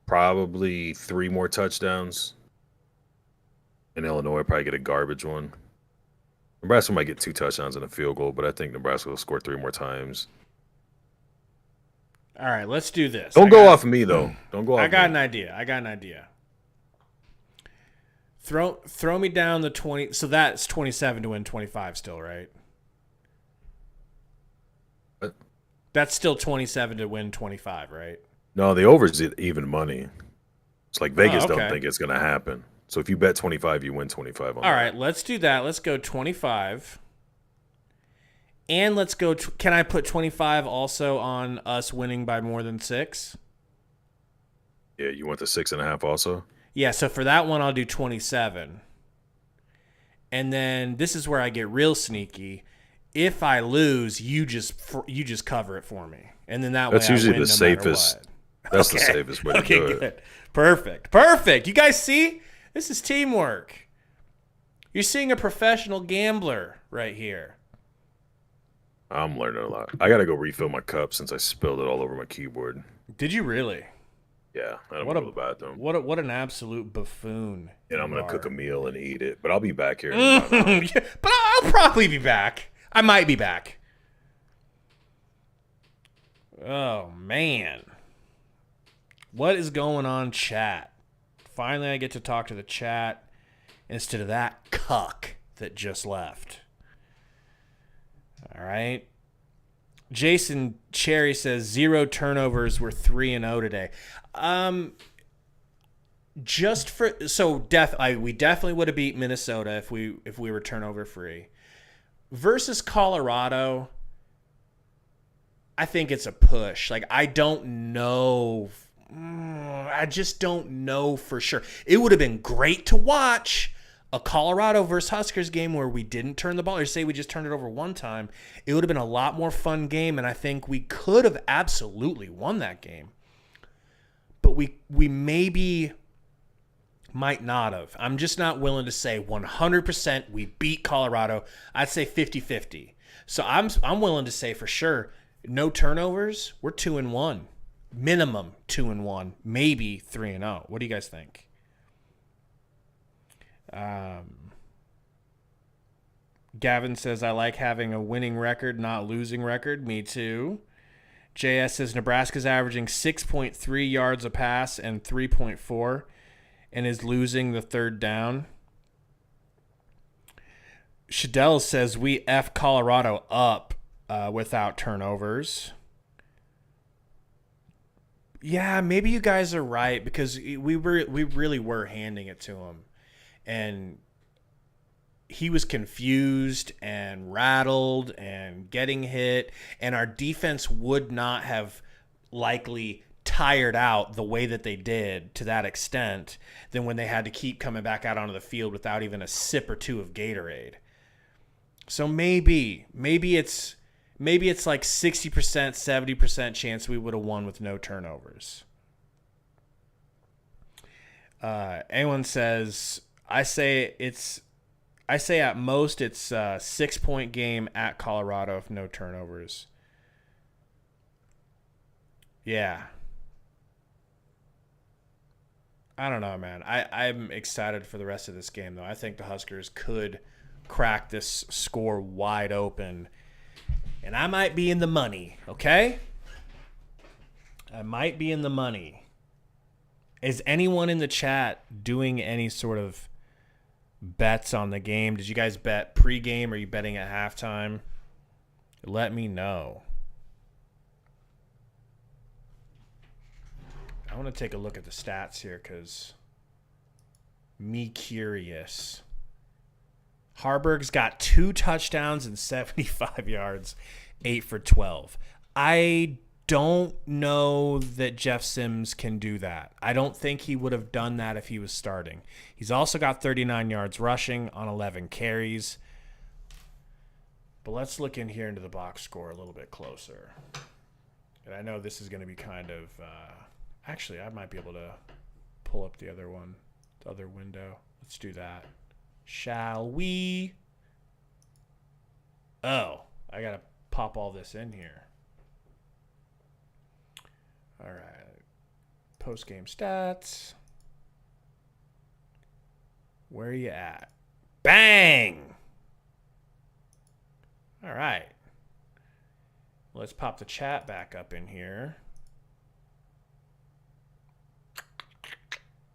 probably 3 more touchdowns. And Illinois will probably get a garbage one. Nebraska might get 2 touchdowns and a field goal, but I think Nebraska will score 3 more times. All right, let's do this. Don't go off of me, though. Don't go off I got me. an idea. Throw me down the 20. So that's 27 to win 25 still, right? What? That's still 27 to win 25, right? No, the over is even money. It's like Vegas okay. don't think it's going to happen. So if you bet 25, you win 25 on All that. right, let's do that. Let's go 25. And let's go. Can I put 25 also on us winning by more than 6? Yeah, you want the 6.5 also? Yeah, so for that one, I'll do 27. And then this is where I get real sneaky. If I lose, you just cover it for me, and then that That's way usually I win the no safest. matter what. That's the safest way to do it. Good. Perfect. You guys see? This is teamwork. You're seeing a professional gambler right here. I'm learning a lot. I got to go refill my cup since I spilled it all over my keyboard. Did you really? Yeah, I don't What go to the bathroom. What an absolute buffoon. And I'm you going to are. cook a meal and eat it. But I'll be back here in about an hour. Yeah, but I'll probably be back. I might be back. Oh, man. What is going on, chat? Finally, I get to talk to the chat instead of that cuck that just left. All right. Jason Cherry says 0 turnovers. We're 3-0 today. We definitely would have beat Minnesota if we were turnover free. Versus Colorado, I think it's a push. Like, I don't know. I just don't know for sure. It would have been great to watch a Colorado versus Huskers game where we didn't turn the ball, or say we just turned it over one time. It would have been a lot more fun game, and I think we could have absolutely won that game. But we maybe might not have. I'm just not willing to say 100% we beat Colorado. I'd say 50-50. So I'm willing to say for sure no turnovers. We're 2-1. Minimum 2-1, maybe 3-0. What do you guys think? Gavin says, I like having a winning record, not losing record. Me too. JS says Nebraska's averaging 6.3 yards a pass and 3.4 and is losing the third down. Shadell says we F Colorado up without turnovers. Yeah, maybe you guys are right because we really were handing it to him. And he was confused and rattled and getting hit, and our defense would not have likely tired out the way that they did to that extent than when they had to keep coming back out onto the field without even a sip or two of Gatorade. So maybe it's like 60%, 70% chance we would have won with no turnovers. Anyone says, I say at most it's a 6-point game at Colorado if no turnovers. Yeah. I don't know, man. I'm excited for the rest of this game, though. I think the Huskers could crack this score wide open. And I might be in the money, okay? I might be in the money. Is anyone in the chat doing any sort of bets on the game? Did you guys bet pregame? Are you betting at halftime? Let me know. I want to take a look at the stats here because me curious. Haarberg's got 2 touchdowns and 75 yards, 8 for 12. I don't know that Jeff Sims can do that. I don't think he would have done that if he was starting. He's also got 39 yards rushing on 11 carries. But let's look in here into the box score a little bit closer. And I know this is going to be kind of... actually, I might be able to pull up the other one, the other window. Let's do that. Shall we? Oh, I got to pop all this in here. All right. Post-game stats. Where are you at? Bang! All right. Let's pop the chat back up in here.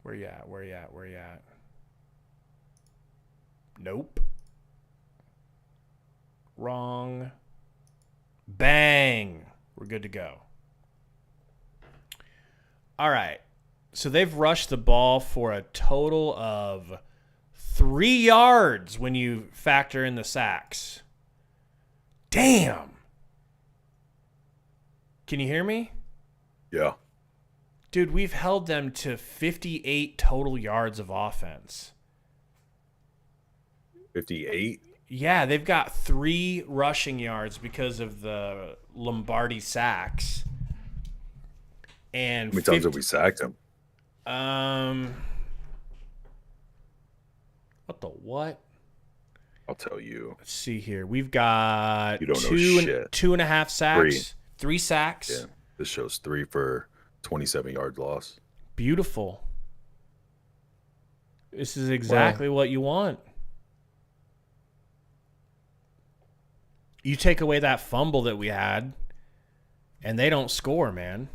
Where you at? Where you at? Where you at? Nope. Wrong. Bang. We're good to go. All right. So they've rushed the ball for a total of 3 yards when you factor in the sacks. Damn. Can you hear me? Yeah. Dude, we've held them to 58 total yards of offense. 58? Yeah, they've got 3 rushing yards because of the Lombardi sacks. And How many times have we sacked him? What the what? I'll tell you. Let's see here. We've got You don't know shit. 2.5 sacks. 3 sacks. Yeah. This shows 3 for 27-yard loss. Beautiful. This is exactly what you want. You take away that fumble that we had, and they don't score, man.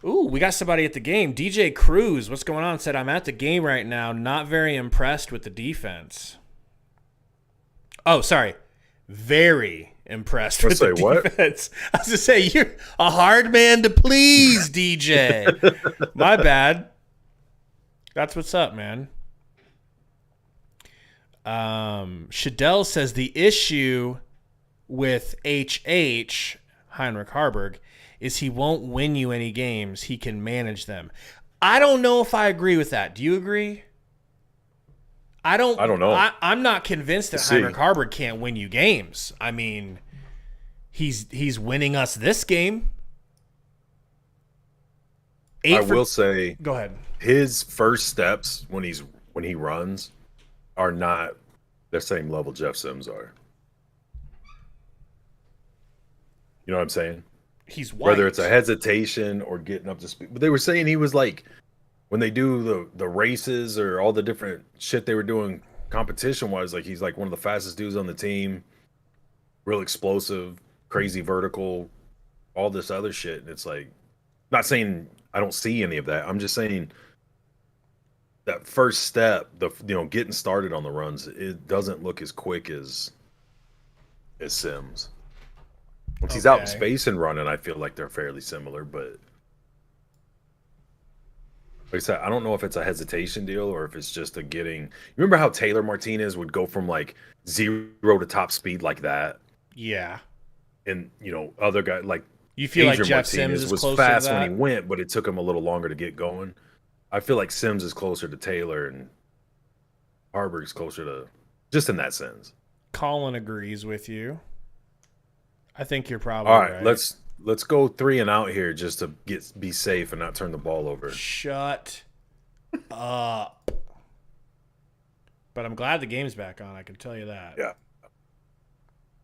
Ooh, we got somebody at the game. DJ Cruz, what's going on? Said, I'm at the game right now. Not very impressed with the defense. Oh, sorry. Very impressed with the defense. I was going to say, you're a hard man to please, DJ. My bad. That's what's up, man. Shadell says the issue with Heinrich Haarberg, is he won't win you any games. He can manage them. I don't know if I agree with that. Do you agree? I don't know. I'm not convinced that Heinrich Haarberg can't win you games. I mean, he's winning us this game. Will say, go ahead. His first steps when he runs are not the same level Jeff Sims are. You know what I'm saying? He's white. Whether it's a hesitation or getting up to speed. But they were saying he was like, when they do the races or all the different shit they were doing competition-wise, like he's like one of the fastest dudes on the team, real explosive, crazy vertical, all this other shit. And it's like, not saying I don't see any of that. I'm just saying that first step, getting started on the runs, it doesn't look as quick as Sims. Once he's out in space and running, I feel like they're fairly similar, but like I said, I don't know if it's a hesitation deal or if it's just a getting. You remember how Taylor Martinez would go from like 0 to top speed like that? Yeah. And other guys like you feel Adrian like Jeff Martinez Sims is was fast when he went, but it took him a little longer to get going. I feel like Sims is closer to Taylor and Haarberg's closer to, just in that sense. Colin agrees with you. I think you're probably all right. Right. Let's go 3 and out here just to be safe and not turn the ball over. Shut up. But I'm glad the game's back on. I can tell you that. Yeah.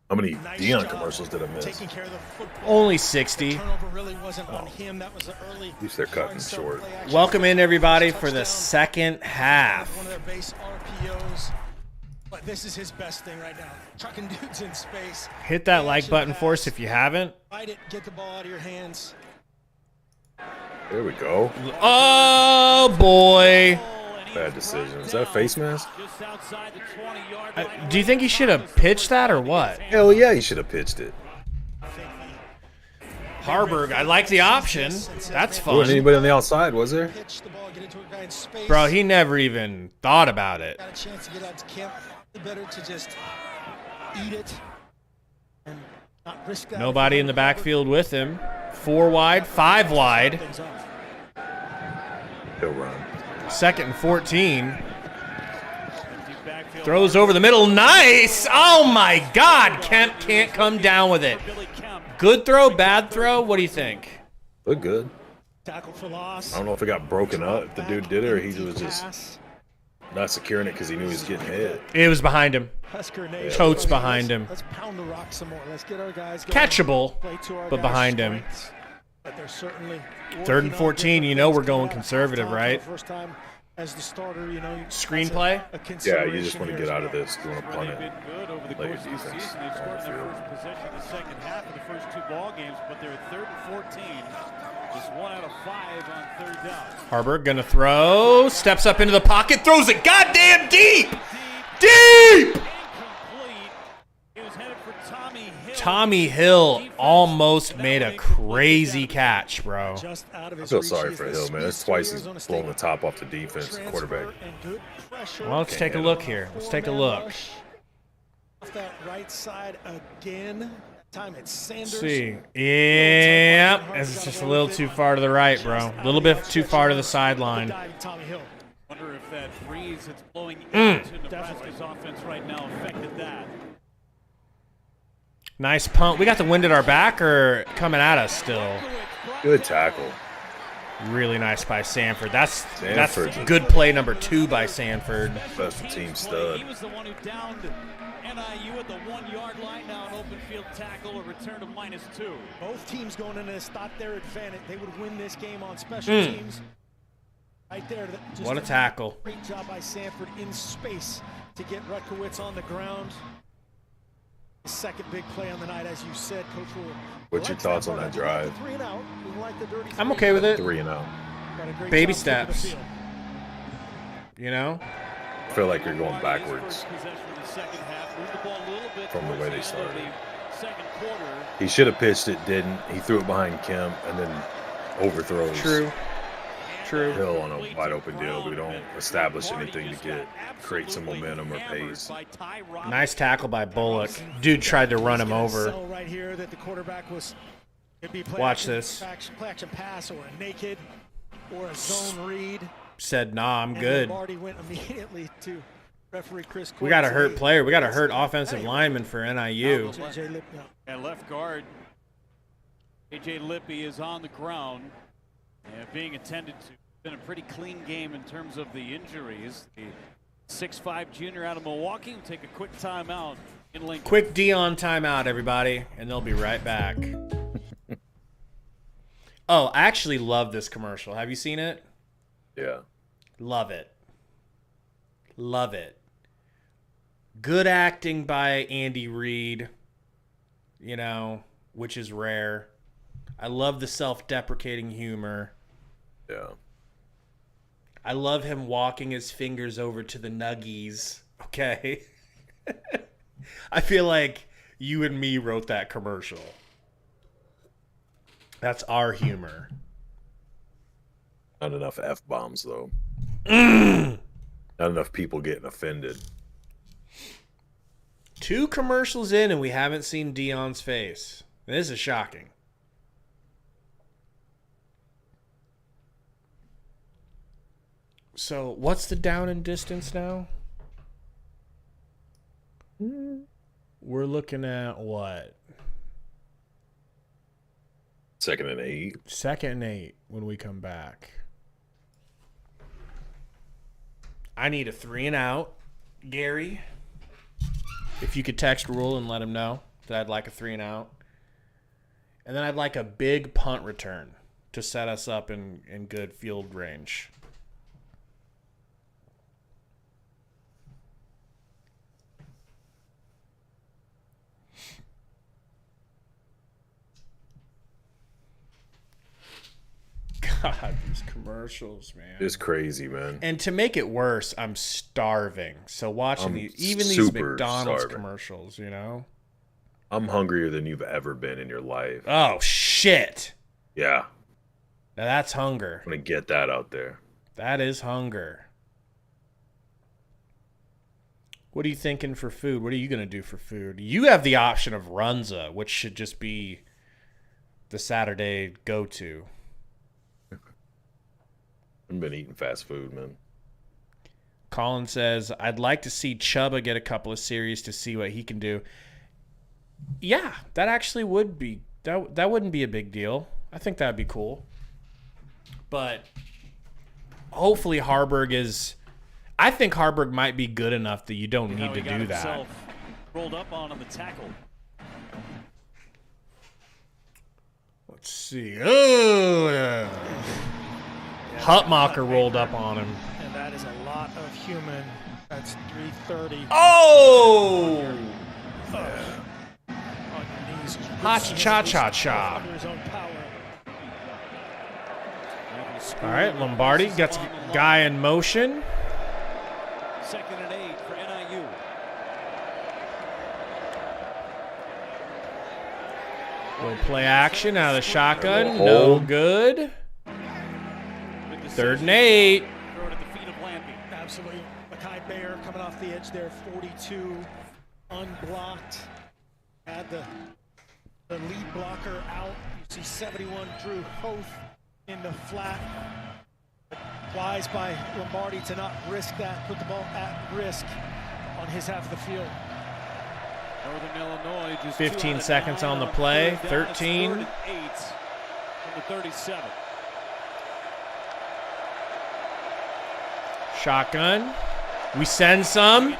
How many Nice Dion job commercials did I miss? taking care of the football. Only 60. Turnover really wasn't on him. That was the early. At least they're cutting short. Welcome in, everybody, for the second half. One of their base RPOs. But this is his best thing right now. Chucking dudes in space. Hit that like button for us if you haven't. Fight it. Get the ball out of your hands. There we go. Oh, boy. Bad decision. Is that a face mask? Just outside the 20-yard line. Do you think he should have pitched that or what? Hell yeah, he should have pitched it. Haarberg, I like the option. That's There wasn't fun. anybody on the outside, was there? Pitch the ball. Get into a guy in space. Bro, he never even thought about it. Got a chance to get out to camp. Better to just eat it and not risk that. Nobody in the backfield with him. 4 wide, 5 wide. Things off. He'll run. 2nd and 14. Throws over the middle. Nice. Oh, my God. Kemp can't come down with it. Good throw, bad throw. What do you think? Look good. Tackle for loss. I don't know if it got broken up, if the dude did it, or he was just not securing it because he knew he was getting hit. It was behind him. Husker Nation. Totes behind him. Let's pound the rock some more. Let's get our guys going. Catchable, Play to our but guys' behind him. strengths. But they're certainly 3rd and working on 14, you different know we're things going coming out. conservative, Halftime for right? the First time as the starter, you know. Screenplay? Yeah, you just want to get out of this. You want to punt They've it. been good over the Lay course of the defense season. They've on scored the their field. first possession in the second half of the first 2 ball games, but they're 3rd and 14. Just 1 out of 5 on 3rd down. Haarberg gonna throw. Steps up into the pocket. Throws it goddamn deep. Deep! Incomplete. He was headed for Tommy Hill. Tommy Hill almost made a crazy catch, bro. Just out of I his feel reach. sorry He's for the Hill, man. That's speedster twice he's Arizona State. blown the top off the defense, quarterback. Transfer and good pressure. Well, let's take a look here. Let's take a Four-man look. rush. Off that right side again. That time it's Sanders. Let's see. Yep. It's just a little too far to the right, bro. A little bit too far to the sideline. Tommy Hill. Wonder if that breeze that's blowing into Nebraska's offense right now affected that. Nice punt. We got the wind at our back or coming at us still? Good tackle. Really nice by Sanford. That's Sanford's a- good play number 2 by Sanford. Special team He stud. was the one who downed NIU at the 1-yard line. Now an open field tackle, a return of -2. Both teams going into this thought their advantage. They would win this game on special teams. Right there. Just What a tackle. Great job by Sanford in space to get Rutkowitz on the ground. The second big play on the night, as you said, Coach Rule. What's your thoughts on that drive? 3 and out. We like the dirty I'm three. okay with it. 3 and out. Got a great Baby job flipping the steps. field. You know? I feel like you're going backwards First possession in the second half. Moved the ball a little bit from the way they towards the end of started. the second quarter. He should have pitched it, didn't. He threw it behind Kemp and then overthrows True. Hill on a wide open deal. We don't establish anything to create some momentum or pace. Nice tackle by Bullock. Dude tried to run him over. Sell right here that the quarterback was. Could be play Watch action, this. Play action pass or a naked or a zone read. Said, nah, I'm And good. Lombardi went immediately to referee Chris. We got a hurt Cordes. player. We got a hurt offensive lineman for NIU. J.J. Lip, no. At left guard, A.J. Lippy is on the ground and being attended to. Been a pretty clean game in terms of the injuries. The 6'5" junior out of Milwaukee will take a quick timeout in Lincoln. Quick Dion timeout, everybody, and they'll be right back. Oh, I actually love this commercial. Have you seen it? Yeah. Love it. Love it. Good acting by Andy Reid, you know, which is rare. I love the self-deprecating humor. Yeah. I love him walking his fingers over to the nuggies. Okay. I feel like you and me wrote that commercial. That's our humor. Not enough F-bombs, though. Not enough people getting offended. 2 commercials in and we haven't seen Dion's face. This is shocking. So, what's the down and distance now? We're looking at what? 2nd and 8. 2nd and 8 when we come back. I need a 3 and out. Gary, if you could text Rule and let him know. that I'd like a 3 and out. And then I'd like a big punt return to set us up in good field range. God, these commercials, man. It's crazy, man. And to make it worse, I'm starving. So watching these super McDonald's starving. commercials, you know? I'm hungrier than you've ever been in your life. Oh, shit. Yeah. Now that's hunger. I'm going to get that out there. That is hunger. What are you thinking for food? What are you going to do for food? You have the option of Runza, which should just be the Saturday go-to. I've been eating fast food, man. Colin says, I'd like to see Chubba get a couple of series to see what he can do. Yeah, that actually would be that wouldn't be a big deal. I think that'd be cool. But hopefully Haarberg is I think Haarberg might be good enough that you don't need to do that. Rolled up on the tackle. Let's see. Oh, yeah. Hutmacher rolled up on him. And that is a lot of human. That's 330. Oh! On your knees. Ha-cha-cha-cha. Under his own power. All right, Lombardi gets a guy in motion. 2nd and 8 for NIU. Little play action out of the shotgun. No good. 3rd and 8. Throw it at the feet of Lampy. Absolutely. Makai Bayer coming off the edge there, 42, unblocked. Had the lead blocker out. You see 71, Drew Hoth in the flat. Wise by Lombardi to not risk that, put the ball at risk on his half of the field. Northern Illinois just 15 seconds on the play. 13. 3rd and 8 from the 37. Shotgun. We send some.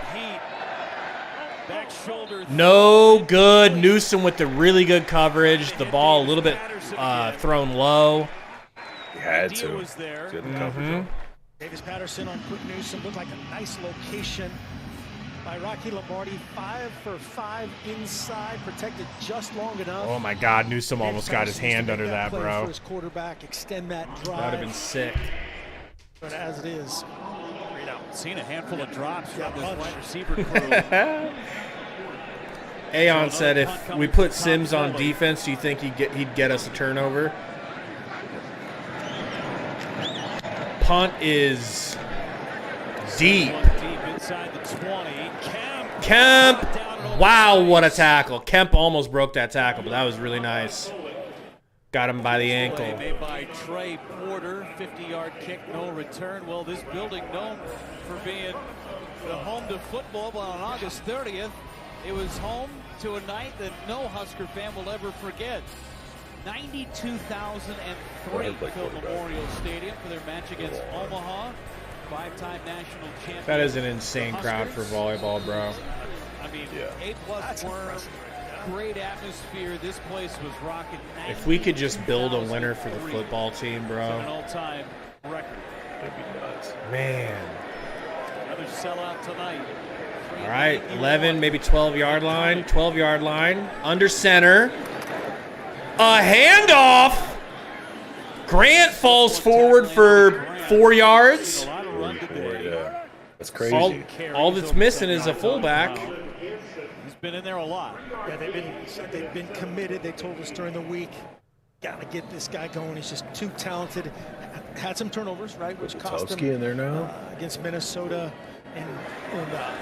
Back shoulder. No good. Newsom with the really good coverage. The ball a little bit thrown low. He had to. Was there. Davis Patterson on Quick Newsom looked like a nice location by Rocky Lombardi. 5 for 5 inside, protected just long enough. Oh my God, Newsom almost got his hand under that, bro. For his quarterback, extend that drive. That would have been sick. But as it is, seen a handful of drops from this wide receiver crew. Aeon said if we put Sims on defense, do you think he'd get us a turnover? Punt is deep. Deep inside the 20. Kemp. Wow, what a tackle. Kemp almost broke that tackle, but that was really nice. Got him by the ankle. Made by Trey Porter, 50-yard kick, no return. Well, this building known for being the home to football, but on August 30th, it was home to a night that no Husker fan will ever forget. 92,003 filled Memorial Stadium for their match against Omaha, 5-time national champion. That is an insane crowd for volleyball, bro. I mean, A+ were great atmosphere. This place was rocking. If we could just build a winner for the football team, bro. An all-time record. That'd be nuts. Man. Another sellout tonight. All right, 11, maybe 12-yard line. 12-yard line. Under center. A handoff. Grant falls forward for 4 yards. Yeah. That's crazy. All that's missing is a fullback. He's been in there a lot. Yeah, they've been committed. They told us during the week, got to get this guy going. He's just too talented. Had some turnovers, right, which cost him in there now against Minnesota. And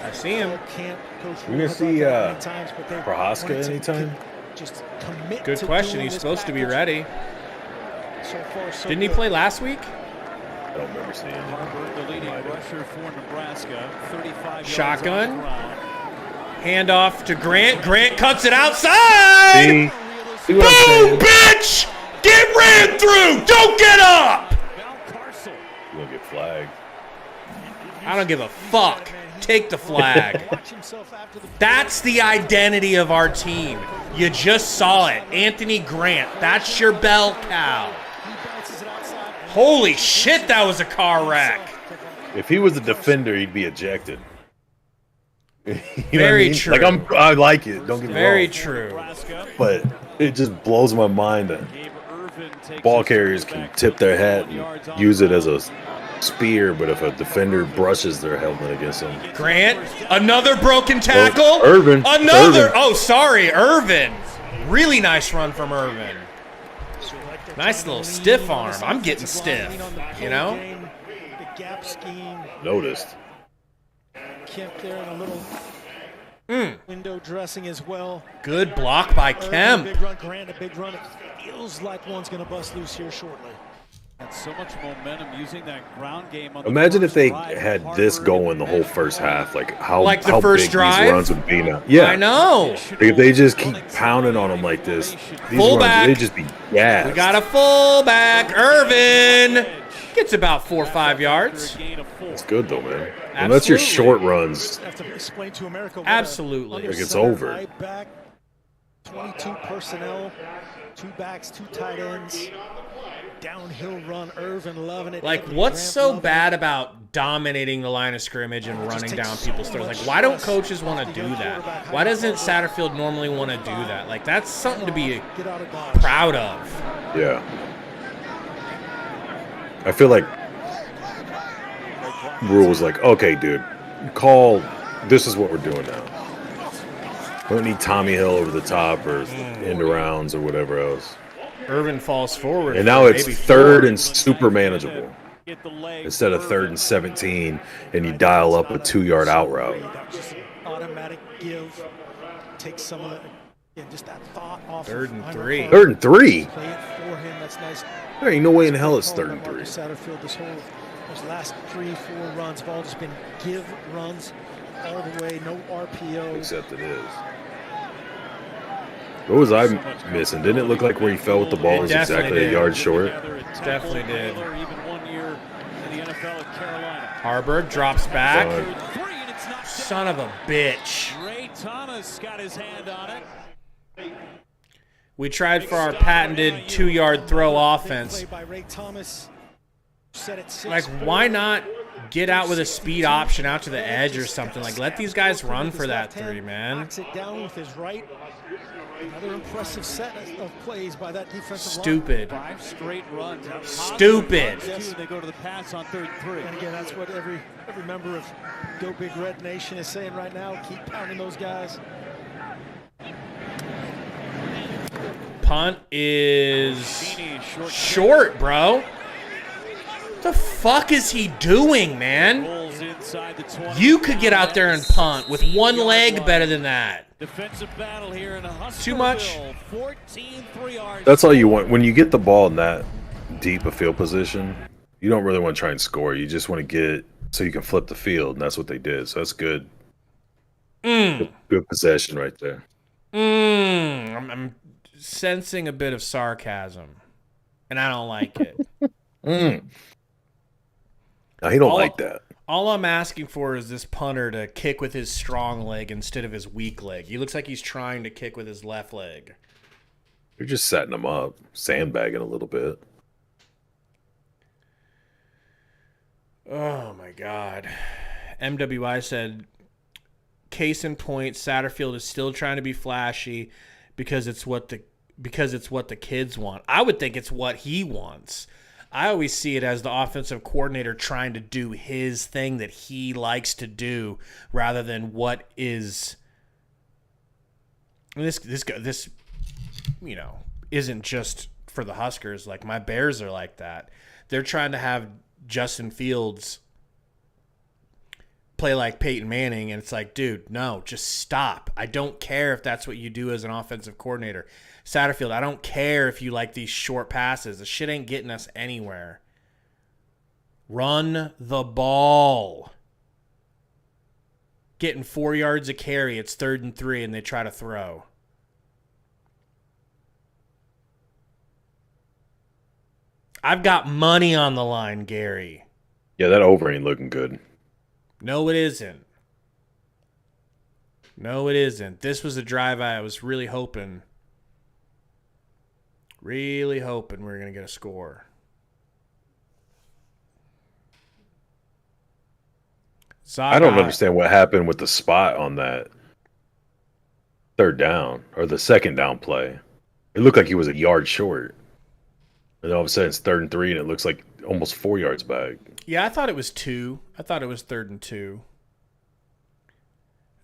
I see him. We're gonna see Prohaska anytime. Just commit. Good question. He's supposed to be ready. So far, so Didn't he play last week? I don't remember seeing him. Haarberg, the leading rusher for Nebraska. 35 Shotgun. yards on the ground. Handoff to Grant. Grant cuts it outside. See what I'm Boom, saying? bitch! Get ran through. Don't get up. Val Carcel. You're gonna get flagged. I don't give a fuck. Take the flag. That's the identity of our team. You just saw it. Anthony Grant. That's your bell cow. Holy shit, that was a car wreck. If he was a defender, he'd be ejected. You know Very what I mean? true. Like I like it. Don't get me Very wrong. true. But it just blows my mind that ball carriers can tip their hat and use it as a spear, but if a defender brushes their helmet against them. Grant, another broken tackle. Oh, Irvin. Another. Irvin. Oh, sorry, Irvin. Really nice run from Irvin. Nice little stiff arm. I'm getting stiff, you know? The gap scheme. Noticed. Kemp there in a little window dressing as well. Good block by Irvin, Kemp. Big run, Grant, a big run. It feels like one's going to bust loose here shortly. Had so much momentum using that ground game. On the Imagine if first they drive. had this Haarberg going the and whole then first half, like how Like the how first big drive? these runs would be now. Yeah, I know. Like if they just keep pounding on them like this, these Fullback. runs they'd just be gassed. We got a fullback. Irvin gets about 4 or 5 yards. It's good though, man. And that's your short runs. Have to explain to America what Absolutely. a Like it's under over. center right back, 22 personnel, 2 backs, 2 tight ends. Downhill run, Irvin loving it. Like, Anthony what's Grant so loving bad it. about dominating the line of scrimmage and running takes down so people's throats? Like, much why don't stress coaches want to off the do young that? quarterback. Why doesn't Satterfield normally want to do that? Like, that's something to be Get out of Dodge. proud of. Yeah. I feel like Rule was like, okay, dude, call. This is what we're doing now. We don't need Tommy Hill over the top or end arounds or whatever else. Irvin falls forward. And for now it's maybe 3rd and super manageable Get the leg instead of Irvin. 3rd and 17, and you dial up a 2-yard out route. That was just an automatic give. Take some of just that thought off. 3rd and of 3. Haarberg. 3rd and 3. Play it for him. That's nice. There ain't no way in hell it's Call 3rd and by 3. Marcus Satterfield, those last 3-4 runs have all just been give runs all the way, no RPO. Except it is. What was I missing? Didn't it look like where he fell with the ball It was definitely exactly did. a yard short? Definitely did. Even 1 year in the NFL at Carolina. Haarberg drops back. Fine. 3 and it's not Son of a bitch. Ray Thomas got his hand on it. We tried for our patented 2-yard throw offense. Play by Ray Thomas. Set at 6. Like, why not get out with a speed option out to the edge or something? Like, let these guys run for that 3, man. Knocks it down with his right. Another impressive set of plays by that defensive line. Stupid. 5 straight runs. Stupid. They go to the pass on 3rd and 3. And again, that's what every member of Go Big Red Nation is saying right now. Keep pounding those guys. Punt is short, bro. What the fuck is he doing, man? Rolls inside the 20. You could get out there and punt with one leg better than that. Defensive battle here in a Husker Too much. 14 3-yards. That's all you want. When you get the ball in that deep a field position, you don't really want to try and score. You just want to get it so you can flip the field, and that's what they did. So that's good. Good possession right there. I'm sensing a bit of sarcasm, and I don't like it. Now, he don't like that. All I'm asking for is this punter to kick with his strong leg instead of his weak leg. He looks like he's trying to kick with his left leg. You're just setting him up, sandbagging a little bit. Oh, my God. MWI said, case in point, Satterfield is still trying to be flashy because it's what the kids want. I would think it's what he wants. I always see it as the offensive coordinator trying to do his thing that he likes to do rather than what is this isn't just for the Huskers. Like, my Bears are like that. They're trying to have Justin Fields play like Peyton Manning, and it's like, dude, no, just stop. I don't care if that's what you do as an offensive coordinator. Satterfield, I don't care if you like these short passes. The shit ain't getting us anywhere. Run the ball. Getting 4 yards a carry. It's 3rd and 3, and they try to throw. I've got money on the line, Gary. Yeah, that over ain't looking good. No, it isn't. No, it isn't. This was a drive I was really hoping we were going to get a score. Zaga, I don't understand what happened with the spot on that third down or the second down play. It looked like he was a yard short. And all of a sudden it's 3rd and 3 and it looks like almost 4 yards back. Yeah, I thought it was 2. I thought it was 3rd and 2.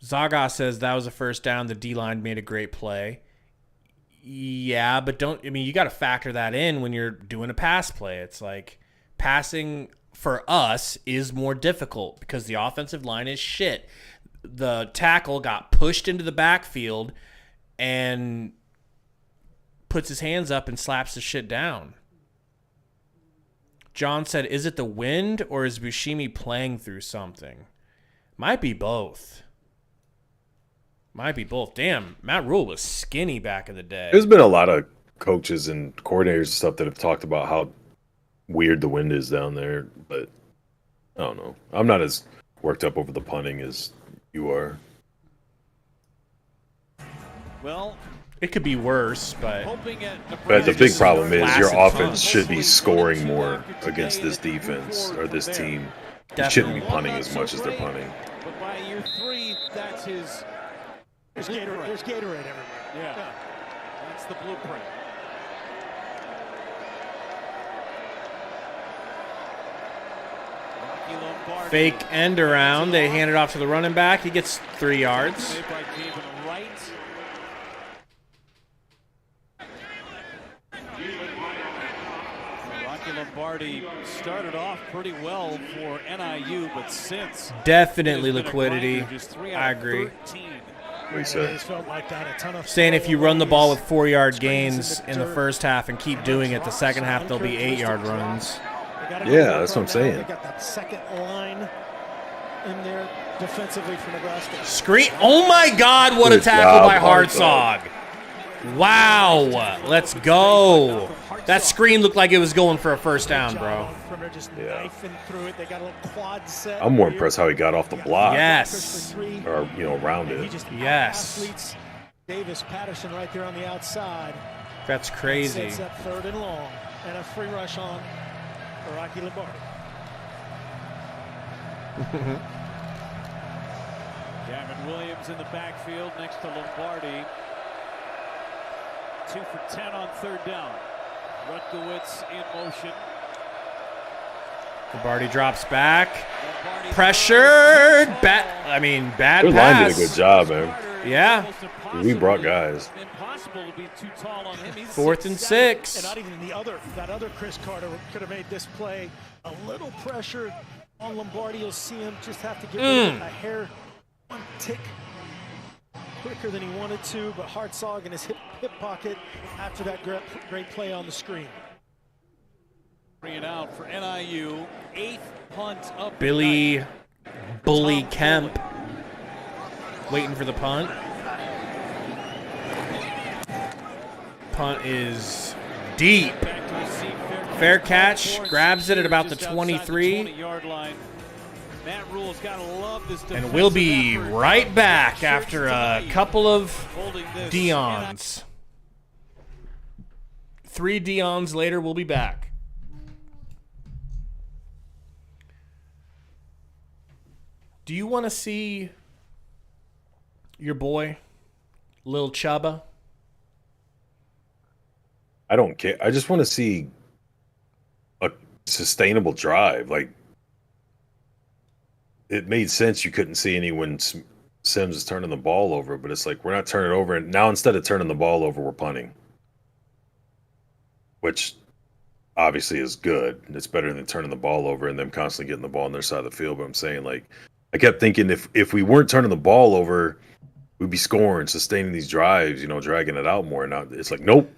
Zaga says that was a first down. The D-line made a great play. Yeah, but you got to factor that in when you're doing a pass play. It's like passing for us is more difficult because the offensive line is shit. The tackle got pushed into the backfield and puts his hands up and slaps the shit down. John said, is it the wind or is Bushimi playing through something? Might be both. Damn, Matt Rule was skinny back in the day. There's been a lot of coaches and coordinators and stuff that have talked about how weird the wind is down there, but I don't know. I'm not as worked up over the punting as you are. Well, it could be worse, but the big problem is your offense should be scoring more against this defense or this team. You shouldn't be punting as much as they're punting. But by year 3, that's his. There's Gatorade everywhere. Yeah, that's the blueprint. Fake end around. They hand it off to the running back. He gets 3 yards. Rocky Lombardi started off pretty well for NIU, but since definitely liquidity. I agree. Saying if you run the ball with 4-yard gains in the first half and keep doing it, the second half there'll be 8-yard runs. Yeah, that's what I'm saying. They got that second line in there defensively for Nebraska. Screen! Oh my God! What a tackle by Hartzog! Wow! Let's go! That screen looked like it was going for a first down, bro. Yeah. I'm more impressed how he got off the block. Yes. Or around it. Yes. Davis Patterson right there on the outside. That's crazy. Sets up 3rd and long and a free rush on for Rocky Lombardi. Gavin Williams in the backfield next to Lombardi. 2 for 10 on 3rd down. Rutkowitz in motion. Lombardi drops back. Pressured. Bad Their line pass. did a good job, man. Yeah. We brought guys. 4th and 6. And not even that other Chris Carter could have made this play. A little pressure on Lombardi. You'll see him just have to give it a hair, one tick quicker than he wanted to, but Hartzog in his hip pocket after that great play on the screen. Bring it out for NIU. 8th punt up. Billy Bully Kemp waiting for the punt. Punt is deep. Fair catch. Grabs it at about the 23. And we'll be right back after a couple of Deons. 3 Deons later, we'll be back. Do you want to see your boy, Lil Chubba? I don't care. I just want to see a sustainable drive. Like, it made sense you couldn't see anyone Sims is turning the ball over, but it's like we're not turning it over. And now instead of turning the ball over, we're punting, which obviously is good. It's better than turning the ball over and them constantly getting the ball on their side of the field. But I'm saying, like, I kept thinking if we weren't turning the ball over, we'd be scoring, sustaining these drives, dragging it out more. Now it's like, nope.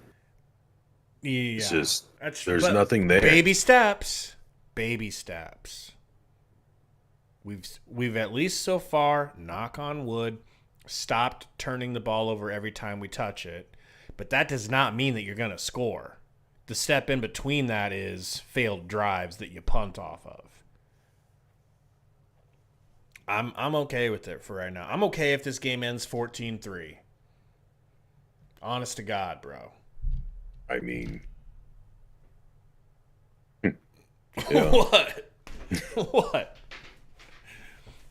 Yeah, it's just there's nothing there. Baby steps. We've at least so far, knock on wood, stopped turning the ball over every time we touch it. But that does not mean that you're going to score. The step in between that is failed drives that you punt off of. I'm okay with it for right now. I'm okay if this game ends 14-3. Honest to God, bro. I mean, What? What?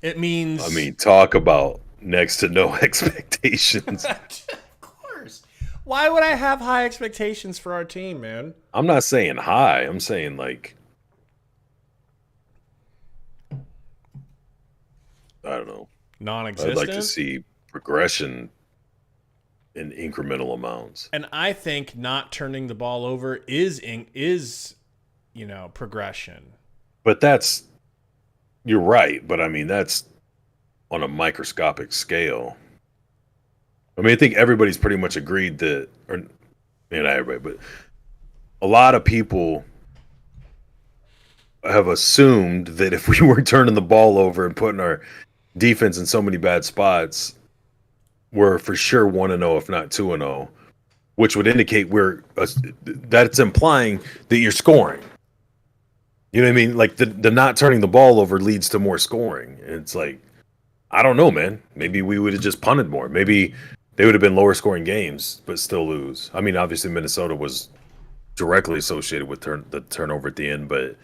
It means. I mean, talk about next to no expectations. Of course. Why would I have high expectations for our team, man? I'm not saying high. I'm saying like, I don't know. Non-existent. I'd like to see progression in incremental amounts. And I think not turning the ball over is progression. But you're right. But I mean, that's on a microscopic scale. I mean, I think everybody's pretty much agreed that, or not everybody, but a lot of people have assumed that if we were turning the ball over and putting our defense in so many bad spots, we're for sure 1-0, if not 2-0, which would indicate that's implying that you're scoring. You know what I mean? Like the not turning the ball over leads to more scoring. And it's like, I don't know, man. Maybe we would have just punted more. Maybe they would have been lower scoring games, but still lose. I mean, obviously Minnesota was directly associated with the turnover at the end, but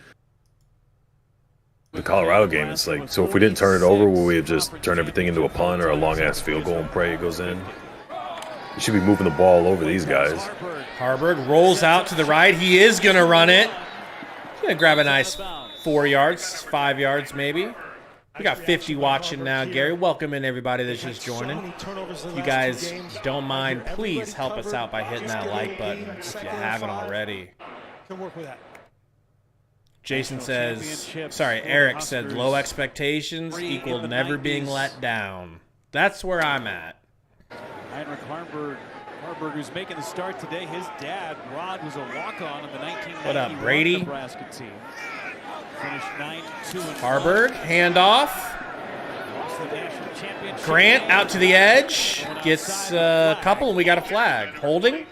the Colorado game, it's like, so if we didn't turn it over, will we have just turned everything into a punt or a long-ass field goal and pray it goes in? You should be moving the ball over these guys. Haarberg rolls out to the right. He is going to run it. He's going to grab a nice 4 yards, 5 yards maybe. We got 50 watching now, Gary. Welcome in everybody that's just joining. If you guys don't mind, please help us out by hitting that like button if you haven't already. Can work with that. Jason says, Eric said low expectations equal never being let down. That's where I'm at. Heinrich Haarberg, who's making the start today. His dad, Rod, was a walk-on in the 1991 What up, Brady? Nebraska team. Finished 9-2. Haarberg, handoff. Grant out to the edge. Gets a couple, and we got a flag. Holding?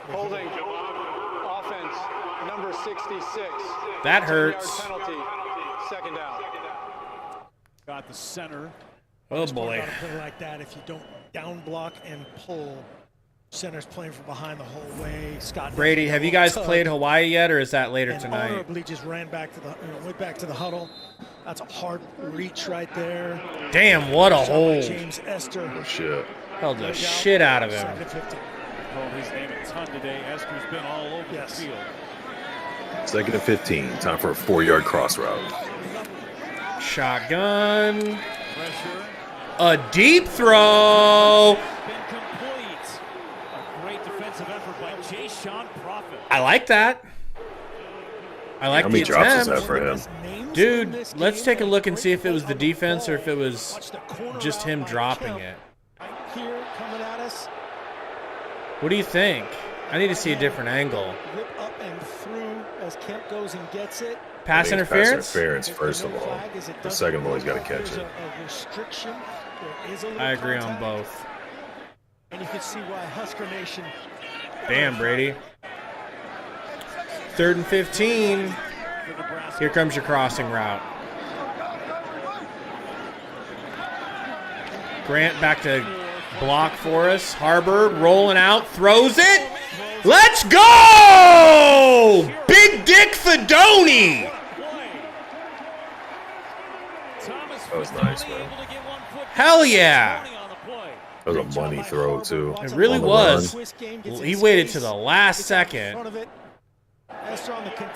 Holding. Offense, number 66. That hurts. Penalty. Second down. Got the center. Oh, boy. About a play like that, if you don't down block and pull, center's playing from behind the whole way. Scott Brady, have you guys played Hawaii yet, or is that later and tonight? honorably just ran back to went back to the huddle. That's a hard reach right there. Damn, what a hold. James Esther. Oh, shit. Held the shit out of him. Called his name a ton today. Esther's been all over the field. 2nd and 15. Time for a 4-yard cross route. Shotgun. Pressure. A deep throw. Been complete. A great defensive effort by Jay Sean Prophet. I like that. I like How the many drops is that attempt. for him? Dude, let's take a look and see if it was the defense or if it was just him dropping it. Here coming at us. What do you think? I need to see a different angle. Rip up and through as Kemp goes and gets it. Pass interference? Pass interference, first of all. The second one, he's got to catch it. I agree on both. And you can see why Husker Nation. Damn, Brady. 3rd and 15. Here comes your crossing route. Grant back to block for us. Haarberg rolling out, throws it. Let's go! Big Dick Fedoni. That was nice, man. Hell yeah. That was a money throw, too. It really On the was. run. He waited to the last second.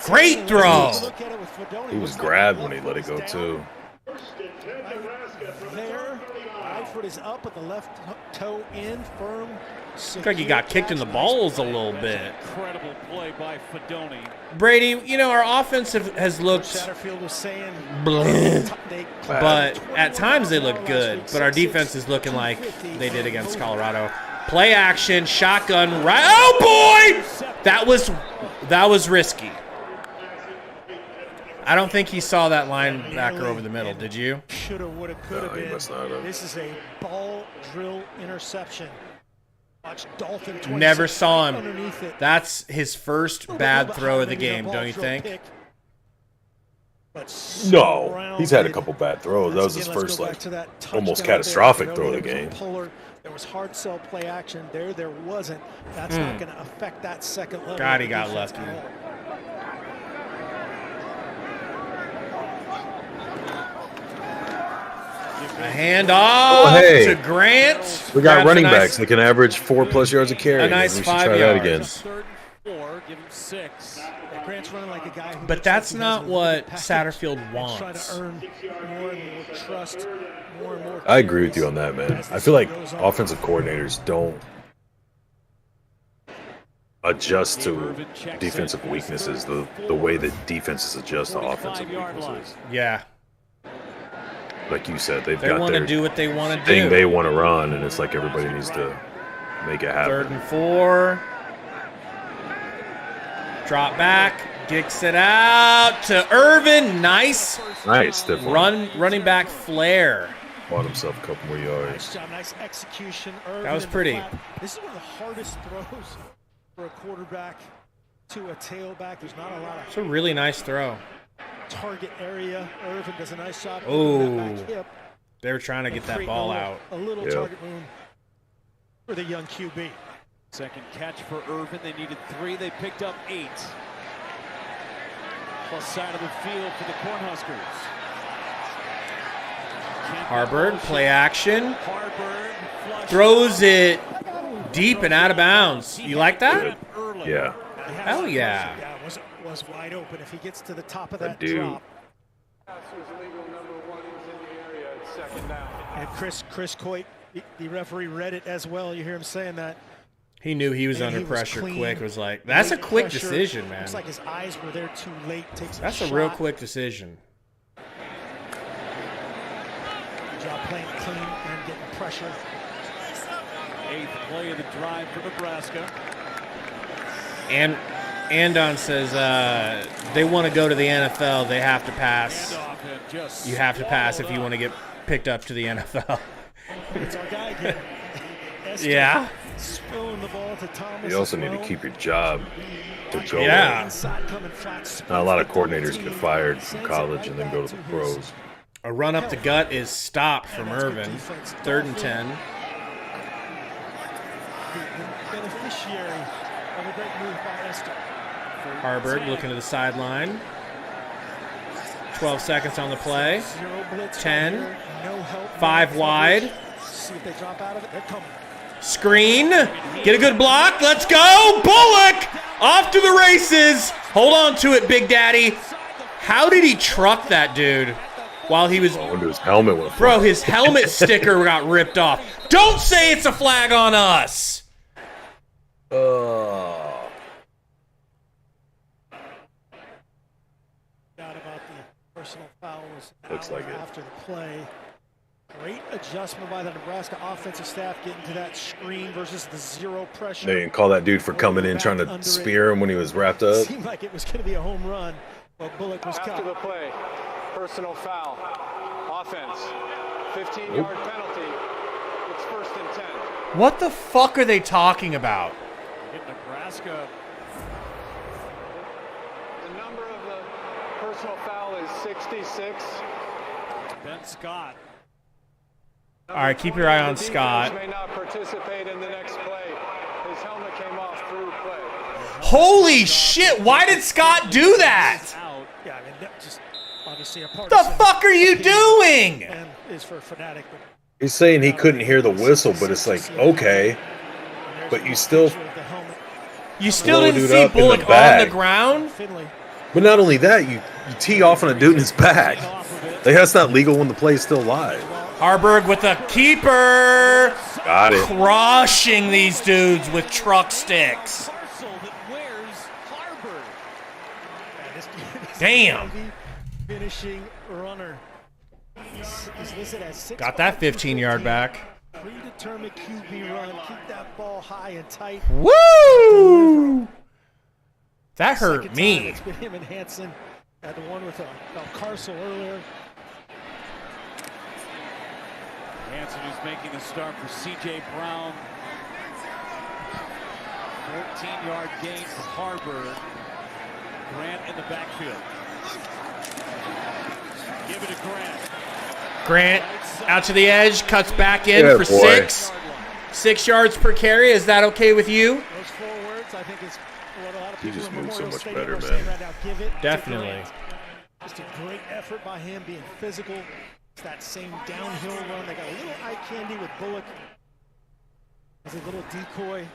Great throw. He was grabbed when he let it go, too. There, right foot is up with the left toe in, firm. Looks like he got kicked in the balls a little bit. Incredible play by Fedoni. Brady, you know, our offense has looked Satterfield was saying, bleh, but at times they look good. But our defense is looking like they did against Colorado. Play action, shotgun, right. Oh boy, that was risky. I don't think he saw that linebacker over the middle. Did you? Shoulda, woulda, coulda been. must not have. This is a ball drill interception. Watch Dolphin. Never 26 saw him. underneath it. That's his first bad throw of the game, don't you think? But No, he's had a couple bad throws. That was his first, like, almost catastrophic throw of the game. There was hard sell play action. There wasn't. That's not going to affect that second level. God, he got lucky. A handoff to Grant. We got running backs that can average 4+ yards a carry. A nice we should 5 try yards. that again. 3rd and 4, give him 6. Grant's running like a guy who But that's not what Satterfield wants. Trying to earn more and more trust, more and more. I agree with you on that, man. I feel like offensive coordinators don't adjust to defensive weaknesses the way that defenses adjust to offensive weaknesses. Yeah. Like you said, they They got want to their do what they want to thing do. they want to run, and it's like everybody needs to make it happen. 3rd and 4. Drop back. Kicks it out to Irvin. Nice. Nice. Running back flare. Bought himself a couple more yards. Nice job, nice execution. Irvin That was in the pretty. flat. This is one of the hardest throws for a quarterback to a tailback. There's not a lot It's of a really nice throw. target area. Irvin does a nice job. Oh. That back hip They were trying to get that creating ball out. a little target room for the young QB. Second catch for Irvin. They needed 3. They picked up 8. Plus side of the field for the Cornhuskers. Haarberg, play action. Haarberg Throws it deep and out of bounds. You like that? Yeah. Hell yeah. Was wide open. If he gets to the top of that do. drop. Pass was legal, number 1 is in the area. It's 2nd down. And Chris Coit, the referee, read it as well. You hear him saying that. He knew he was And under he was pressure clean. quick. Was like, that's a Late quick pressure. decision, man. Looks like his eyes were there too late. Takes That's a a real shot. quick decision. Good job playing clean and getting pressure. 8th play of the drive for Nebraska. And Andon says they want to go to the NFL. They have to pass. Handoff and just You have to pass if you want to get picked up to the NFL. It's our guy again. Esther Yeah. spilling the ball to Thomas. You also as need to well. keep your job to go. Yeah. Inside coming flat. Not a lot of coordinators get fired from college and then go to the pros. A run up the gut is stopped from Irvin. 3rd and 10. The beneficiary of a great move by Esther. Haarberg looking to the sideline. 12 seconds on the play. 10. No help. 5 wide. See if they drop out of it. They're coming. Screen. Get a good block. Let's go. Bullock off to the races. Hold on to it, Big Daddy. How did he truck that dude while he was... I wonder his helmet went Bro, his helmet sticker got ripped off. Don't say it's a flag on us. Doubt about the personal foul was Looks like it. after the play. Great adjustment by the Nebraska offensive staff getting to that screen versus the zero pressure. They didn't call that dude for coming in trying to spear him when he was wrapped up. Seemed like it was going to be a home run, but Bullock was After cut. the play, personal foul. Offense, 15-yard penalty. It's 1st and 10. What the fuck are they talking about? hit Nebraska. The number of the personal foul is 66. Ben Scott. All right, keep your eye on The defense Scott. may not participate in the next play. His helmet came off through play. Holy shit, why did Scott do that? Out. Yeah, I mean, that just obviously a part The fuck are you doing? And is for a fanatic. But He's saying he couldn't hear the whistle, but it's like, okay. But you still... You still Blow didn't dude see up in the Bullock on back. the ground? Finley. But not only that, you tee off on a dude in his back. Like, that's not legal when the play is still live. Haarberg with a keeper. Got it. Crushing these dudes with truck sticks. Parcel that wears Haarberg. Damn. Finishing runner. He's listed as 6. Got that 15-yard back. Predetermined QB run. Keep that ball high and tight. Woo! That hurt Second time me. It's been him and Hansen. Had the one with Carcel earlier. Hansen is making the start for C.J. Brown. 14-yard gain for Haarberg. Grant in the backfield. give it to Grant. Grant out to the edge, cuts back in for boy. 6. 6 yards per carry. Is that okay with you? Those 4 words, I think, is what a lot of He people just in moves so Memorial much Stadium better, are saying man. right now. Give it to Definitely. Grant. Just a great effort by him, being physical. It's that same downhill run. They got a little eye candy with Bullock as a little decoy.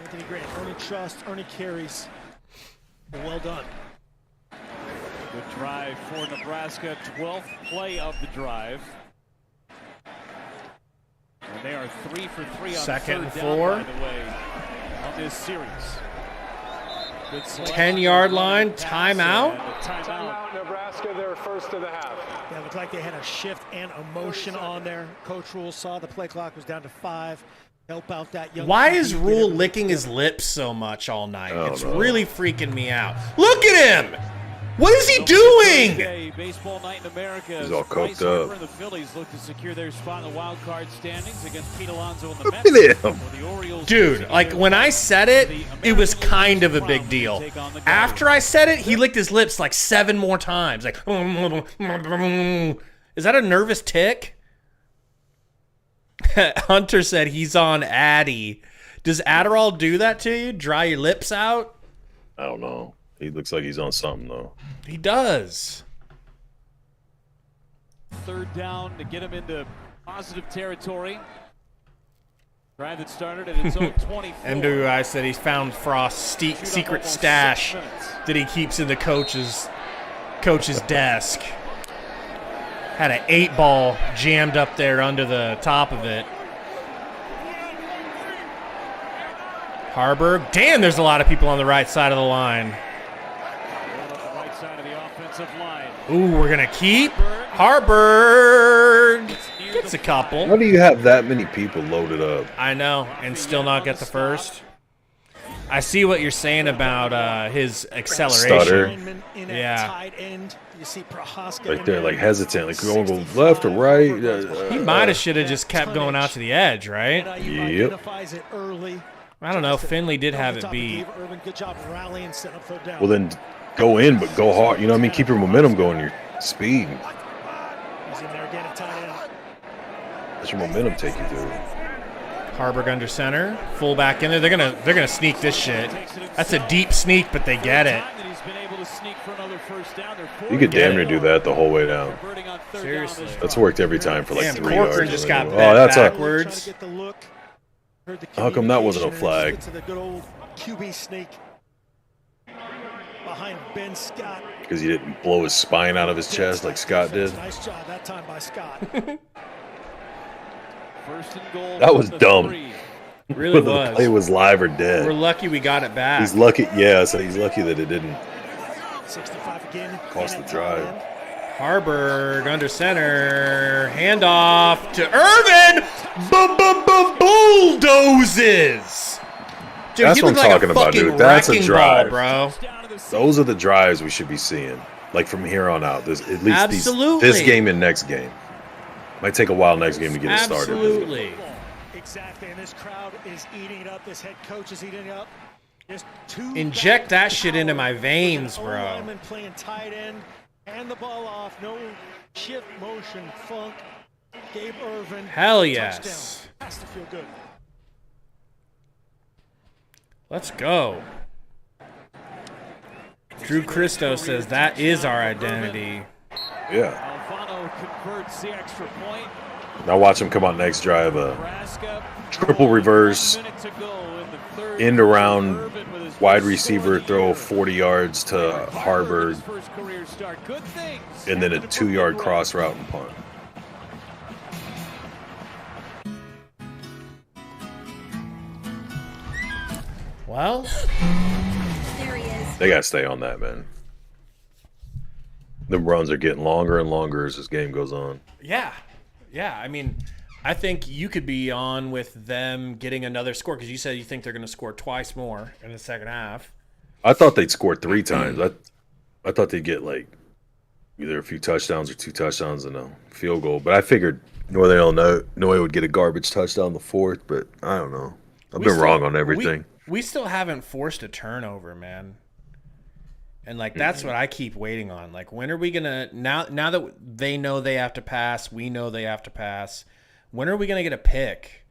Anthony Grant, earning trust, earning carries. Well done. Good drive for Nebraska. 12th play of the drive. And they are 3 for 3 on Second and third 4. down, by the way, on this series. Good selection. 10-yard line, Pass timeout. and a timeout. Timeout, Nebraska, their first of the half. Yeah, it looked like they had a shift and emotion on there. Coach Rule saw the play clock was down to 5. Help out that young. Why QB, is get Rule everything licking his together. lips so much all night? I don't It's know. really freaking me out. Look at him! What is he doing? Thursday, baseball night in America. He's all Bryce coked up. Harper and the Phillies look to secure their spot in the wild card standings against Pete Alonso and the Mets. Look at him. With the Orioles Dude, losing like their when I said it, the it was American kind of a League big promise deal. to take on the After I said it, he licked his lips like 7 more times. Like, is that a nervous tick? Hunter said he's on Addy. Does Adderall do that to you? Dry your lips out? I don't know. He looks like he's on something though. He does. third down to get him into positive territory. Drive that started at its own 24. MWI said he's found Frost's Shoot up secret almost stash 6 minutes. that he keeps in the coach's desk. Had an 8-ball jammed up there under the top of it. Haarberg. Damn, there's a lot of people on the right side of the line. Going up the right side of the offensive line. Ooh, we're going to keep. Haarberg gets a couple. How do you have that many people loaded up? I know, and still not get the first. I see what you're saying about his acceleration. Stutter. Lineman in at Yeah. tight end. You see Prohaska Right in there, like hesitant, like going to go left or right. He might have should have just kept going out to the edge, right? NIU Yep. identifies it early. I don't know. Finley did have Over it top of beat. Gabe Irvin. Good job rallying, setting up third down. Well, then go in, but go hard. You know what I mean? Keep your momentum going, your speed. He's in there again at tight end. Let your momentum take you through. Haarberg under center, fullback in there. They're gonna sneak this shit. That's a deep sneak, but they get it. You could damn near do that the whole way down. Seriously. That's worked every time for like Damn, 3 Corcoran yards. just got Oh, bent that's a backwards. Trying to get the look. Heard the How come that wasn't a communication, and flag? just gets to the good old QB sneak behind Ben Scott. because he didn't blow his spine out of his chest like Scott did. Nice job that time by Scott. First and goal. That was from the dumb. 3. Really Whether the play was. was live or We're dead. lucky we got it back. He's lucky. Yeah, so he's lucky that it didn't 65 again. cost in the at drive. tight end. Haarberg under center, handoff to Irvin. Bulldozes. Dude, That's he what I'm looked like talking a about, fucking dude. That's a wrecking drive. ball, bro. Those are the drives we should be seeing. Like from here on out. There's at least Absolutely. this game and next game. Might take a while next game to get it started. Absolutely. Exactly, and this crowd is eating it up. This head coach is eating it up. Just two Inject back that shit into my power. veins, bro. O-lineman playing tight end, hand the ball off, no shift motion, funk. Gabe Irvin. Hell touchdown. yes. Has to feel good. Let's go. Drew Christo says that is our identity. Yeah. Alfano converts the extra point. Now watch him come out next drive. Nebraska, Triple reverse, 1 minute to go in the third. end around, Irvin with his wide first receiver, score of the throw year. 40 yards to Haarberg, His first career start. Good things. and then a 2-yard cross route and punt. Well, There he is. They got to stay on that, man. The runs are getting longer and longer as this game goes on. yeah. Yeah, I mean, I think you could be on with them getting another score because you said you think they're going to score twice more in the second half. I thought they'd score 3 times. I thought they'd get like either a few touchdowns or 2 touchdowns and a field goal. But I figured Northern Illinois would get a garbage touchdown the 4th, but I don't know. I've been wrong on everything. We still haven't forced a turnover, man. And like that's what I keep waiting on. Like when are we gonna now that they know they have to pass, we know they have to pass. When are we gonna get a pick?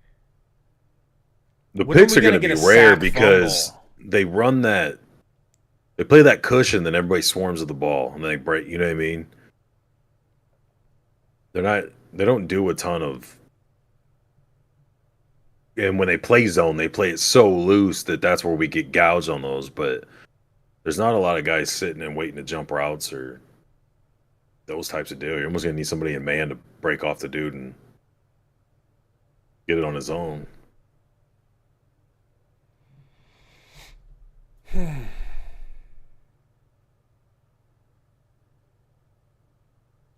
The picks are going to be rare because they run that. They play that cushion, then everybody swarms at the ball, and they break. You know what I mean? They don't do a ton of. And when they play zone, they play it so loose that's where we get gouged on those. But there's not a lot of guys sitting and waiting to jump routes or those types of deal. You're almost going to need somebody in man to break off the dude and get it on his own.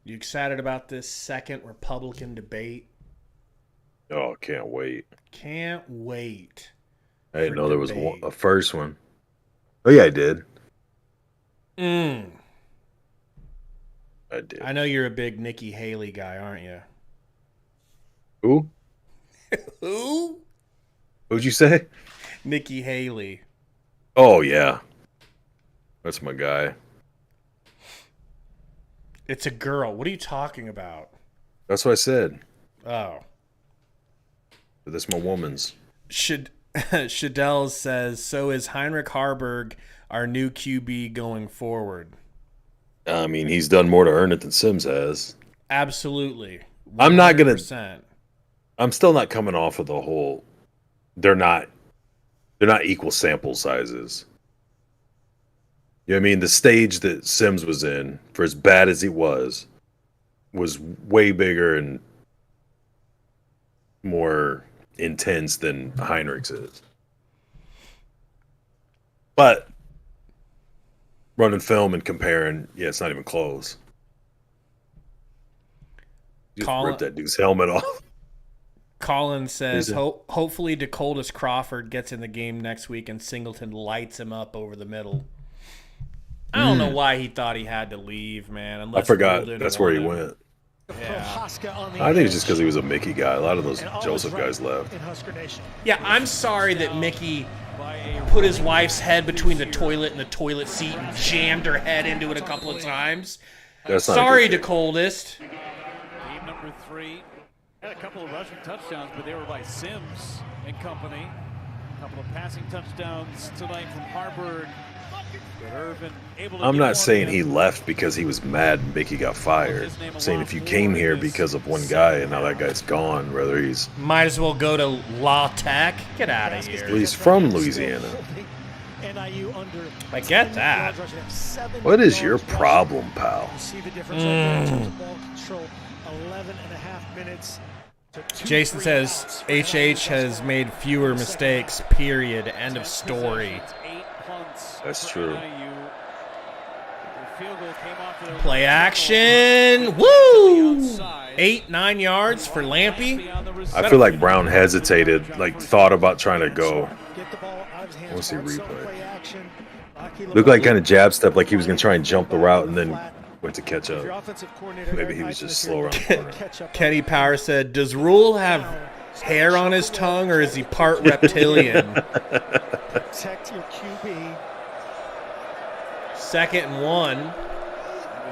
You excited about this second Republican debate? Oh, can't wait. Can't wait. I didn't know there was a first one. Oh, yeah, I did. I did. I know you're a big Nikki Haley guy, aren't you? Who? Who? Who'd you say? Nikki Haley. Oh, yeah. That's my guy. It's a girl. What are you talking about? That's what I said. Oh. But that's my woman's. Shadell says, so is Heinrich Haarberg our new QB going forward? I mean, he's done more to earn it than Sims has. Absolutely. 100%. I'm not going to. I'm still not coming off of the whole. They're not equal sample sizes. You know what I mean? The stage that Sims was in, for as bad as he was way bigger and more intense than Heinrich's is. But running film and comparing, yeah, it's not even close. Just rip that dude's helmet off. Colin says, hopefully DeColdis Crawford gets in the game next week and Singleton lights him up over the middle. I don't know why he thought he had to leave, man. I forgot that's where he went. Yeah. I think it's just because he was a Mickey guy. A lot of those Joseph guys left. Yeah, I'm sorry that Mickey put his wife's head between the toilet and the toilet seat and jammed her head into it a couple of times. Sorry, DeColdest. Game number 3 had a couple of rushing touchdowns, but they were by Sims and company. A couple of passing touchdowns tonight from Haarberg. I'm not saying he left because he was mad Mickey got fired. I'm saying if you came here because of one guy and now that guy's gone, whether he's... Might as well go to La Tech. Get out of here. Well, he's from Louisiana. I get that. What is your problem, pal? Jason says HH has made fewer mistakes, period. End of story. That's true. Play action. Woo! 8-9 yards for Lampy. I feel like Brown hesitated, thought about trying to go. I want to see replay. Looked like kind of jab step, like he was going to try and jump the route and then went to catch up. Maybe he was just slow around the corner. Kenny Power said, does Rule have hair on his tongue or is he part reptilian? Protect your QB. 2nd and 1.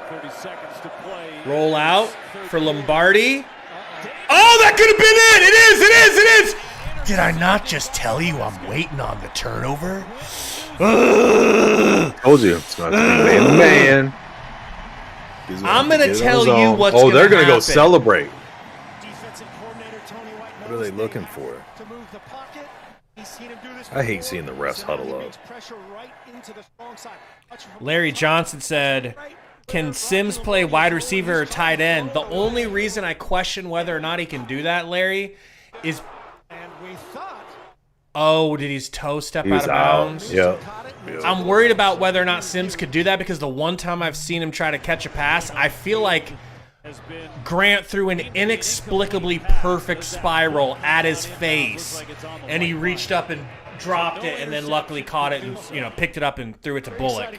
30 seconds to play. Roll out for Lombardi. Oh, that could have been it! It is! Did I not just tell you I'm waiting on the turnover? Told you. It's not man. I'm going to tell you what's going to happen. Oh, they're going to go celebrate. What are they looking for? I hate seeing the refs huddle up. Larry Johnson said, can Sims play wide receiver or tight end? The only reason I question whether or not he can do that, Larry, is... Oh, did his toe step out of bounds? Yeah. I'm worried about whether or not Sims could do that because the one time I've seen him try to catch a pass, I feel like Grant threw an inexplicably perfect spiral at his face, and he reached up and dropped it, and then luckily caught it and picked it up and threw it to Bullock.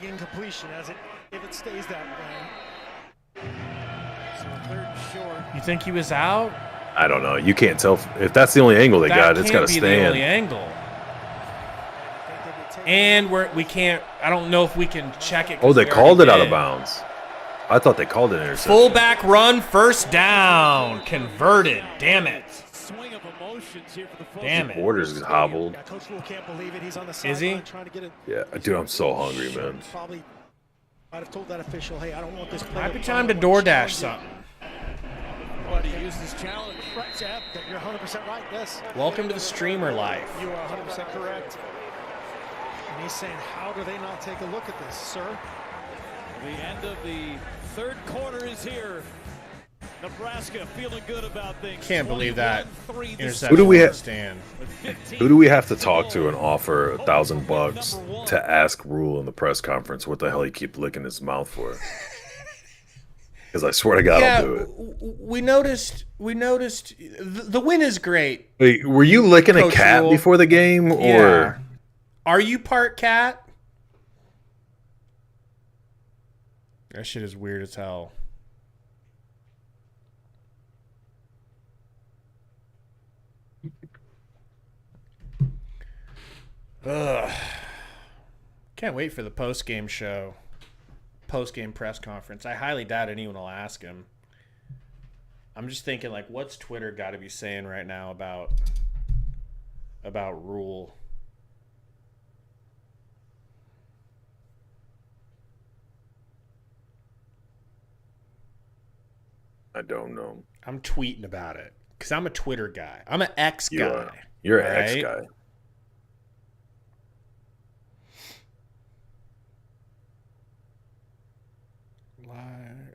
You think he was out? I don't know. You can't tell if that's the only angle they got. It's got to stand. The only angle. And we can't. I don't know if we can check it. Oh, they called it out of bounds. I thought they called it interception. Fullback run, first down, converted. Damn it. Swing of emotions here for the Damn it. Borders hobbled. Yeah, Coach Rule can't believe it. He's on the Is sideline he? trying to get it. Yeah, dude, I'm so hungry, man. Probably might have told that official, hey, I don't want this play. Might be time to DoorDash something. But he used his challenge. Right, Zeb, you're 100% right, yes. Welcome to the streamer life. You are 100% correct. And he's saying, how do they not take a look at this, sir? The end of the third quarter is here. Nebraska feeling good about things. Can't believe that 21-3 interception. Who do we have? Stand. Who do we have to talk to and offer $1,000 to ask Rule in the press conference what the hell he keep licking his mouth for? Because I swear to God, I'll do it. We noticed. The win is great. Wait, were you licking Coach a cat Rule. before the game, or? Yeah. Are you part cat? That shit is weird as hell. Ugh. Can't wait for the post-game show. Post-game press conference. I highly doubt anyone will ask him. I'm just thinking, like, what's Twitter got to be saying right now about Rule? I don't know. I'm tweeting about it because I'm a Twitter guy. I'm an X guy. You're an right? X guy.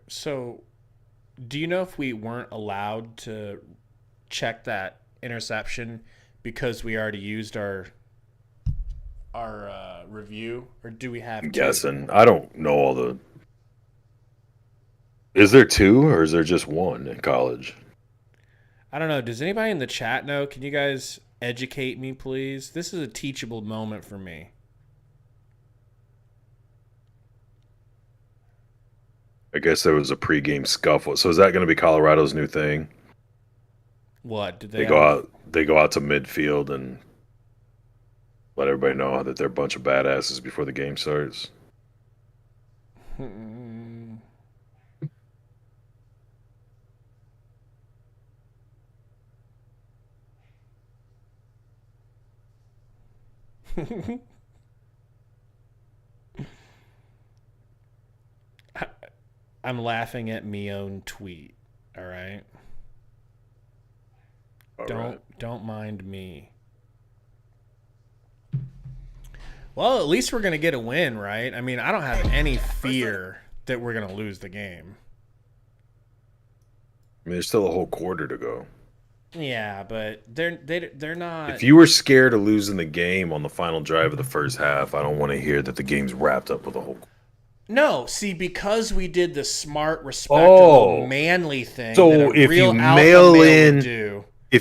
So, do you know if we weren't allowed to check that interception because we already used our review, or do we have? I'm guessing. I don't know all the. Is there two, or is there just one in college? I don't know. Does anybody in the chat know? Can you guys educate me, please? This is a teachable moment for me. I guess there was a pregame scuffle. So is that going to be Colorado's new thing? What did They go out. They go out to midfield and let everybody know that they're a bunch of badasses before the game starts. I'm laughing at me own tweet. All right. Don't mind me. Well, at least we're gonna get a win, right? I mean, I don't have any fear that we're gonna lose the game. I mean, there's still a whole quarter to go. Yeah, but they're not. If you were scared of losing the game on the final drive of the first half, I don't want to hear that the game's wrapped up with a whole. No, see, because we did the smart, respectable, manly thing. So if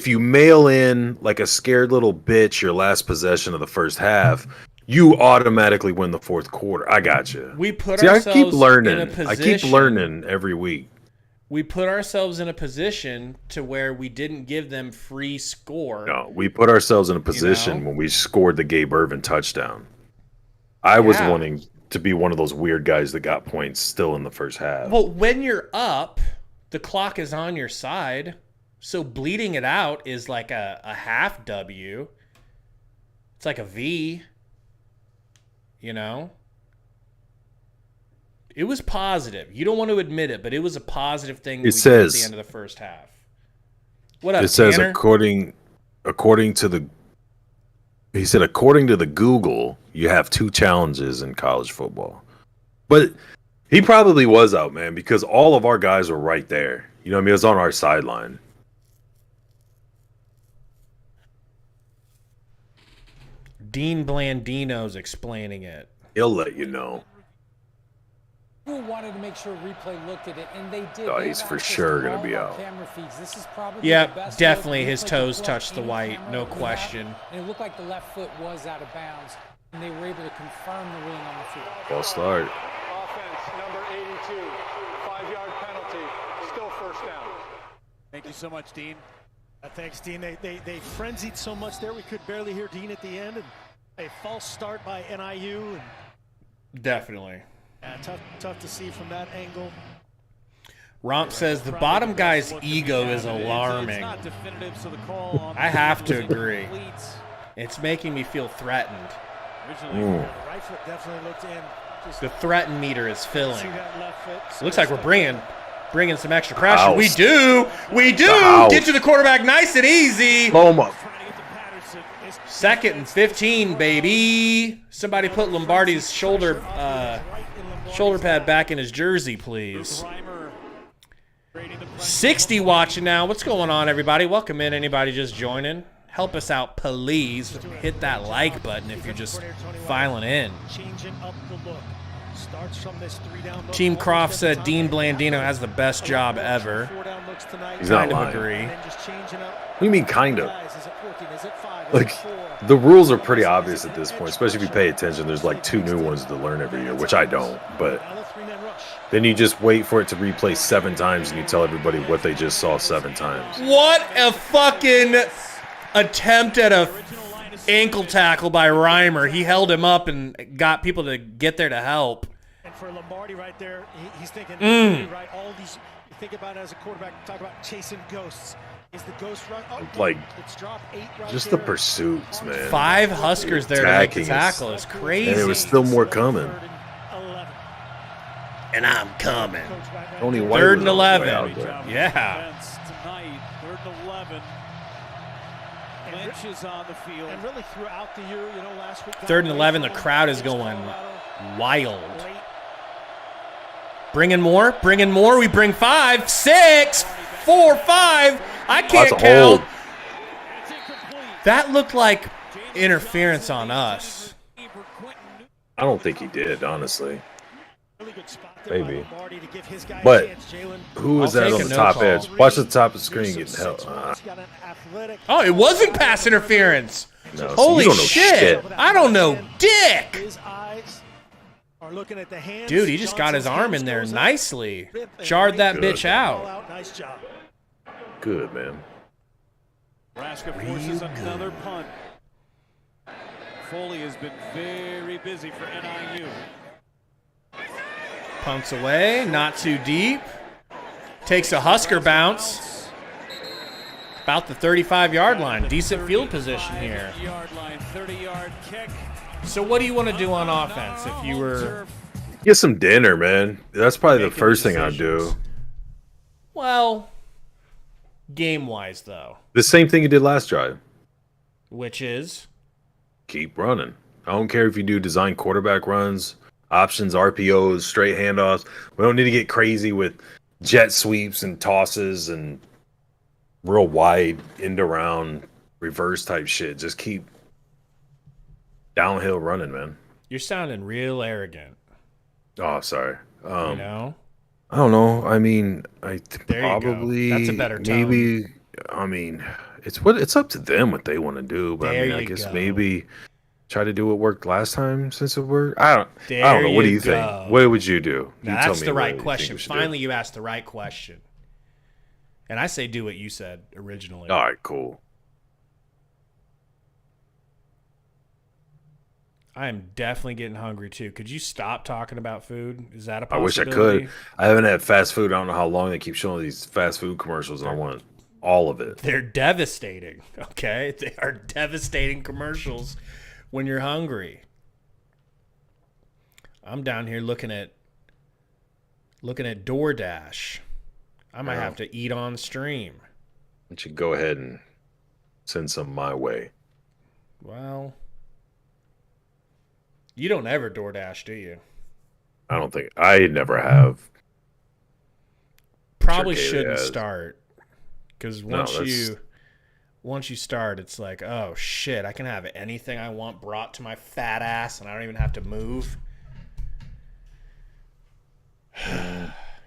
you mail in like a scared little bitch your last possession of the first half, you automatically win the fourth quarter. I got you. We put ourselves I keep learning. In a position, I keep learning every week. We put ourselves in a position to where we didn't give them free score. No, we put ourselves in a position when we scored the Gabe Ervin touchdown. I was wanting to be one of those weird guys that got points still in the first half. Well, when you're up, the clock is on your side. So bleeding it out is like a half W. It's like a V. You know? It was positive. You don't want to admit it, but it was a positive thing that we did at the end of the first half. What up, It says Tanner? according to the he said according to the Google, you have 2 challenges in college football. But he probably was out, man, because all of our guys were right there. You know what I mean? It was on our sideline. Dean Blandino's explaining it. He'll let you know. Who wanted to make sure replay looked at it, and they did. Oh, he's for sure going to be out. This is probably Yep, definitely his toes touched the white, no question. And it looked like the left foot was out of bounds, and they were able to confirm the ruling on the field. Well start. Offense, number 82, 5-yard penalty, still first down. Thank you so much, Dean. Thanks, Dean. They frenzied so much there we could barely hear Dean at the end. And A false start by NIU. Definitely. Tough to see from that angle. Romp says the bottom guy's ego is alarming. I have to agree. It's making me feel threatened. Right foot definitely looked in. The threaten meter is filling. See that left foot. Looks like we're bringing some extra pressure. House. We do. Get to the quarterback nice and easy. Blow him up. 2nd and 15, baby. Somebody put Lombardi's shoulder pad back in his jersey, please. 60 watching now. What's going on, everybody? Welcome in. Anybody just joining? Help us out, please. Hit that like button if you're just filing in. Changing up the look. Starts from this 3-down look. Team Croft said Dean Blandino has the best job ever. 4-down looks tonight. He's not Kind of lying. agree. And then just changing up. What do you mean, kind of? Guys, is it working? Is it 5? Is Like, it 4? the rules are pretty obvious at this point, especially if you pay attention. There's like 2 new ones to learn every year, which I don't. But Now the 3-man rush. then you just wait for it to replay 7 times, and you tell everybody what they just saw 7 times. What a fucking attempt at a ankle tackle by Reimer. He held him up and got people to get there to help. And for Lombardi right there, he's thinking, right, all these, you think about it as a quarterback, talk about chasing ghosts. Is the ghost run? Oh, Like, it's drop 8 right just there. the pursuits, man. 5 Huskers there to make the Attacking tackle is crazy. And there was still more coming. 3rd and 11. And I'm coming. Coach right now. Tony White 3rd was and on the way 11. out there. Yeah. Tonight, 3rd and 11. Lynch is on the field. And really throughout the year, you know, last week. 3rd and 11, the crowd is going wild. Bringing more. We bring 5, 6, 4, 5. I can't That's a count. hold. That looked like interference on us. I don't think he did, honestly. Really good spot there by Maybe. Lombardi to give his guy a But chance, Jalen. who was I'll that take on a the no top call. edge? Watch the top of the screen getting held. He's got an athletic. Oh, it wasn't pass interference. No, so Holy you don't know shit. I don't know dick. His eyes are looking at the hands. Dude, he just got his Johnson's arm in hands there goes up. nicely. Rip and Jarred that Good. bitch ball out. Nice job. Good, man. Nebraska forces another punt. Foley has been very busy for NIU. Punts away, not too deep. Takes a Husker bounce. About the 35-yard line. Decent field position here. 35-yard line, 30-yard kick. So what do you want to do on offense if you were... Get some dinner, man. That's probably the Making first thing I'd decisions. do. Well, game-wise, though. The same thing you did last drive. Which is... Keep running. I don't care if you do design quarterback runs, options, RPOs, straight handoffs. We don't need to get crazy with jet sweeps and tosses and real wide end around reverse type shit. Just keep downhill running, man. You're sounding real arrogant, Oh, sorry. you know? I don't know. I mean, There you go. probably That's a better tone. maybe. I mean, it's up to them what they want to do. But There I mean, I you guess go. maybe try to do what worked last time since it worked. I don't There know. What do you you think? go. What would you do? Now, You tell that's me the what right you think question. we should do. Finally, you asked the right question. And I say do what you said originally. All right, cool. I am definitely getting hungry, too. Could you stop talking about food? Is that a I wish I possibility? could. I haven't had fast food. I don't know how long they keep showing these fast food commercials, and I want all of it. They're devastating, okay? They are devastating commercials when you're hungry. I'm down here looking at DoorDash. I might have to eat on stream. You should go ahead and send some my way. Well, you don't ever DoorDash, do you? I don't think I never have. Probably Kaylee shouldn't has. start, because No, once you start, it's like, oh shit, I can have anything I want brought to my fat ass, and I don't even have to move.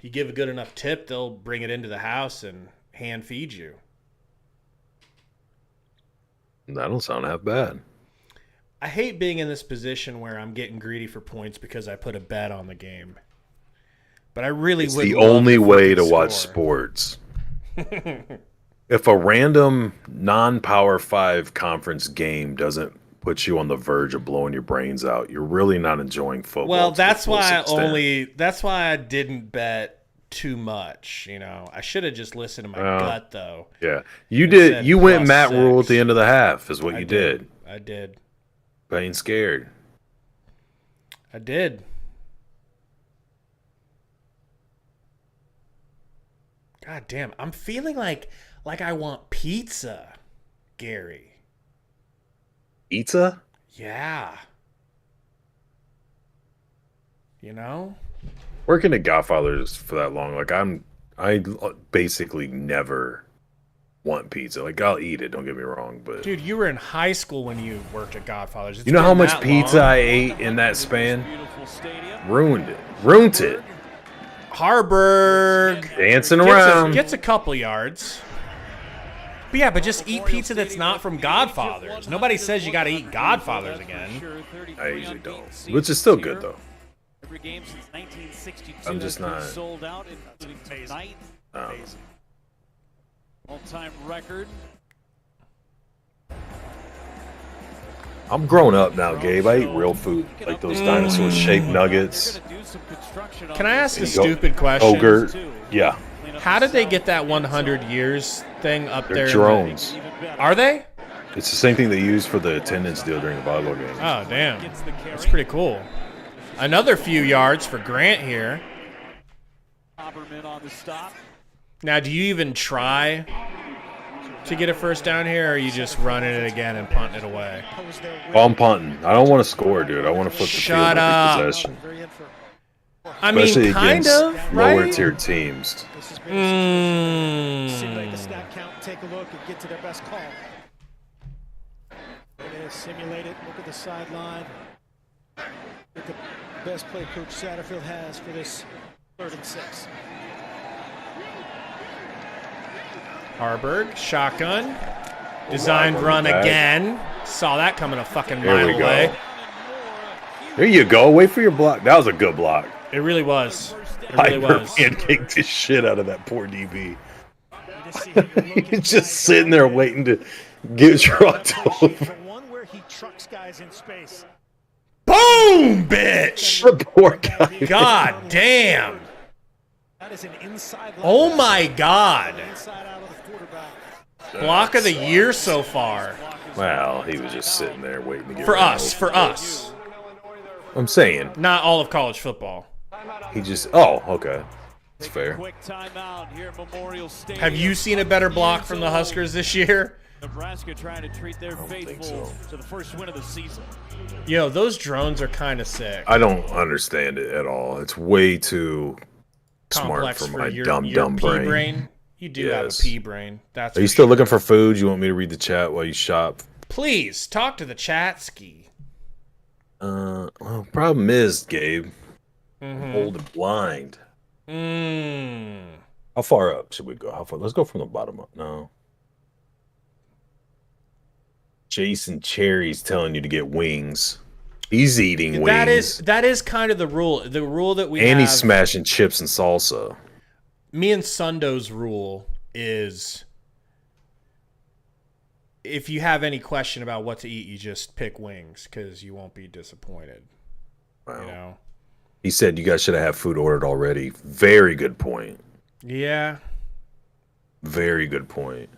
You give a good enough tip, they'll bring it into the house and hand feed you. That don't sound half bad. I hate being in this position where I'm getting greedy for points because I put a bet on the game. But I really It's would the love only if we way could to watch score. sports. If a random non-Power 5 conference game doesn't puts you on the verge of blowing your brains out, you're really not enjoying football. Well, to the that's fullest why extent. that's why I didn't bet too much. I should have just listened to my gut though. Yeah, you It did. said You went Matt +6. Rule at the end of the half, is what you did. I did. Playing scared. I did. God damn, I'm feeling like I want pizza, Gary. Pizza? Yeah. Working at Godfather's for that long, like I basically never want pizza. Like I'll eat it, don't get me wrong, but Dude, you were in high school when you worked at Godfather's. It's you know how been much that pizza long. I ate in that span? Ruined it. Haarberg Dancing around. gets a couple yards. But yeah, but just eat pizza that's not from Godfather's. Nobody says you got to eat Godfather's again. I usually don't, which is still good though. Every game since 1962 I'm just has been not- sold out, including tonight. All-time record. I'm grown up now, Gabe. I eat real food, like those dinosaur-shaped nuggets. Can I ask a And you go- stupid question? Ogre. Yeah, How did they get that 100 years thing up they're there? drones. Are they? It's the same thing they use for the attendance deal during the volleyball game. Oh, damn. That's pretty cool. Another few yards for Grant here. Haberman on the stop. Now, do you even try to get a first down here, or are you just running it again and punting it away? Oh, I'm punting. I don't want to score, dude. I want to flip the field Shut up. every possession. I mean, Especially kind against of, right? lower-tier teams. Simulate the snap count, take a look, and get to their best call. It is simulate it, look at the sideline. Look at the best play coach Satterfield has for this 3rd and 6. Haarberg, shotgun. Designed run back. again. Saw that coming a fucking There mile we go. away. There you go. Wait for your block. That was a good block. It really was. It really Piper was. pancaked the shit out of that poor DB. He's just sitting there waiting to get trucked over. One where he trucks guys in space. Boom, bitch! The poor guy. God damn. That is an inside Oh my God. inside out of the quarterback. Block of the year so far. Well, he was just sitting there waiting to get For run us. over. For us. I'm saying. Not all of college football. He just. Oh, okay. That's fair. Quick timeout here at Memorial Stadium. Have you seen a better block from the Huskers this year? Nebraska trying to treat their think faithful so. to the first win of the season. Those drones are kind of sick. I don't understand it at all. It's way too smart Complex for my your dumb pea brain. You do have a Yes. pea brain. That's Are you for still sure. looking for food? You want me to read the chat while you shop? Please talk to the chat ski. Well, problem is, Gabe, I'm old and blind. How far up should we go? How far? Let's go from the bottom up. No. Jason Cherry's telling you to get wings. He's eating wings. That is kind of the rule. The rule that we and have. he's smashing chips and salsa. Me and Sundo's rule is if you have any question about what to eat, you just pick wings because you won't be disappointed. Wow. He said you guys should have had food ordered already. Very good point. Yeah. Very good point.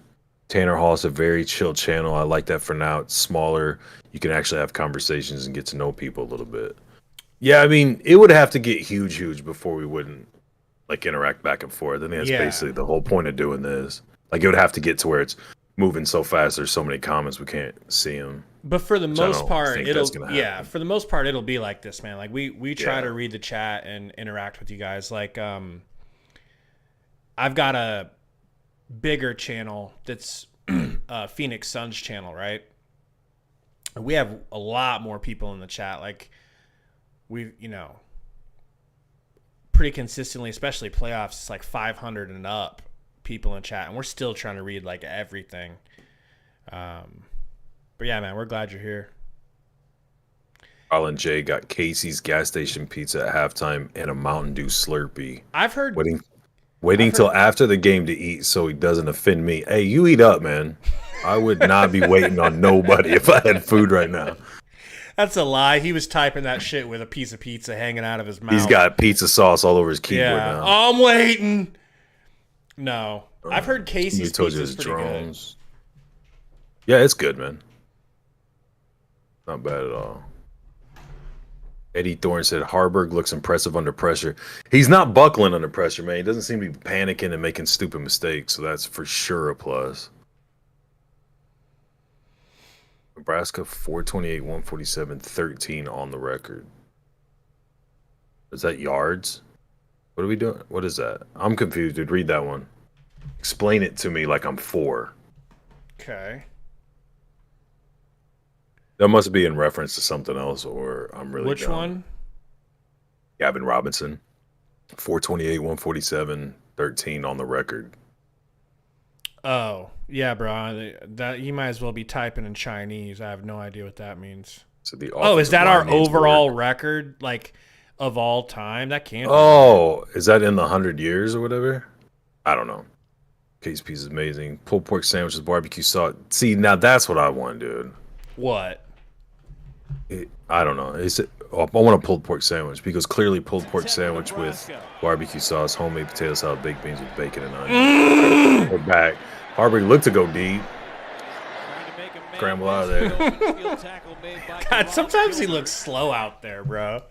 Tanner Hall is a very chill channel. I like that for now. It's smaller. You can actually have conversations and get to know people a little bit. Yeah, I mean, it would have to get huge before we wouldn't interact back and forth. I think that's basically the whole point of doing this. It would have to get to where it's moving so fast. There's so many comments we can't see them. But for the most part, for the most part, it'll be like this, man. We try to read the chat and interact with you guys. I've got a bigger channel that's Phoenix Suns channel, right? We have a lot more people in the chat. We pretty consistently, especially playoffs, it's like 500 and up people in chat, and we're still trying to read everything. But yeah, man, we're glad you're here. Colin J got Casey's gas station pizza at halftime and a Mountain Dew Slurpee. I've heard waiting till after the game to eat so he doesn't offend me. Hey, you eat up, man. I would not be waiting on nobody if I had food right now. That's a lie. He was typing that shit with a piece of pizza hanging out of his mouth. He's got pizza sauce all over his keyboard now. I'm waiting. No. I've heard Casey's pizza is pretty good. Yeah, it's good, man. Not bad at all. Eddie Thorne said Haarberg looks impressive under pressure. He's not buckling under pressure, man. He doesn't seem to be panicking and making stupid mistakes, so that's for sure a plus. Nebraska 428, 147, 13 on the record. Is that yards? What are we doing? What is that? I'm confused, dude. Read that one. Explain it to me like I'm 4. Okay. That must be in reference to something else, or I'm really Which dumb. one? Gavin Robinson. 428, 147, 13 on the record. Oh, yeah, bro. That you might as well be typing in Chinese. I have no idea what that means. So the is that our offensive line needs overall work. record, like, of all time? That can't Oh, is that in the 100 years or whatever? I don't know. Case piece is amazing. Pulled pork sandwiches, barbecue sauce. See, now that's what I want, dude. What? I don't know. I want a pulled pork sandwich because clearly pulled pork sandwich with barbecue sauce, homemade potato salad, baked beans with bacon and onions. We're back. Haarberg looked to go deep. Scramble out of there. God, sometimes he looks slow out there, bro.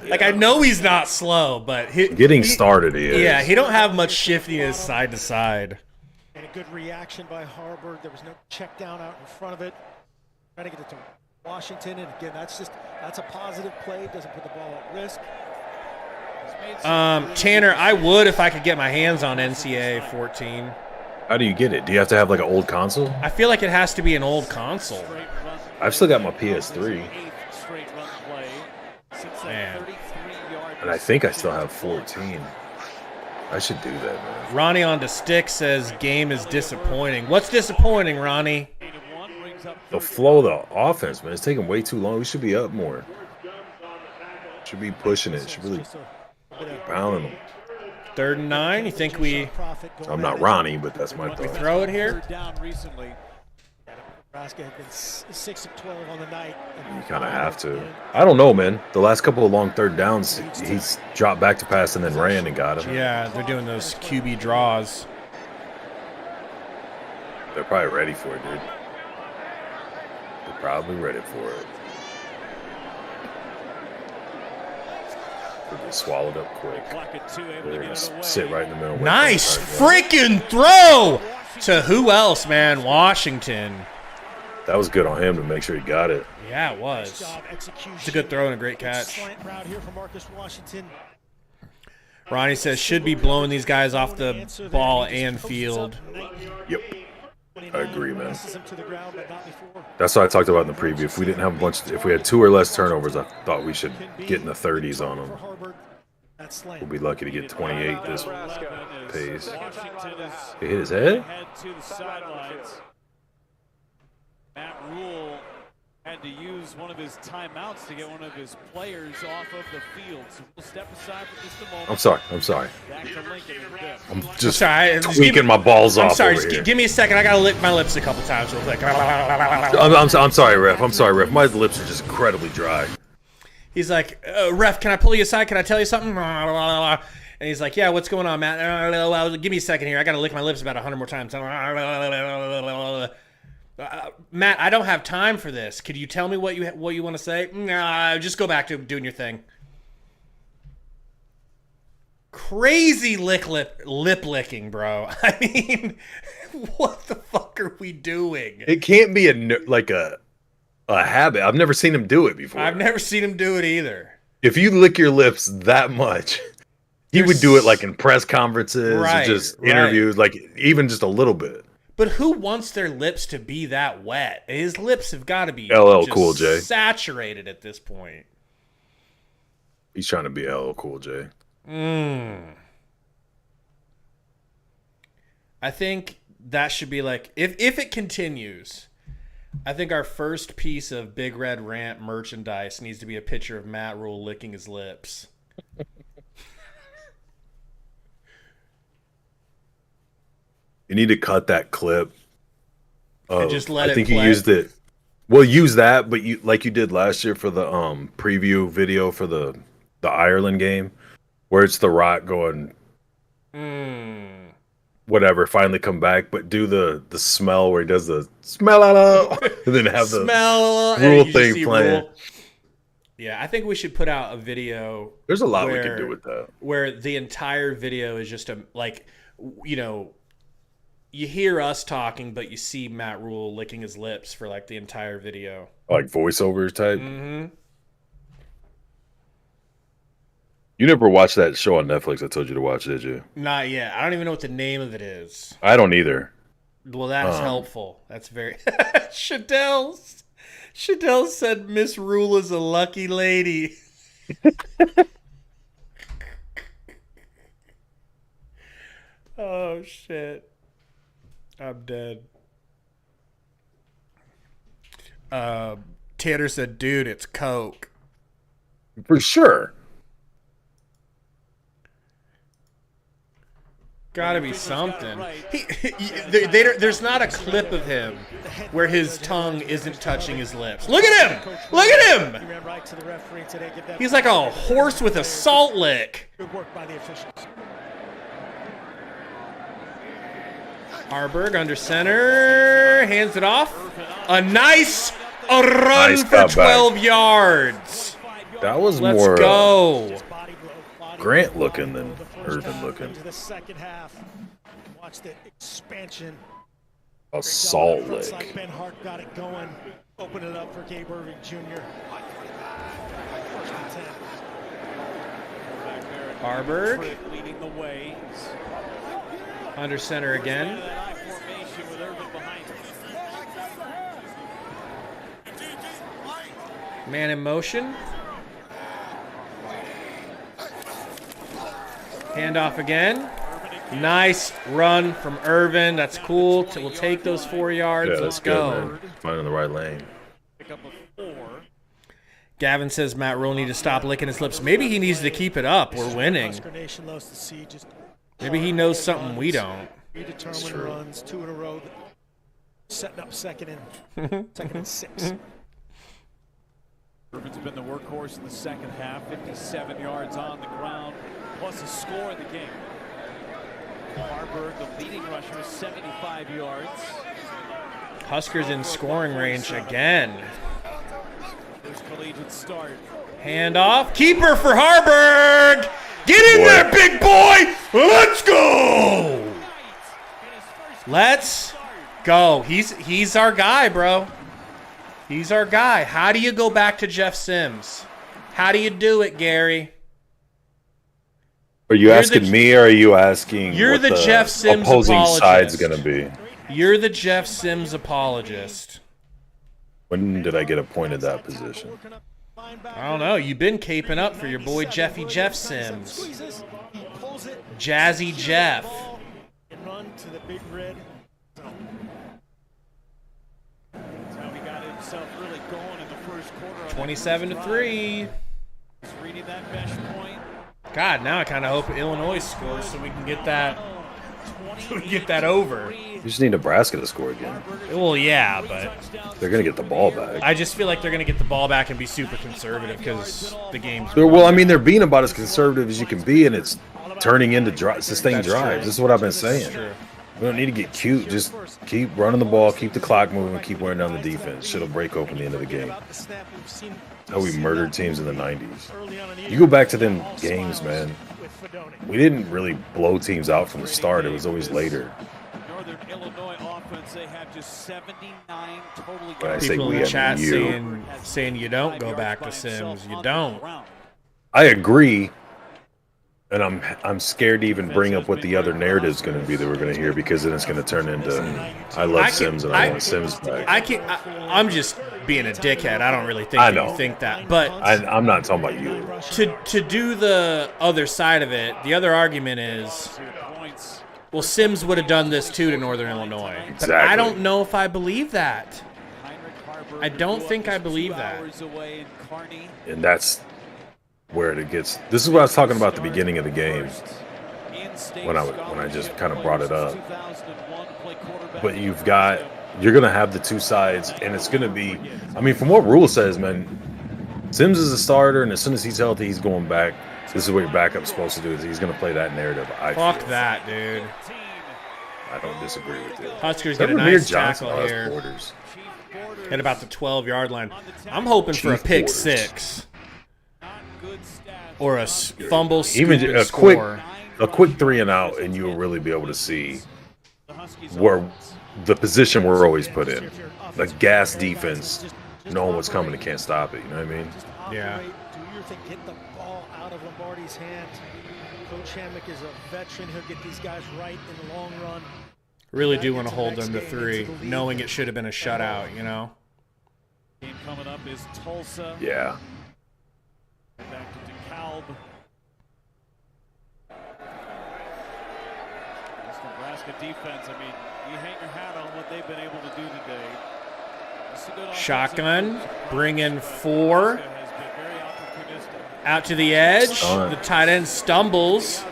Like, I know he's not slow, but Getting started, he is. Yeah, he don't have much shiftiness side to side. And a good reaction by Haarberg. There was no check down out in front of it. Trying to get it to Washington, and again, that's a positive play. Doesn't put the ball at risk. Tanner, I would if I could get my hands on NCAA 14. How do you get it? Do you have to have like an old console? I feel like it has to be an old console. I've still got my PS3. Man. And I think I still have 14. I should do that, man. Ronnie on the stick says game is disappointing. What's disappointing, Ronnie? The flow of the offense, man. It's taking way too long. We should be up more. Should be pushing it. Should really pounding them. 3rd and 9. You think we? I'm not Ronnie, but that's my thought. Throw it here. Nebraska had been 6 of 12 on the night. You kind of have to. I don't know, man. The last couple of long 3rd downs, he's dropped back to pass and then ran and got him. Yeah, they're doing those QB draws. They're probably ready for it, dude. They're probably ready for it. They swallowed up quick. They're going to sit right in the middle. Nice freaking throw to who else, man? Washington. That was good on him to make sure he got it. Yeah, it was. It's a good throw and a great catch. Ronnie says should be blowing these guys off the ball and field. Yep. I agree, man. That's what I talked about in the preview. If we didn't have if we had 2 or less turnovers, I thought we should get in the 30s on them. We'll be lucky to get 28 this pace. He hit his head? Matt Rule had to use one of his timeouts to get one of his players off of the field. So we'll step aside for just a moment. I'm sorry. Back to Lincoln in a bit. I'm just tweaking my balls off. I'm sorry. Over here. Give me a second. I gotta lick my lips a couple times real quick. I'm sorry, ref. I'm sorry, ref. My lips are just incredibly dry. He's like, ref, can I pull you aside? Can I tell you something? And he's like, yeah, what's going on, Matt? Give me a second here. I got to lick my lips about 100 more times. Matt, I don't have time for this. Could you tell me what you want to say? Nah, just go back to doing your thing. Crazy lip licking, bro. I mean, what the fuck are we doing? It can't be a habit. I've never seen him do it before. I've never seen him do it either. If you lick your lips that much, he would do it like in press conferences or just interviews, like even just a little bit. But who wants their lips to be that wet? His lips have got to be LL Cool J saturated at this point. He's trying to be LL Cool J. I think that should be like if it continues. I think our first piece of Big Red Rant merchandise needs to be a picture of Matt Rule licking his lips. You need to cut that clip And just let I think it play. he used it. Well, use that, but you like you did last year for the preview video for the Ireland game, where it's the Rock going whatever, finally come back, but do the smell where he does the smell out and then have the smell Rule and thing playing. Rule. Yeah, I think we should put out a video. There's a lot we can do with that. Where the entire video is just you hear us talking, but you see Matt Rule licking his lips for like the entire video. Like voiceover type. Mm-hmm. You never watched that show on Netflix I told you to watch, did you? Not yet. I don't even know what the name of it is. I don't either. Well, that's helpful. That's very... Shadell said Miss Rule is a lucky lady. Oh, shit. I'm dead. Tanner said, dude, it's Coke. For sure. Gotta be something. There's not a clip of him where his tongue isn't touching his lips. Look at him! Look at him! He's like a horse with a salt lick. Good work by the officials. Haarberg under center, hands it off. A run for 12 yards. That was Let's more go. Grant looking than Irvin looking. The second half. Watch the expansion. A salt lick. Like Ben Hart got it going. Open it up for Gabe Irving Jr. First and 10. Haarberg leading the way. under center again. Man in motion. Handoff again. Nice run from Irvin. That's cool. We'll take those 4 yards. Yeah, Let's good, go. man. Finding the right lane. Gavin says Matt Rule need to stop licking his lips. Maybe he needs to keep it up. We're winning. Maybe he knows something we don't. Predetermined runs, 2 in a row. Setting up second and 6. Irvin's been the workhorse in the second half. 57 yards on the ground, plus a score in the game. Haarberg, the leading rusher, 75 yards. Huskers in scoring range again. First collegiate start. Handoff. Keeper for Haarberg. Get in there, big boy. Let's go. Let's go. He's our guy, bro. He's our guy. How do you go back to Jeff Sims? How do you do it, Gary? Are you asking me, or are you asking You're the Jeff Sims opposing apologist. side's going to be? You're the Jeff Sims apologist. When did I get appointed that position? I don't know. You've been caping up for your boy Jeff Sims. Jazzy Jeff. Run to the big red. Really going in the first quarter. 27-3. Reading that mesh point. God, now I kind of hope Illinois scores so we can get that. Over. You just need Nebraska to score again. Well, yeah, but they're going to get the ball back. I just feel like they're going to get the ball back and be super conservative because the game's. Well, I mean, they're being about as conservative as you can be, and it's turning into sustained drives. This is what I've been saying. We don't need to get cute. Just keep running the ball, keep the clock moving, keep wearing down the defense. Shit'll break open the end of the game. How we murdered teams in the 90s. You go back to them games, man. We didn't really blow teams out from the start. It was always later. Northern Illinois offense, they have just 79 total yards. When I say People we, in the I chat mean you. saying you don't go back to Sims. You don't. I agree. And I'm scared to even bring up what the other narrative's going to be that we're going to hear, because then it's going to turn into I love Sims and I want Sims back. I'm just being a dickhead. I don't really think that you think that. But I'm not talking about you. To do the other side of it, the other argument is, well, Sims would have done this too to Northern Illinois. But I don't know if I believe that. I don't think I believe that. And that's where it gets. This is what I was talking about at the beginning of the game. when I just kind of brought it up. But you're going to have the two sides, and it's going to be, I mean, from what Rule says, man, Sims is a starter, and as soon as he's healthy, he's going back. This is what your backup's supposed to do, is he's going to play that narrative. Fuck that, dude. I don't disagree with you. Huskers get a nice tackle here at about the 12-yard line. I'm hoping for a pick six or a fumble, scoop, even a score. quick 3-and-out, and you'll really be able to see where the position we're always put in. The gas defense, knowing what's coming and can't stop it. You know what I mean? Yeah. Do your thing, get the ball out of Lombardi's hand. Coach Hammock is a veteran. He'll get these guys right in the long run. Really do want to hold them to 3, knowing it should have been a shutout, you know? Game coming up is Tulsa. Yeah. Back to DeKalb. This Nebraska defense, I mean, you hang your hat on what they've been able to do today. Shotgun, bring in 4. Out to the edge. The tight end stumbles.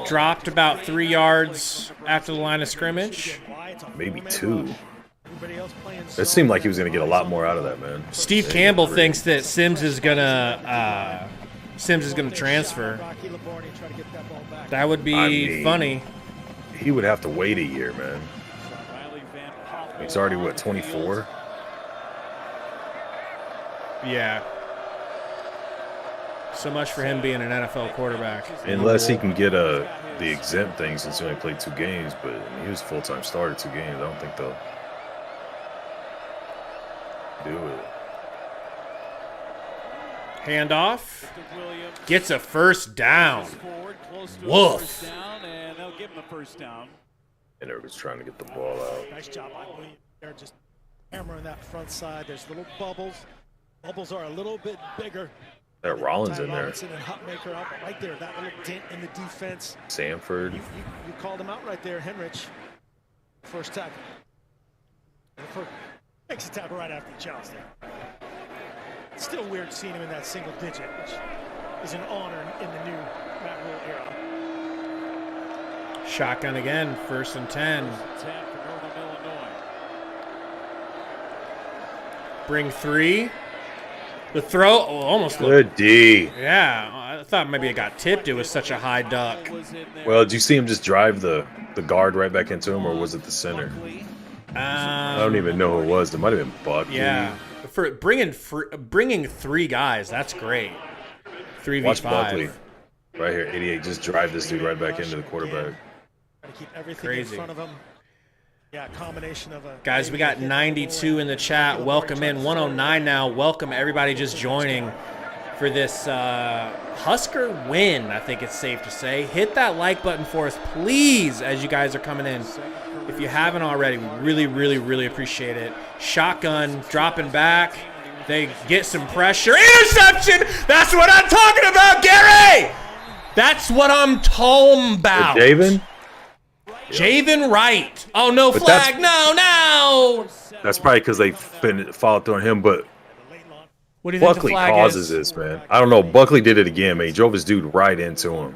Dropped about 3 yards after the line of scrimmage. Maybe 2. It seemed like he was going to get a lot more out of that, man. Steve Campbell thinks that Sims is gonna transfer. That would be funny. He would have to wait a year, man. He's already, what, 24? Yeah. So much for him being an NFL quarterback. Unless he can get the exempt thing, since he only played 2 games, but I mean, he was a full-time starter 2 games. I don't think they'll do it. Handoff. Gets a first down. Woof. And they'll give him a first down. And everybody's trying to get the ball out. Nice job by Williams. They're just hammering that front side. There's little bubbles. Bubbles are a little bit bigger. That Rollins in there. Robinson and Hutmaker out right there. That little dent in the defense. Sanford. You called him out right there, Henrich. First tackle. Makes a tackle right after the challenge there. It's still weird seeing him in that single digit, which is an honor in the new Matt Rule era. Shotgun again, 1st and 10. Bring 3. The throw, almost good D. Yeah, I thought maybe it got tipped. It was such a high duck. Well, did you see him just drive the guard right back into him, or was it the center? I don't even know who it was. It might have been Buckley. Yeah, for bringing 3 guys, that's great. 3v5. Watch Buckley right here, 88. Just drive this dude right back into the quarterback. Keep everything in front of him. Yeah, combination of guys, we got 92 in the chat. Welcome in. 109 now. Welcome everybody just joining for this Husker win, I think it's safe to say. Hit that like button for us, please, as you guys are coming in. If you haven't already, we really, really, really appreciate it. Shotgun, dropping back. They get some pressure. Interception! That's what I'm talking about, Gary! That's what I'm talking about. Javen? Javen Wright. Oh, no but flag. No. That's probably because they followed through on him, but what do you think Buckley the flag causes this, man. I don't know. Buckley did it again, man. He drove his dude right into him.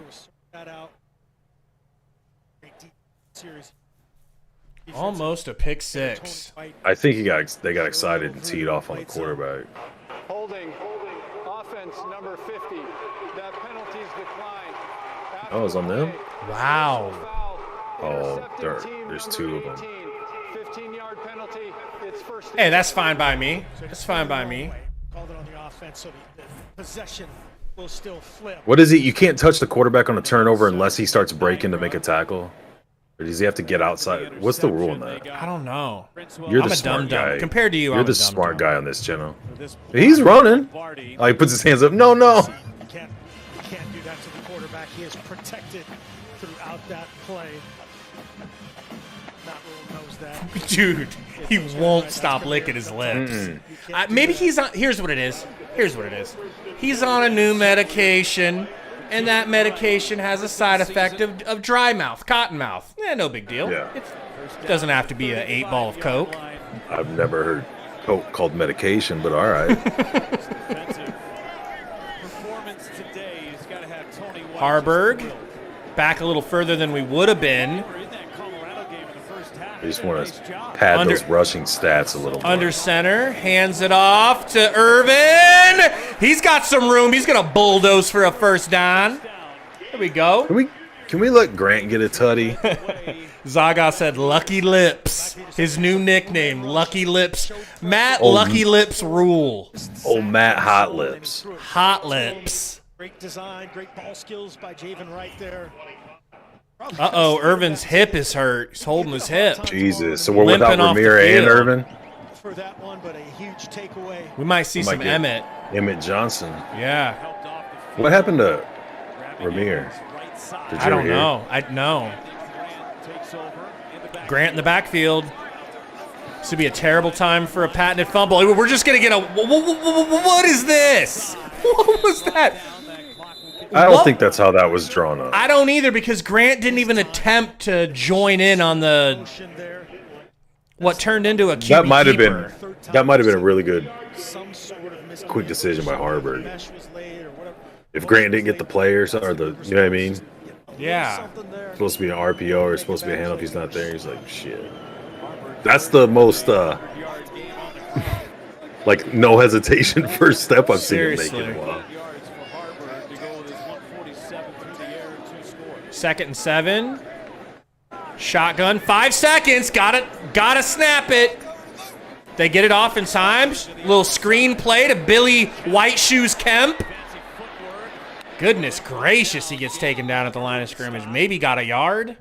Almost a pick 6. I think they got excited and teed off on the quarterback. Holding. Offense number 50. That penalty's declined. Oh, it was on them? Wow. Oh, there's 2 of them. 15-yard penalty. It's first. Hey, that's fine by me. That's fine by me. Called it on the offense, so the possession will still flip. What is it? You can't touch the quarterback on a turnover unless he starts breaking to make a tackle? Or does he have to get outside? What's the rule on that? I don't know. You're the smart guy. Compared to you, you're the smart guy on this channel. He's running. Oh, he puts his hands up. No. You can't do that to the quarterback. He is protected throughout that play. Matt Rule knows that. Dude, he won't stop licking his lips. Maybe he's on. Here's what it is. He's on a new medication, and that medication has a side effect of dry mouth, cotton mouth. Yeah, no big deal. Yeah. It doesn't have to be an 8-ball of Coke. I've never heard Coke called medication, but all right. Haarberg. back a little further than we would have been. I just want to pad those rushing stats a little more. Under center, hands it off to Irvin. He's got some room. He's going to bulldoze for a first down. There we go. Can we let Grant get a tutty? Zaga said Lucky Lips. His new nickname, Lucky Lips. Matt Lucky Lips rule. Old Matt Hot Lips. Hot Lips. Great design, great ball skills by Javen right there. Uh-oh, Irvin's hip is hurt. He's holding his hip. Jesus. So we're without Ramir and Irvin? For that one, but a huge takeaway. We might see some Emmett. Emmett Johnson. Yeah. What happened to Ramir? I don't know. I know. Grant in the backfield. This would be a terrible time for a patented fumble. We're just going to get a... What is this? What was that? I don't think that's how that was drawn up. I don't either, because Grant didn't even attempt to join in on the... What turned into a QB that might have keeper. been a really good quick decision by Haarberg. If Grant didn't get the players or the, you know what I mean? Yeah. Supposed to be an RPO or supposed to be a handoff. He's not there. He's like, shit. That's the most like no hesitation first step I've seen him make in a while. 2nd and 7. Shotgun. 5 seconds. Gotta snap it. They get it off in time. Little screen play to Billy White Shoes Kemp. Goodness gracious, he gets taken down at the line of scrimmage. Maybe got a yard.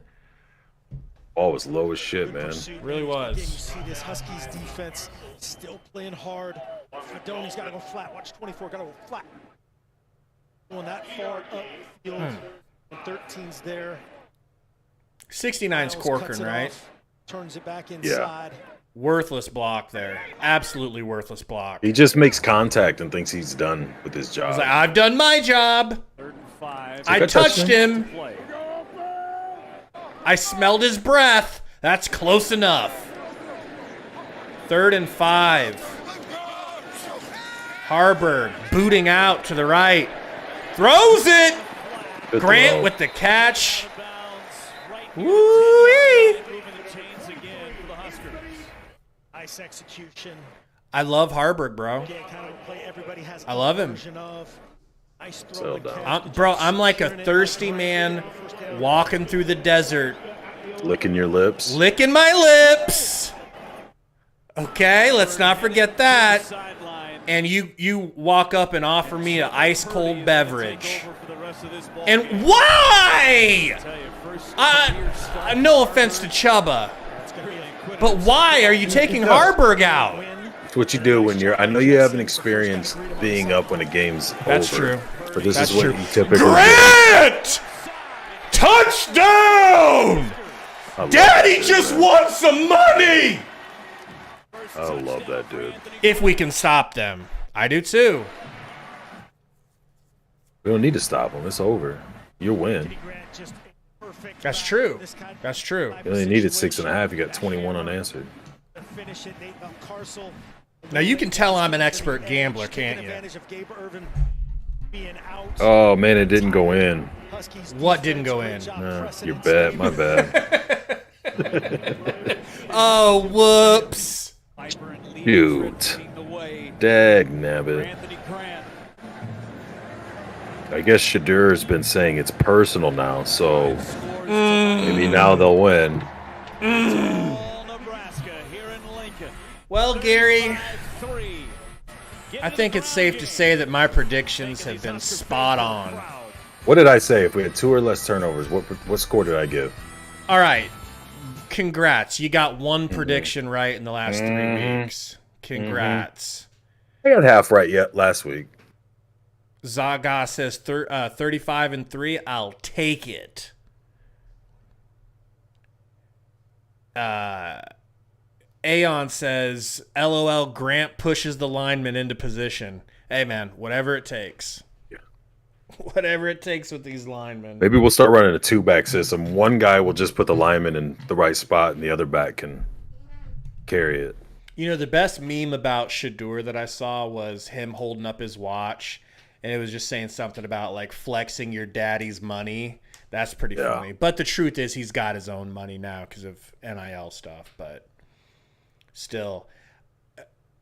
Ball was low as shit, man. Really was. You see this Huskies defense still playing hard. Fedoni's got to go flat. Watch 24, got to go flat. Going that far upfield. 13's there. 69's Corcoran, right? Turns it back inside. Yeah. Worthless block there. Absolutely worthless block. He just makes contact and thinks he's done with his job. He's like, I've done my job. 3rd and 5. I touched him. I smelled his breath. That's close enough. 3rd and 5. Haarberg booting out to the right. Throws it. Good Grant throw. with the catch. Woo-wee. Nice execution. I love Haarberg, bro. I love him. I'm like a thirsty man walking through the desert. Licking your lips. Licking my lips. Okay, let's not forget that. And you walk up and offer me an ice cold beverage. And why? No offense to Chubba, but why are you taking Haarberg out? It's what you do when you're. I know you haven't experienced being up when a game's That's over. true. But this That's is what true. you typically Grant! Touchdown! do. Daddy just won some money! I love that dude. If we can stop them. I do too. We don't need to stop him. It's over. You win. That's true. That's true. You only needed 6.5. You got 21 unanswered. Now you can tell I'm an expert gambler, can't you? Oh man, it didn't go in. What didn't go in? Your bet, my bad. Oh, whoops. Shoot. Dag nabbit. I guess Shadur's been saying it's personal now, so maybe now they'll win. Well, Gary, I think it's safe to say that my predictions have been spot on. What did I say? If we had 2 or less turnovers, what score did I give? All right. Congrats. You got one prediction right in the last 3 weeks. Congrats. I got half right yet last week. Zaga says 35-3. I'll take it. Aeon says, LOL, Grant pushes the lineman into position. Hey, man, whatever it takes. Yeah. Whatever it takes with these linemen. Maybe we'll start running a 2-back system. One guy will just put the lineman in the right spot, and the other back can carry it. You know, the best meme about Shadur that I saw was him holding up his watch, and it was just saying something about, like, flexing your daddy's money. That's pretty funny. But the truth is he's got his own money now because of NIL stuff. But still,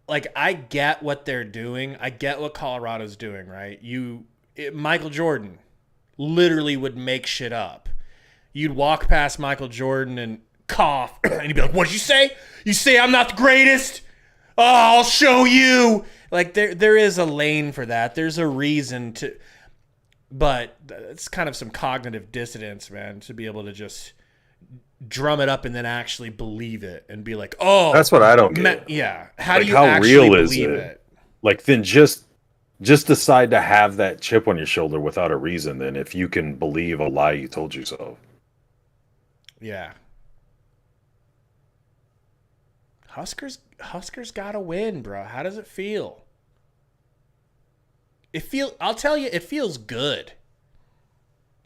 like, I get what they're doing. I get what Colorado's doing, right? Michael Jordan literally would make shit up. You'd walk past Michael Jordan and cough, and he'd be like, "What'd you say? You say I'm not the greatest? Oh, I'll show you." Like, there is a lane for that. There's a reason to, but it's kind of some cognitive dissonance, man, to be able to just drum it up and then actually believe it and be like, "Oh, that's what I don't get." Yeah, how do you actually real is believe it? Like, then just decide to have that chip on your shoulder without a reason. Then, if you can believe a lie you told yourself. Yeah. Huskers got to win, bro. How does it feel? I'll tell you, it feels good.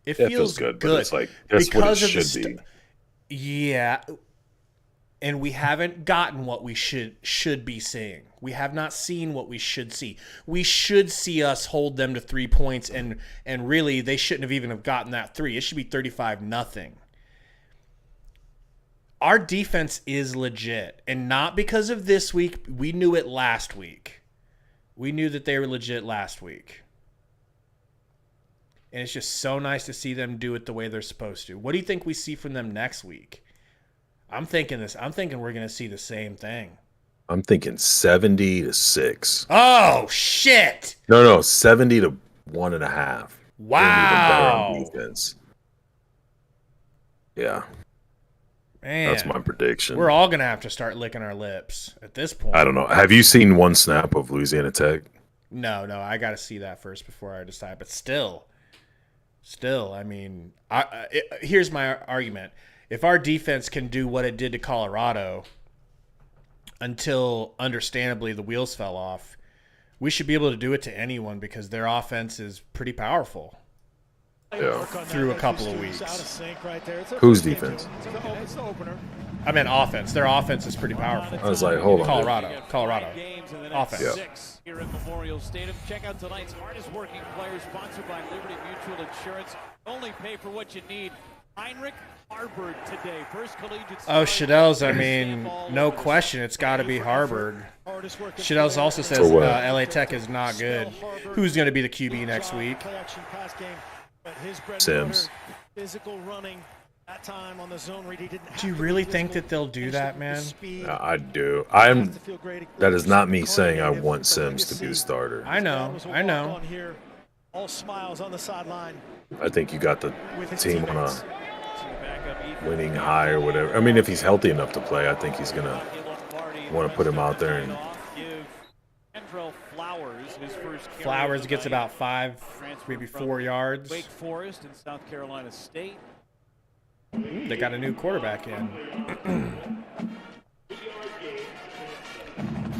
It feels good, but it's like that's because what it should be. Yeah. And we haven't gotten what we should be seeing. We have not seen what we should see. We should see us hold them to 3 points, and really they shouldn't have even have gotten that 3. It should be 35-0. Our defense is legit, and not because of this week. We knew it last week. We knew that they were legit last week. And it's just so nice to see them do it the way they're supposed to. What do you think we see from them next week? I'm thinking we're going to see the same thing. I'm thinking 70-6. Oh, shit. No, 70 to 1.5. Wow. Even better on defense. Yeah. Man, that's my prediction. We're all going to have to start licking our lips at this point. I don't know. Have you seen one snap of Louisiana Tech? No. I got to see that first before I decide. But still, I mean, here's my argument. If our defense can do what it did to Colorado until, understandably, the wheels fell off, we should be able to do it to anyone because their offense is pretty powerful. Yeah. Through a couple of weeks. Whose defense? I meant offense. Their offense is pretty powerful. I was like, hold on. Colorado. Offense. Yeah. Here at Memorial Stadium. Check out tonight's hardest working players, sponsored by Liberty Mutual Insurance. Only pay for what you need. Haarberg today. First collegiate. Oh, Shadell's, I mean, no question. It's got to be Haarberg. Shadell's also says LA Tech is not good. Who's going to be the QB next week? Sims. Physical running that time on the zone read. He didn't. Do you really think that they'll do that, man? I do. That is not me saying I want Sims to be the starter. I know. All smiles on the sideline. I think you got the team on a winning high or whatever. I mean, if he's healthy enough to play, I think he's gonna want to put him out there and. Flowers gets about 5, maybe 4 yards. Wake Forest and South Carolina State. They got a new quarterback in.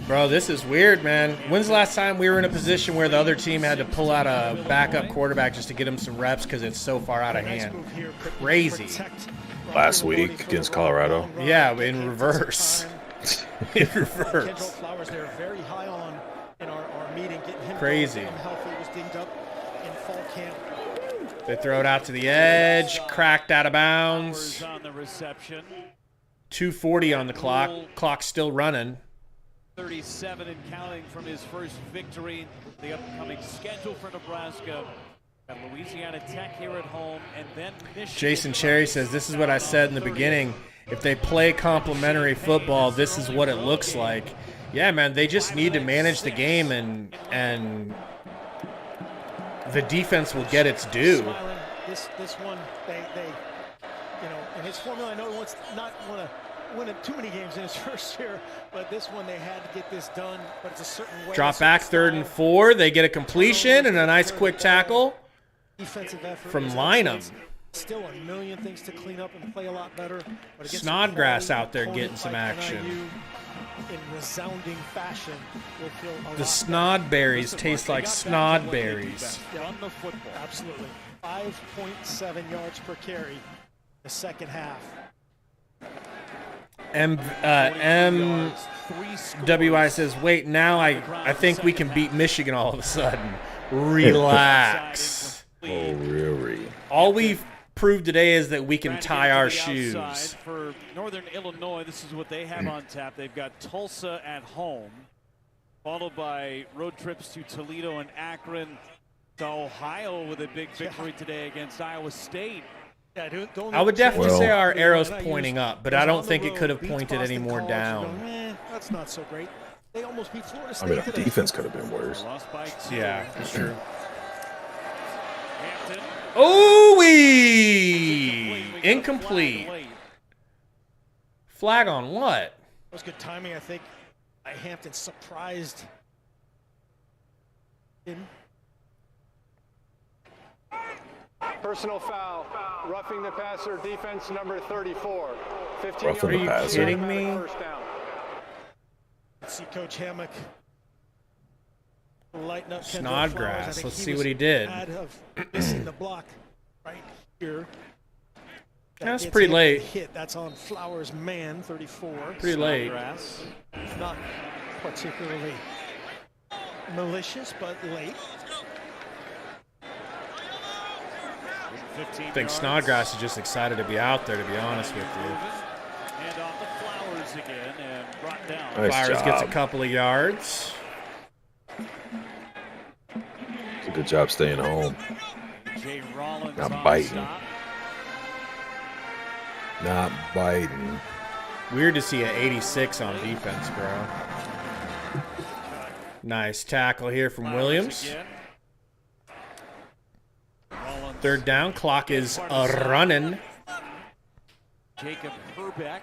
Bro, this is weird, man. When's the last time we were in a position where the other team had to pull out a backup quarterback just to get him some reps because it's so far out of hand? Crazy. Last week against Colorado. Yeah, in reverse. In reverse. Flowers there very high on in our meeting, getting him crazy. Healthy, was dinged up in fall camp. They throw it out to the edge, cracked out of bounds. On the reception. 2:40 on the clock. Clock's still running. 37 and counting from his first victory. The upcoming schedule for Nebraska. Got Louisiana Tech here at home, and then Michigan. Jason Cherry says, this is what I said in the beginning. If they play complementary football, this is what it looks like. Yeah, man, they just need to manage the game, and the defense will get its due. This one, they in his formula, I know he wants not want to win too many games in his first year, but this one they had to get this done. But it's a certain way. Drop back 3rd and 4. They get a completion and a nice quick tackle from Lynham. Still a million things to clean up and play a lot better. Snodgrass out there getting some action. In resounding fashion, the Snodberries taste like Snodberries. Run the football. Absolutely. 5.7 yards per carry the second half. MWI says, wait, now I think we can beat Michigan all of a sudden. Relax. Oh, really? prove today is that we can Trying to tie get to our the shoes. outside. For Northern Illinois, this is what they have on tap. They've got Tulsa at home, followed by road trips to Toledo and Akron, to Ohio with a big victory today against Iowa State. Yeah, I would definitely Well- say our arrow's pointing up, but I don't think it could have beats pointed any Boston more College, down. you're going, that's not so great. They almost beat Florida I State mean, our today. defense could have been worse. Lost by 2. Yeah, that's true. Hampton. Ooh-wee! Incomplete. Late. Flag on what? That was good timing, I think. Hampton surprised him. Personal foul, roughing the passer, defense number 34. 15 Roughing the yards, passer. Kidding me? First down. Let's see Coach Hammock lighten up. Snodgrass. I think Let's he see was what he did. mad of missing the block right here. That's gets pretty him late. Hit. That's on Flowers' man, 34. Pretty late. Snodgrass. Not particularly malicious, but late. 15 I think yards. Snodgrass is just excited to be out there, to be honest with you. And off the Flowers again and brought down. Nice Flowers job. gets a couple of yards. It's a good job staying home. Jay Rollins Not on biting. stop. Not biting. Weird to see an 86 on defense, bro. Nice tackle here from Flowers Williams. again. Rollins. Third down. Clock is running. Jacob Haarberg.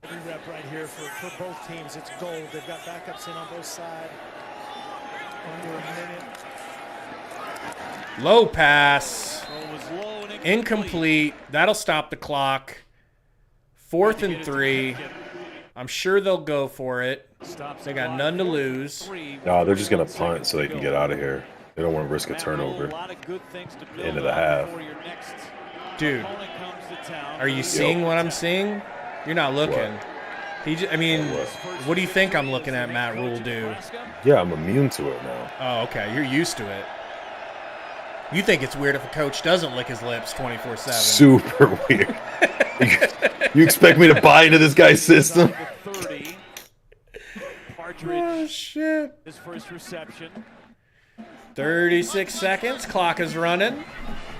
Every rep right here for both teams. It's gold. They've got backups in on both sides. Under a minute. Low pass. Throw was low and Incomplete. That'll stop the clock. 4th and 3. I'm sure they'll go for it. Stops They the got clock. none to lose. 4-3. No, they're just going to punt so they can get out of here. They don't want to risk a Matt turnover. Rule, a lot of good things to build End of the on half. before your next Dude, opponent comes to town. are you seeing what I'm seeing? You're not looking. I mean, what do you think I'm looking at Matt Rule do? Yeah, I'm immune to it now. Oh, okay. You're used to it. You think it's weird if a coach doesn't lick his lips 24/7. Super weird. You expect me to buy into this guy's system? 30. Partridge, Oh, shit. his first reception. 36 seconds. Clock is running.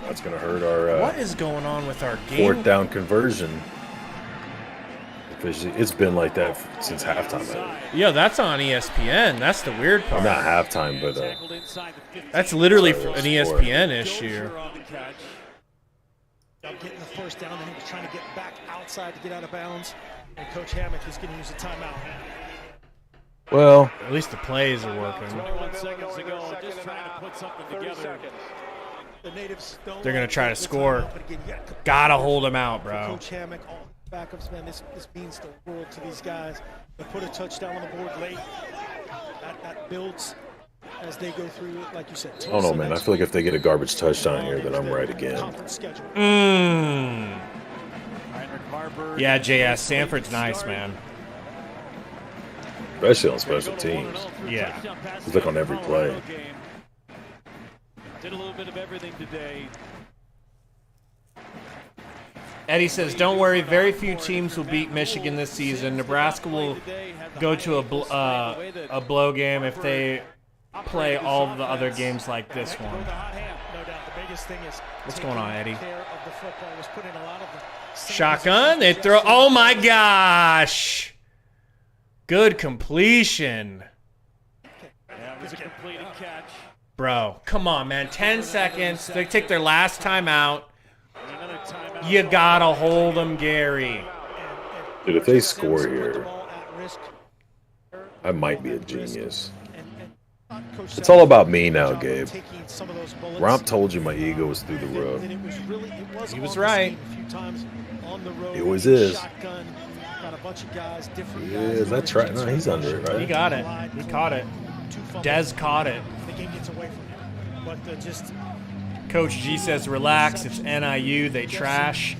That's going to hurt our What is going on with our game? 4th down conversion. It's been like that since halftime. Yo, that's on ESPN. That's the weird part. Not halftime, but Tackled inside the 15. That's literally Sorry, an score. ESPN issue. Dozier on the catch. Getting the first down, then he was trying to get back outside to get out of bounds. And Coach Hammock is going to use a timeout. well, At least the plays are working. 21 seconds to go. Just trying to put something 30 together. seconds. The natives don't They're gonna like try to the score. timeout, but again, you got Gotta hold him out, bro. Coach Hammock, all backups, man, this means the world to these guys. They put a touchdown on the board late. That builds as they go through it, like you said. I don't know, man. I feel like if they get a garbage touchdown here, then I'm right again. Conference schedule. Heinrich Haarberg. Yeah, JS. Sanford's nice, man. Especially on special teams. Yeah. He's like on every play. Did a little bit of everything today. Eddie says, don't worry, very few teams will beat Michigan this season. Nebraska will go to a blow game if they play all the other games like this one. No doubt. The biggest thing is What's going on, Eddie? care of the football was put in a lot of the Shotgun, they throw. Oh my gosh! Good completion. Yeah, it was a completed catch. Bro, come on, man. 10 seconds. They take their last time out. And another timeout. You gotta hold them, Gary. Dude, if they score here, I might be a genius. It's all about me now, Gabe. Romp told you my ego was through the roof. He was right. It always is. Yeah, Is that right? No, he's under it, He right? got it. He caught it. Dez caught it. The game gets away from him. But just Coach G says, relax. It's NIU. They trash.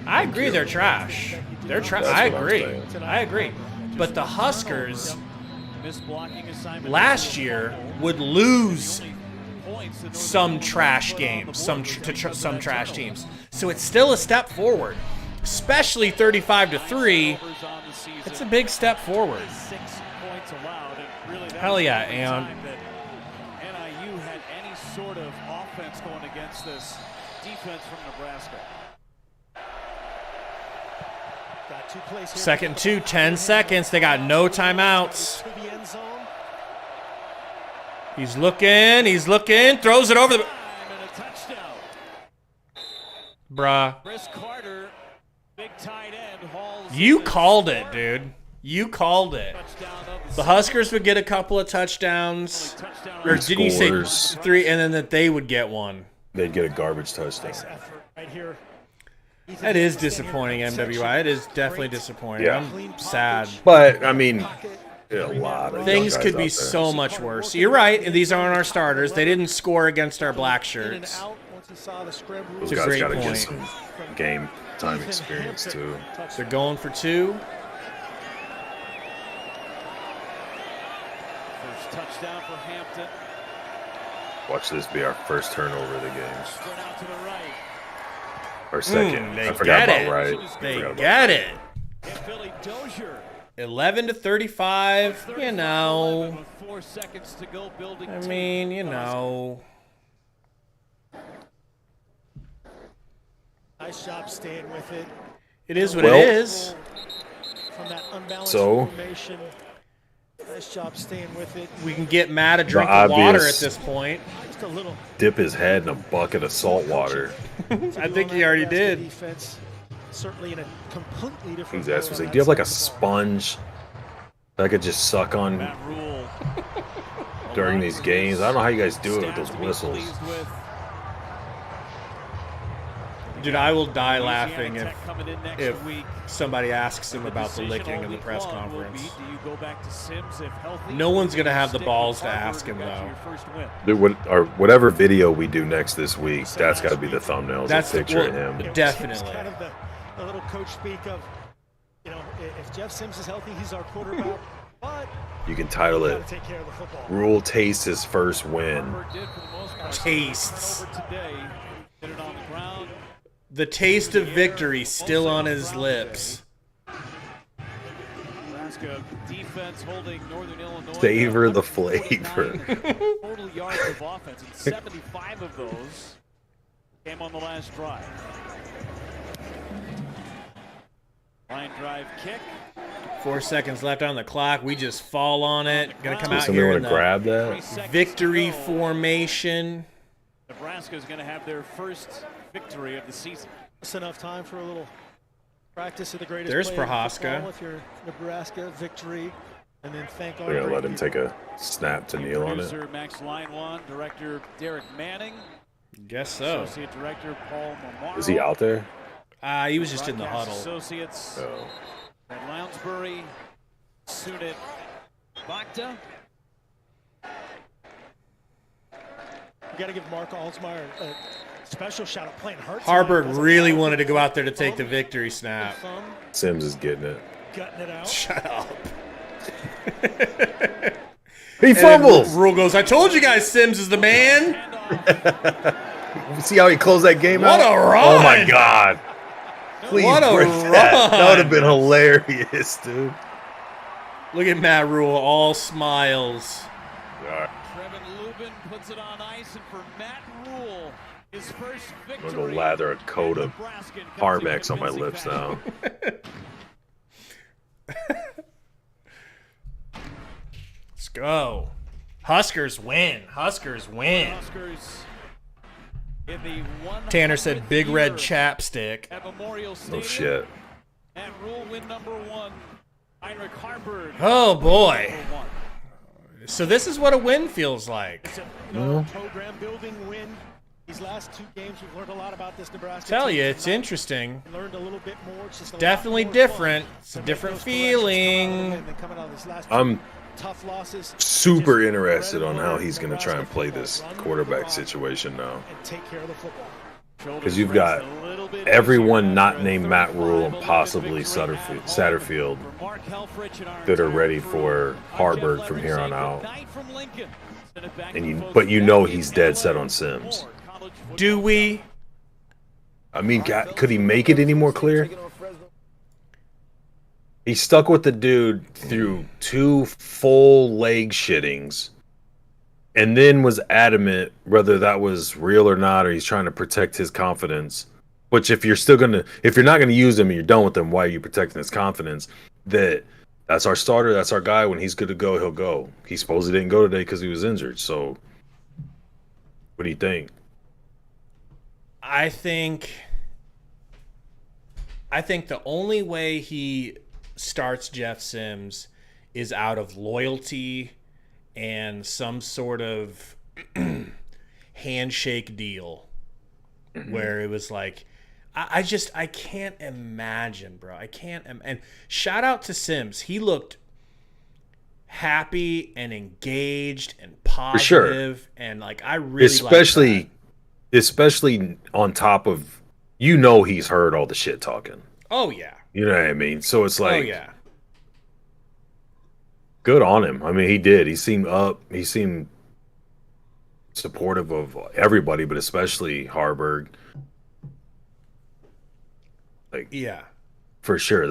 I agree they're trash. They're trash. That's I what I'm agree. saying. I agree. But the Huskers Missed blocking assignment. last year would lose some trash games, some trash teams. So it's still a step forward, especially 35-3. It's a big step forward. 6 points allowed, and really Hell yeah, and NIU had any sort of offense going against this defense from Nebraska. Got 2 plays here. second 2, 10 seconds. They got no timeouts. To the end zone. He's looking, throws it over the... And a touchdown. Bruh. Chris Carter, big tight end, hauls You in called the it, dude. You called it. touchdown of The Huskers would get a couple of touchdowns. touchdown Or did you say Scores. 3, and then that they would get one? They'd get a garbage touchdown. Nice effort right here. That is disappointing, MWI. It is definitely disappointing. Yeah. I'm sad. But, I mean, a lot of Things young could guys be out there. so much worse. You're right, and these aren't our starters. They didn't score against our black In and shirts. out once he saw the spread rule. Those It's a guys great got to point. get some game time experience, too. They're going for 2. First touchdown for Hampton. Watch this be our first turnover of the game. Spread out to the right. Or second. They I forgot get about it. right. I They forgot about get it. And Billy Dozier. 11-35. You know. With 4 seconds to go, building I two. mean, you know. Nice job staying with it. It is what Well- it is. From that unbalanced So- formation. Nice job staying with it. We can get Matt a drink of water at obvious- this point. Just a little. Dip his head in a bucket of salt water. I think he already did. Defense, certainly in a completely different. Who's asked me, like, do you have like a sponge that I could just suck on Matt Rule. during these games? I don't know how you guys do it with those Stats to be whistles. pleased with. Dude, I will die Louisiana laughing Tech coming in next if week. somebody asks him The about the decision licking all in the week press long will conference. be, do you go back to Sims if healthy? No one's gonna Or have the stick balls with to Haarberg ask who him, got you though. your first win? Or whatever video we do next this week, that's got to be the thumbnails. That's a picture of well, him. It's definitely. kind of the little coach speak of, if Jeff Sims is healthy, he's our quarterback. But You can title we it got to take care of the football. "Rule tastes his first win." Haarberg did for the most part. Tastes. Turnover today. Hit it on the ground. The taste of victory still on his lips. Nebraska defense holding Northern Illinois. Savor the 149 flavor. Total yards of offense, and 75 of those came on the last drive. Line drive kick. 4 seconds left on the clock. We just fall on it. Gonna come out Somebody here in want to the grab 3 that? seconds victory to go. formation. Nebraska is going to have their first victory of the season. Just enough time for a little practice of the greatest. There's play in Prohaska. football with your Nebraska victory, and then thank our They're gonna great let him take a snap to kneel on it. Producer Max Linewan, director Derek Manning, Guess so. associate director Paul Mamaro. Is he out there? He was just in the Broadcast huddle. Associates Oh. at Lounsbury, Sunit Bhakta. We got to give Mark Alsmeyer a special shout out playing hurt. Haarberg tonight. really wanted to go out there to take the victory snap. Thumb, Sims is getting it. gutting it out. Shut up. He And then fumbles. Rule goes, I told you guys Sims is the man. See how he closed that game What out? a run. Oh my God! Please What a break that. run. That would have been hilarious, dude. Look at Matt Rule, all smiles. All right. Trevin Lubin puts it on ice, and for Matt Rule, his first I'm victory. gonna go lather a coat of Nebraska in Harmex on my convincing lips fashion. now. Let's go. Huskers win. Huskers win. Huskers in the 100th Tanner said big red year chapstick. at Memorial No Stadium. shit. And Rule win number 1. Heinrich Haarberg. Oh boy. number 1. So this is what a win feels like. It's a program building win. These last 2 games, we've learned a lot about this Nebraska. Tell team you, it's tonight. interesting. Learned a little bit more. It's just a lot Definitely more different. fun It's a to make different those corrections come out of feeling. the win than coming out of this last I'm tough losses. super Just interested bread on and how butter he's going to try and Nebraska play football. this Run, quarterback rock, situation now. and take care of the football. Because you've got everyone not named Matt Rule and possibly Satterfield that are ready for Haarberg from here on out. but you know he's dead set on Sims. Do we? I mean, could he make it any more clear? He stuck with the dude through 2 full leg shittings and then was adamant whether that was real or not, or he's trying to protect his confidence. Which if you're not gonna use him and you're done with him, why are you protecting his confidence? That's our starter, that's our guy. When he's good to go, he'll go. He supposedly didn't go today because he was injured. So what do you think? I think the only way he starts Jeff Sims is out of loyalty and some sort of handshake deal where it was like, I can't imagine, bro. And shout out to Sims. He looked happy and engaged and positive. For sure. And like, I really especially on top of, he's heard all the shit talking. Oh yeah. You know what I mean? So it's like, oh yeah. Good on him. I mean, he did. He seemed up. He seemed supportive of everybody, but especially Haarberg. Like, yeah, for sure.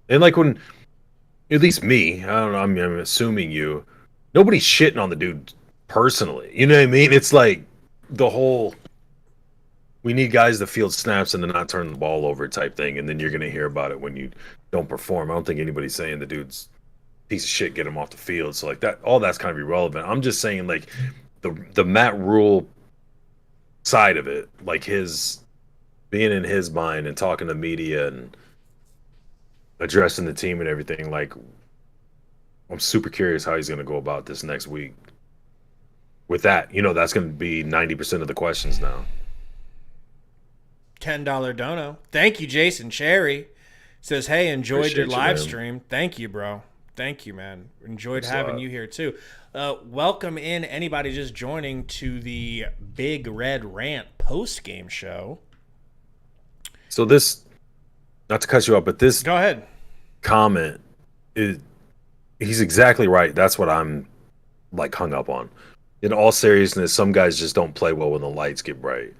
And like when, at least me, I don't know. I'm assuming you. Nobody's shitting on the dude personally. You know what I mean? It's like the whole, we need guys to field snaps and to not turn the ball over type thing, and then you're gonna hear about it when you don't perform. I don't think anybody's saying the dude's piece of shit, get him off the field. So like that, all that's kind of irrelevant. I'm just saying like the Matt Rule side of it, like his being in his mind and talking to media and addressing the team and everything. Like, I'm super curious how he's gonna go about this next week. With that, that's gonna be 90% of the questions now. $10 dono. Thank you, Jason Cherry. Says, hey, enjoyed Appreciate your you, live man. stream. Thank you, bro. Thank you, man. Enjoyed Thanks a having lot. you here, too. Welcome in anybody just joining to the Big Red Rant post-game show. So this, not to cut you off, but this Go ahead. comment he's exactly right. That's what I'm like hung up on. In all seriousness, some guys just don't play well when the lights get bright.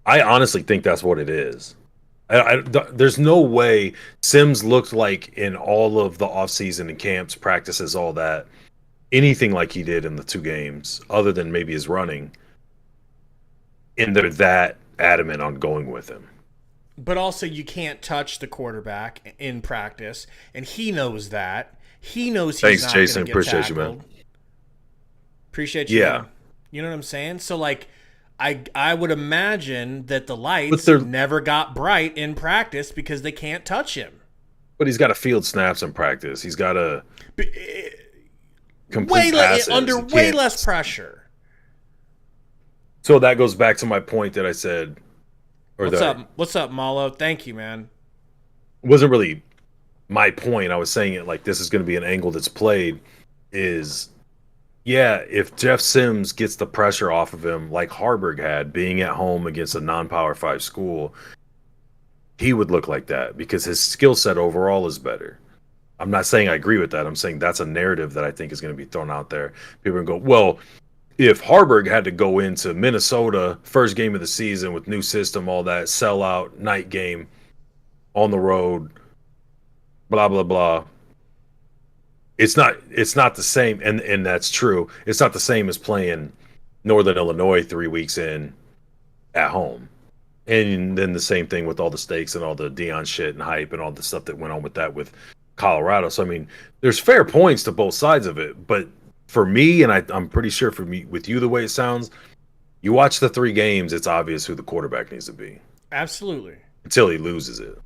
I honestly think that's what it is. There's no way Sims looked like in all of the offseason and camps, practices, all that, anything like he did in the 2 games, other than maybe his running, and they're that adamant on going with him. But also, you can't touch the quarterback in practice, and he knows that. He knows he's Thanks, not Jason. going to get Appreciate you, tackled. man. Appreciate you, Yeah. man. You know what I'm saying? So, like, I would imagine that the lights they're- never got bright in practice because they can't touch him. But he's got to field snaps in practice. He's got to complete Way passes. under He way can't- less pressure. So that goes back to my point that I said. What's up, Malo? Thank you, man. It wasn't really my point. I was saying it like this is going to be an angle that's played is, yeah, if Jeff Sims gets the pressure off of him like Haarberg had, being at home against a non-Power 5 school, he would look like that because his skill set overall is better. I'm not saying I agree with that. I'm saying that's a narrative that I think is going to be thrown out there. People are going to go, well, if Haarberg had to go into Minnesota, first game of the season with new system, all that, sellout, night game, on the road, blah, blah, blah. It's not the same, and that's true. It's not the same as playing Northern Illinois 3 weeks in at home. And then the same thing with all the stakes and all the Dion shit and hype and all the stuff that went on with that with Colorado. So, I mean, there's fair points to both sides of it, but for me, and I'm pretty sure for me, with you, the way it sounds, you watch the 3 games, it's obvious who the quarterback needs to be. Absolutely. Until he loses it.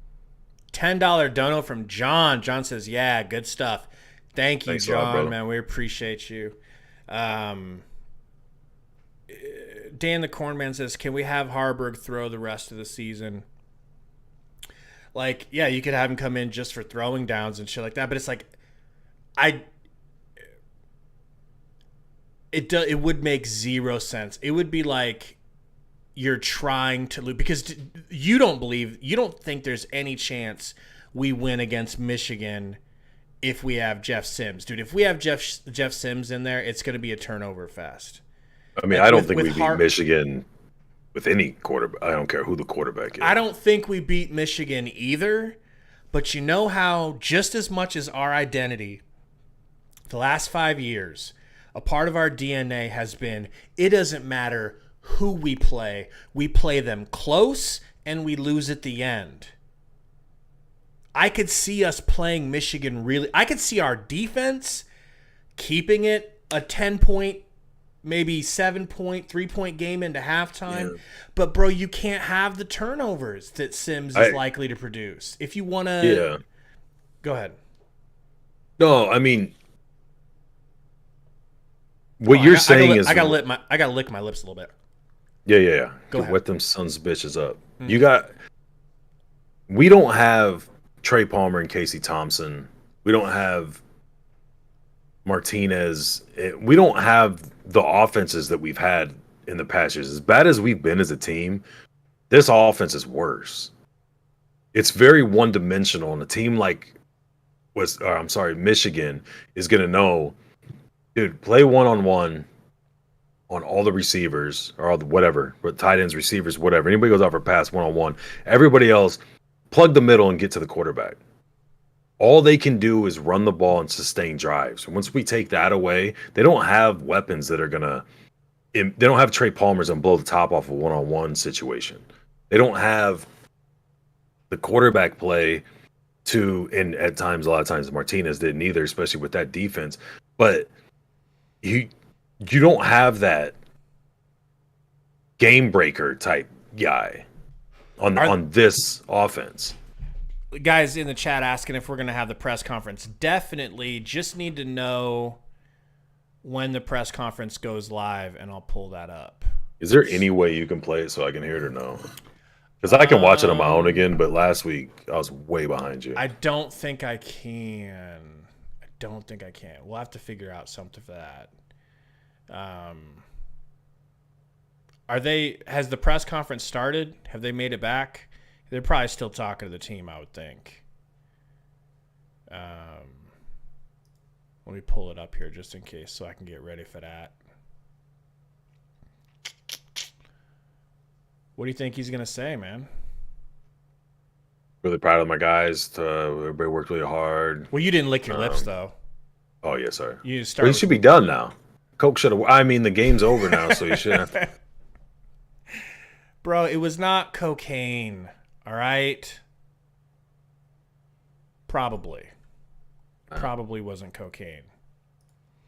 $10 dono from John. John says, yeah, good stuff. Thank you, Thanks a lot, John, brother. man. We appreciate you. Dan the Cornman says, can we have Haarberg throw the rest of the season? Like, yeah, you could have him come in just for throwing downs and shit like that, but it's like, it would make zero sense. It would be like you're trying to lose because you don't think there's any chance we win against Michigan if we have Jeff Sims. Dude, if we have Jeff Sims in there, it's going to be a turnover fest. I mean, I don't think we beat Michigan with any quarterback. I don't care who the quarterback is. I don't think we beat Michigan either, but you know how just as much as our identity the last 5 years, a part of our DNA has been it doesn't matter who we play them close and we lose at the end. I could see us playing Michigan really. I could see our defense keeping it a 10-point, maybe 7-point, 3-point game into halftime. Yeah. But, bro, you can't have the turnovers that Sims is likely to produce. If you want to... Yeah. Go ahead. No, I mean... What you're saying is... I got to lick my lips a little bit. Yeah. Go ahead. Wet them sons of bitches up. We don't have Trey Palmer and Casey Thompson. We don't have Martinez. We don't have the offenses that we've had in the past years. As bad as we've been as a team, this offense is worse. It's very one-dimensional, and a team like Michigan is going to know, dude, play one-on-one on all the receivers or all the whatever, but tight ends, receivers, whatever. Anybody goes out for a pass one-on-one. Everybody else, plug the middle and get to the quarterback. All they can do is run the ball and sustain drives. Once we take that away, they don't have weapons that are going to – they don't have Trey Palmer's and blow the top off a one-on-one situation. They don't have the quarterback play to – and at times, a lot of times, Martinez didn't either, especially with that defense. But you don't have game breaker type guy on this offense. Guys in the chat asking if we're going to have the press conference. Definitely. Just need to know when the press conference goes live, and I'll pull that up. Is there any way you can play it so I can hear it or no? Because I can watch it on my own again, but last week I was way behind you. I don't think I can. We'll have to figure out something for that. Has the press conference started? Have they made it back? They're probably still talking to the team, I would think. Let me pull it up here just in case so I can get ready for that. What do you think he's going to say, man? Really proud of my guys. Everybody worked really hard. Well, you didn't lick your lips, though. Oh, yeah, sorry. You it should be done now. Coke should have. I mean, the game's over now, so you shouldn't have to. Bro, it was not cocaine, all right? Probably wasn't cocaine.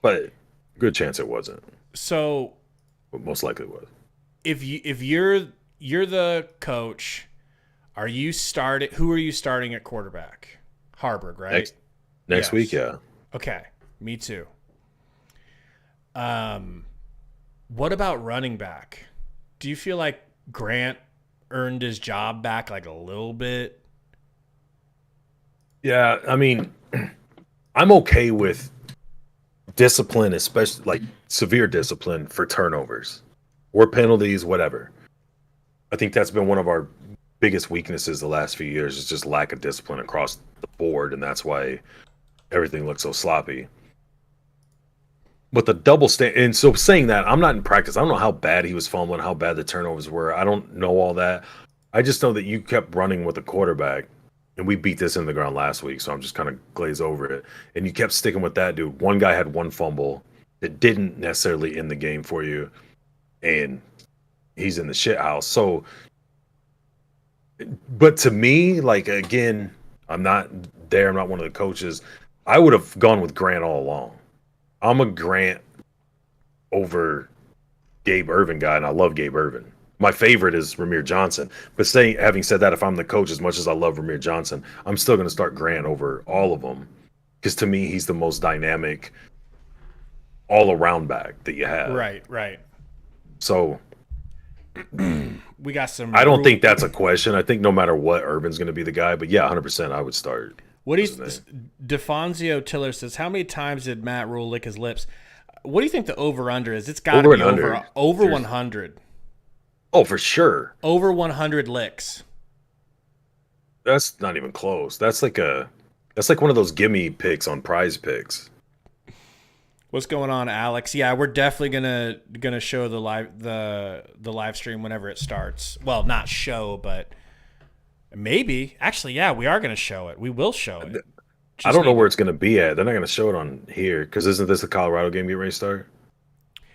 But good chance it wasn't. So, but most likely it was. If you're the coach, who are you starting at quarterback? Haarberg, right? Next week, yeah. Okay, me too. What about running back? Do you feel like Grant earned his job back like a little bit? Yeah, I mean, I'm okay with discipline, especially like severe discipline for turnovers or penalties, whatever. I think that's been one of our biggest weaknesses the last few years is just lack of discipline across the board, and that's why everything looks so sloppy. But the double stand, and so saying that, I'm not in practice. I don't know how bad he was fumbling, how bad the turnovers were. I don't know all that. I just know that you kept running with the quarterback, and we beat this in the ground last week, so I'm just kind of glaze over it. And you kept sticking with that, dude. One guy had one fumble that didn't necessarily end the game for you, and he's in the shit house. So, but to me, like, again, I'm not there. I'm not one of the coaches. I would have gone with Grant all along. I'm a Grant over Gabe Ervin guy, and I love Gabe Ervin. My favorite is Ramir Johnson. But having said that, if I'm the coach, as much as I love Ramir Johnson, I'm still going to start Grant over all of them because to me, he's the most dynamic all-around back that you have. Right. So we got some. I don't think that's a question. I think no matter what, Urban's going to be the guy. But yeah, 100%, I would start. What do you? Defonzio Tiller says, "How many times did Matt Rule lick his lips?" What do you think the over/under is? It's got to be over 100. Oh, for sure. Over 100 licks. That's not even close. That's like That's like one of those gimme picks on Prize Picks. What's going on, Alex? Yeah, we're definitely gonna show the live stream whenever it starts. Well, not show, but maybe. Actually, yeah, we are gonna show it. We will show it. I don't know where it's gonna be at. They're not gonna show it on here because isn't this the Colorado game getting ready to start?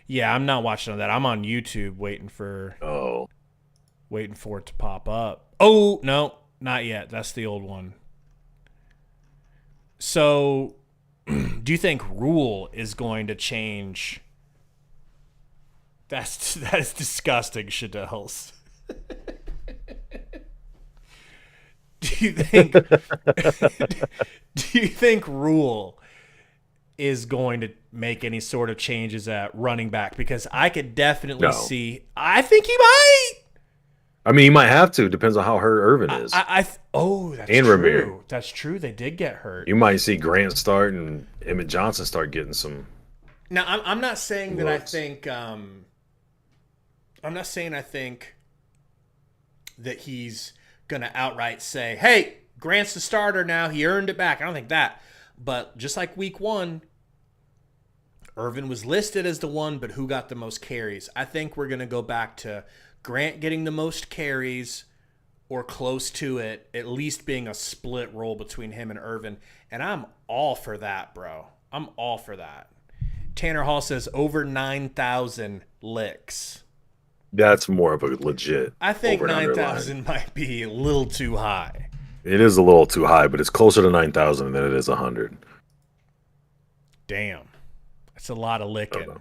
Yeah, I'm not watching that. I'm on YouTube waiting for it to pop up. Oh no, not yet. That's the old one. So, do you think Rule is going to change? That is disgusting, Shadells. Do you think Rule is going to make any sort of changes at running back? Because I could definitely see. I think he might. I mean, he might have to. Depends on how hurt Irvin is. That's and true. Ramir. That's true. They did get hurt. You might see Grant start and Emmett Johnson start getting some. Now, I'm not saying that I think. I'm not saying I think that he's gonna outright say, "Hey, Grant's the starter now. He earned it back." I don't think that. But just like week 1, Irvin was listed as the one, but who got the most carries? I think we're gonna go back to Grant getting the most carries or close to it, at least being a split role between him and Irvin. And I'm all for that, bro. I'm all for that. Tanner Hall says over 9,000 licks. That's more of a legit. I think 9,000 might be a little too high. It is a little too high, but it's closer to 9,000 than it is 100. Damn. That's a lot of licking.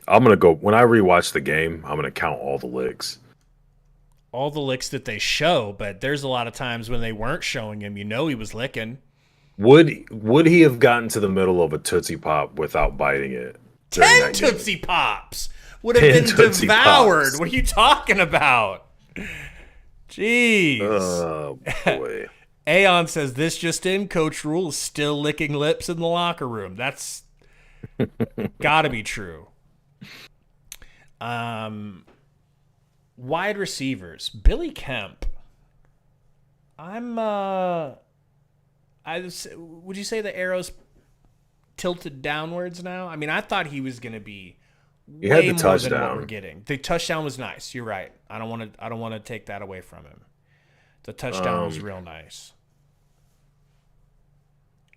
I'm going to go, when I rewatch the game, I'm going to count all the licks. All the licks that they show, but there's a lot of times when they weren't showing him, he was licking. Would he have gotten to the middle of a Tootsie Pop without biting it? 10 Tootsie Pops would have been devoured. Pops. What are you talking about? Jeez. Oh, boy. Aeon says, this just in, Coach Rule is still licking lips in the locker room. That's got to be true. Wide receivers, Billy Kemp. Would you say the arrow's tilted downwards now? I mean, I thought he was going to be way more than what we're getting. The touchdown was nice. You're right. I don't want to take that away from him. The touchdown was real nice.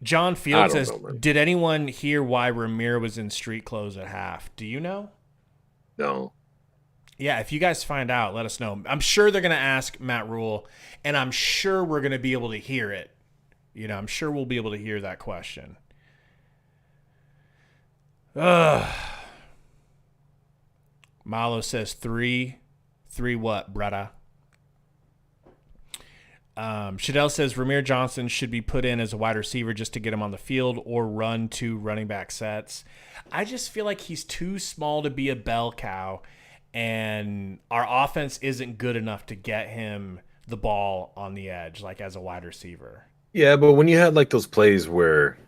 John Field says, did anyone hear why Ramir was in street clothes at half? Do you know? No. Yeah, if you guys find out, let us know. I'm sure they're going to ask Matt Rule, and I'm sure we're going to be able to hear it. I'm sure we'll be able to hear that question. Malo says 3 what, brother? Shadell says Ramir Johnson should be put in as a wide receiver just to get him on the field or run 2 running back sets. I just feel like he's too small to be a bell cow, and our offense isn't good enough to get him the ball on the edge, like as a wide receiver. Yeah, but when you had like those plays where,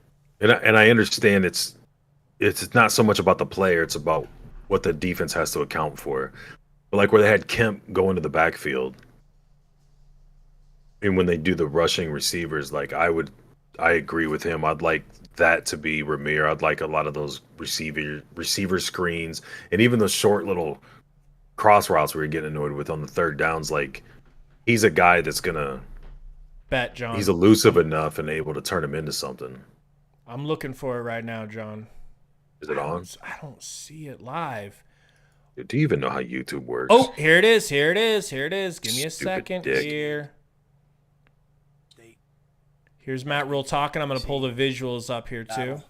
and I understand it's not so much about the player, it's about what the defense has to account for. But like where they had Kemp go into the backfield, and when they do the rushing receivers, like I agree with him. I'd like that to be Ramir. I'd like a lot of those receiver screens, and even those short little cross routes we were getting annoyed with on the third downs. Like he's a guy that's gonna bet, John. He's elusive enough and able to turn him into something. I'm looking for it right now, John. Is it on? I don't see it live. Do you even know how YouTube works? Oh, here it is. Here it is. Here it is. Give me a second here. Here's Matt Rule talking. I'm going to pull the visuals up here, too.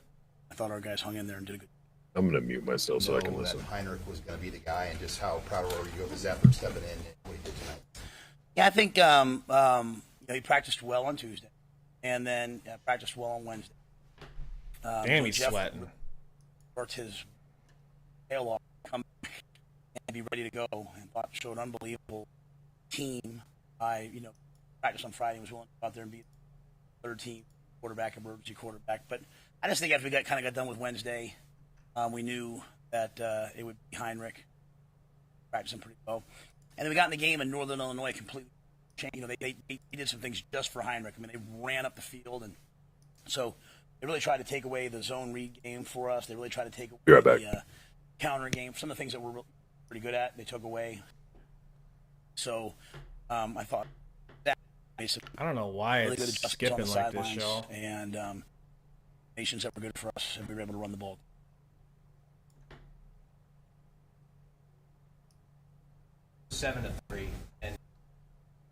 I thought our guys hung in there and did a good. I'm going to mute myself so I can listen. Heinrich was going to be the guy, and just how proud were you of his effort stepping in and what he did tonight? Yeah, I think he practiced well on Tuesday, and then practiced well on Wednesday. Damn, he's sweating. Worked his tail off, come and be ready to go, and showed an unbelievable team. Practiced on Friday, was willing to go out there and be third team quarterback, emergency quarterback. But I just think after we got done with Wednesday, we knew that it would be Heinrich practicing pretty well. And then we got in the game in Northern Illinois, completely changed. They did some things just for Heinrich. I mean, they ran up the field and So they really tried to take away the zone read game for us. They really tried to take away Be right back. the counter game. Some of the things that we're pretty good at, they took away. So I thought that I don't know why really it's good skipping on the like this, sidelines show. and nations that were good for us, and we were able to run the ball. Seven to 3, and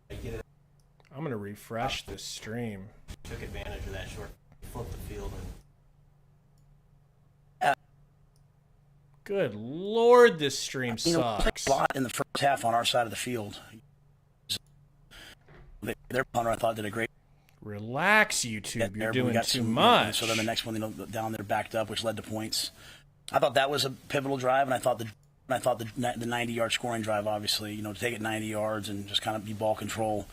they get it. I'm gonna refresh this stream. Took advantage of that short, flipped the field, and Good Lord, this stream sucks. A lot in the first half on our side of the field. Their punter, I thought, did a great. Relax, YouTube. You're doing too and much. so then the next one, down there backed up, which led to points. I thought that was a pivotal drive, and I thought the 90-yard scoring drive, obviously, to take it 90 yards and just kind of be ball control.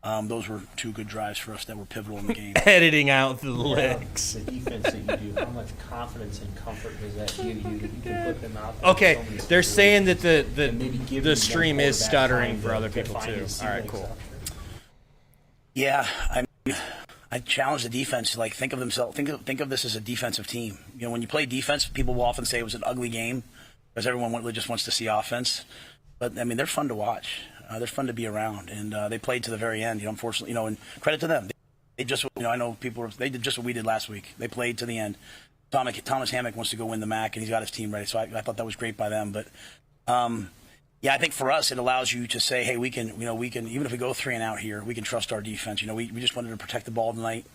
Those were two good drives for us that were pivotal in the game. Editing out the licks. the defense that you do, how much confidence and comfort does that give you that you can put them out there? Okay, so many they're saying that give the stream is quarterback stuttering time for to other find people too. his All right, legs cool. out there. Yeah, I challenge the defense to think of this as a defensive team. When you play defense, people will often say it was an ugly game because everyone just wants to see offense. But I mean, they're fun to watch. They're fun to be around, and they played to the very end. Unfortunately, and credit to them. They just, I know they did just what we did last week. They played to the end. Thomas Hammock wants to go win the MAC, and he's got his team ready. So I thought that was great by them. But yeah, I think for us, it allows you to say, hey, we can, even if we go 3 and out here, we can trust our defense. We just wanted to protect the ball tonight.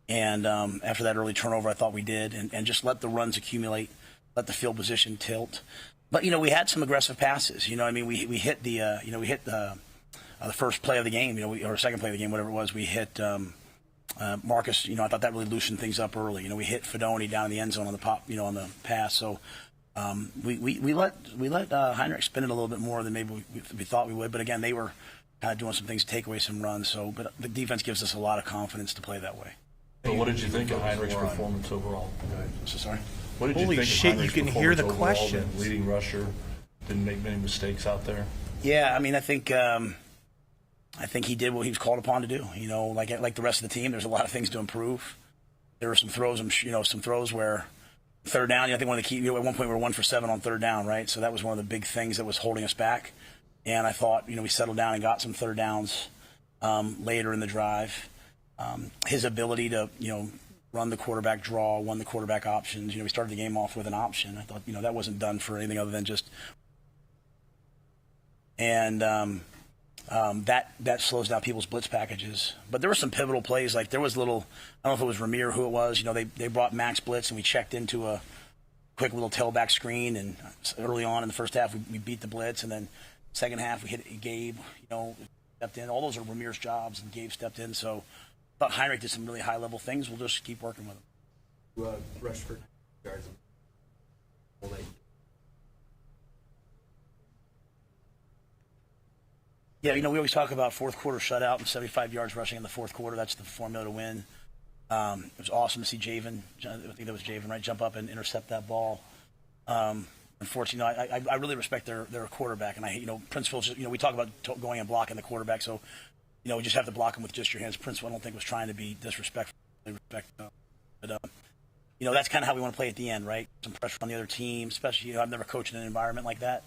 And after that early turnover, I thought we did. And just let the runs accumulate, let the field position tilt. But, we had some aggressive passes. We hit the first play of the game, or second play of the game, whatever it was. We hit Marcus. I thought that really loosened things up early. We hit Fedoni down in the end zone on the pop, on the pass. So we let Heinrich spin it a little bit more than maybe we thought we would. But again, they were kind of doing some things to take away some runs. So, but the defense gives us a lot of confidence to play that way. So what did you think of Heinrich's performance overall? So sorry. What did Holy you think shit, of Heinrich's you can hear the performance overall? questions. The leading rusher didn't make many mistakes out there. Yeah, I think he did what he was called upon to do. Like the rest of the team, there's a lot of things to improve. There were some throws where third down. I think one of the key. At one point, we were 1 for 7 on third down, right? So that was one of the big things that was holding us back. And I thought, we settled down and got some third downs later in the drive. His ability to, run the quarterback draw, won the quarterback options. We started the game off with an option. I thought, that wasn't done for anything other than just. And that slows down people's blitz packages. But there were some pivotal plays. Like there was I don't know if it was Ramir or who it was. They brought max blitz and we checked into a quick little tailback screen. And early on in the first half, we beat the blitz. And then second half, we hit Gabe, stepped in. All those are Ramir's jobs, and Gabe stepped in. So I thought Heinrich did some really high-level things. We'll just keep working with him. Rushed for yards. Yeah, we always talk about fourth quarter shutout and 75 yards rushing in the fourth quarter. That's the formula to win. It was awesome to see Javen, I think that was Javen, right, jump up and intercept that ball. Unfortunately, I really respect their quarterback, and Principal's just, we talk about going and blocking the quarterback, so we just have to block him with just your hands. Principal, I don't think was trying to be disrespectful. But that's kind of how we want to play at the end, right? Some pressure on the other team, especially I've never coached in an environment like that.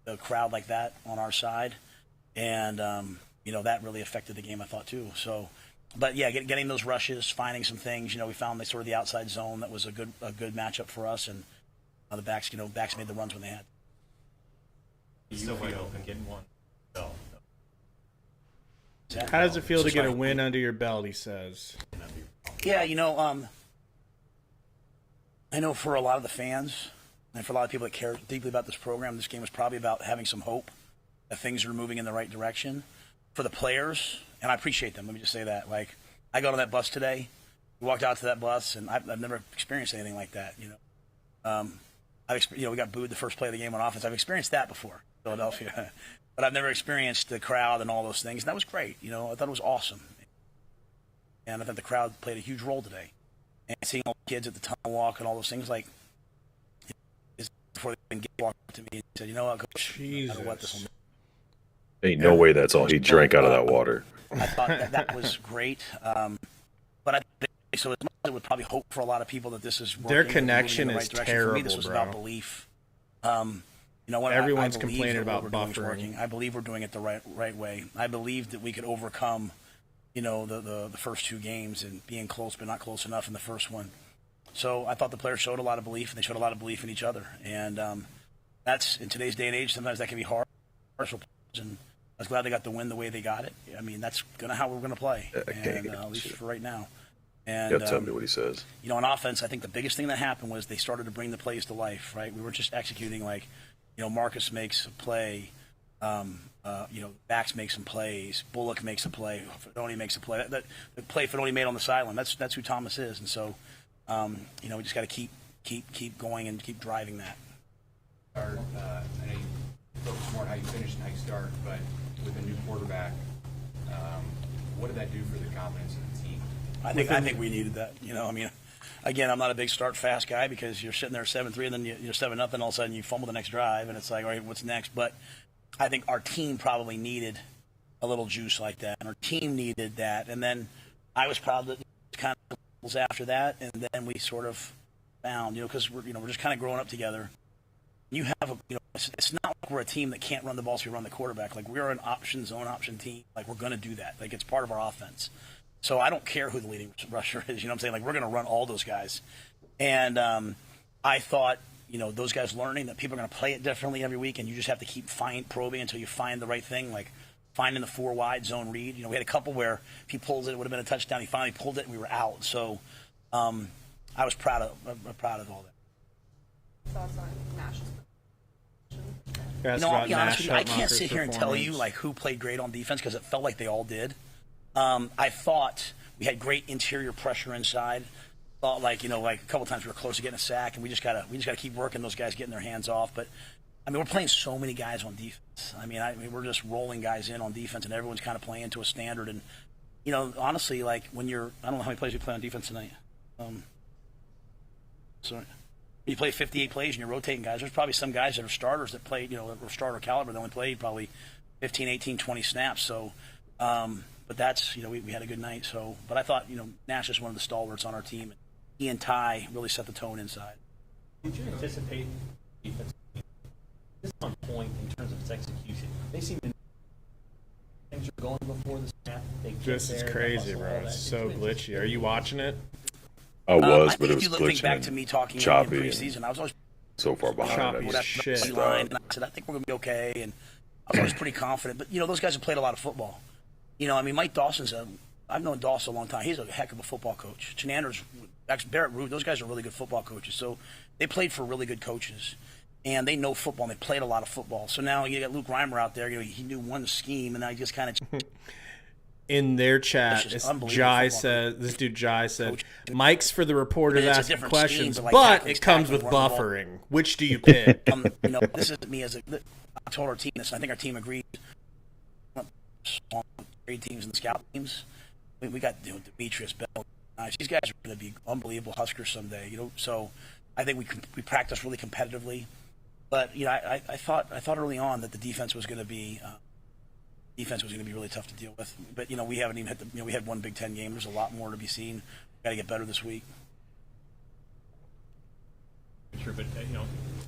A crowd like that on our side, and that really affected the game, I thought, too. So, but yeah, getting those rushes, finding some things. We found sort of the outside zone that was a good matchup for us, and the backs made the runs when they had. You still wide open, getting one. No. How does it feel to get a win under your belt? He says. Yeah, I know for a lot of the fans. And for a lot of people that care deeply about this program, this game was probably about having some hope that things are moving in the right direction. For the players, and I appreciate them, let me just say that. Like, I got on that bus today, we walked out to that bus, and I've never experienced anything like that. We got booed the first play of the game on offense. I've experienced that before, Philadelphia, but I've never experienced the crowd and all those things. And that was great. I thought it was awesome, and I thought the crowd played a huge role today. And seeing all the kids at the tunnel walk and all those things, like. Before they even walked up to me and said, what, Coach, Jesus. Ain't no way that's all he drank out of that water. I thought that was great. But I think So as much as it would probably hope for a lot of people that this is working, Their connection in the is right direction, terrible, for me, this was bro. about belief. What Everyone's I believe complaining that about what we're doing is buffering. working. I believe we're doing it the right way. I believe that we could overcome, the first 2 games and being close but not close enough in the first one. So I thought the players showed a lot of belief, and they showed a lot of belief in each other. And that's, in today's day and age, sometimes that can be hard. And I was glad they got the win the way they got it. I mean, that's how we're going to play, at least for right now. And You gotta tell me what he says. on offense, I think the biggest thing that happened was they started to bring the plays to life, right? We were just executing like, Marcus makes a play, Bax makes some plays, Bullock makes a play, Fedoni makes a play. The play Fedoni made on the sideline, that's who Thomas is. And so, we just got to keep going and keep driving that. I know you focus more on how you finish and how you start, but with a new quarterback, what did that do for the confidence of the team? I think we needed that. Again, I'm not a big start fast guy because you're sitting there 7-3 and then you're 7-0, and all of a sudden you fumble the next drive, and it's like, all right, what's next? But I think our team probably needed a little juice like that, and our team needed that. And then I was proud that kind of was after that, and then we sort of found, because we're just kind of growing up together. You have it's not like we're a team that can't run the ball, so we run the quarterback. Like, we're an zone option team. Like, we're going to do that. Like, it's part of our offense. So I don't care who the leading rusher is. You know what I'm saying? Like, we're going to run all those guys. And I thought, those guys learning that people are going to play it differently every week, and you just have to keep probing until you find the right thing, like finding the 4 wide zone read. We had a couple where if he pulls it, it would have been a touchdown. He finally pulled it, and we were out. So I was proud of all that. Thoughts on Nash's I'll be honest with you, I can't sit here and tell you like who played great on defense because it felt like they all did. I thought we had great interior pressure inside. Thought like a couple times we were close to getting a sack, and we just gotta keep working those guys getting their hands off. But we're playing so many guys on defense. We're just rolling guys in on defense, and everyone's kind of playing to a standard. And honestly, like when I don't know how many plays we play on defense tonight. Sorry. You play 58 plays and you're rotating guys. There's probably some guys that are starters that played, that were starter caliber that only played probably 15, 18, 20 snaps. So, but that's, we had a good night. So, but I thought, Nash is one of the stalwarts on our team. He and Ty really set the tone inside. Did you anticipate defense? This is on point in terms of its execution. They seem to things are going before the snap. This is crazy, bro. It's so glitchy. Are you watching it? I was, but it was if you think back glitching to me talking choppy in preseason, I was always so far behind. Choppy I as shit. line, and I said I think we're gonna be okay, and I was always pretty confident. But those guys have played a lot of football. Mike Dawson's I've known Dawson a long time. He's a heck of a football coach. Chenander's, Barrett Root, those guys are really good football coaches. So they played for really good coaches, and they know football. And they played a lot of football. So now you got Luke Reimer out there. He knew one scheme, and now he just kind of. In their chat, this dude Jai said, Mike's for the reporters asking questions, scheme, but it comes with buffering. Which do you pick? This is me I told our team this, and I think our team agreed. Great teams and the scout teams. We got Demetrius Bell. These guys are going to be unbelievable Huskers someday. So I think we practice really competitively. But I thought early on that the defense was going to be. Defense was going to be really tough to deal with, but we haven't even hit we had one Big Ten game. There's a lot more to be seen. Got to get better this week. Sure, but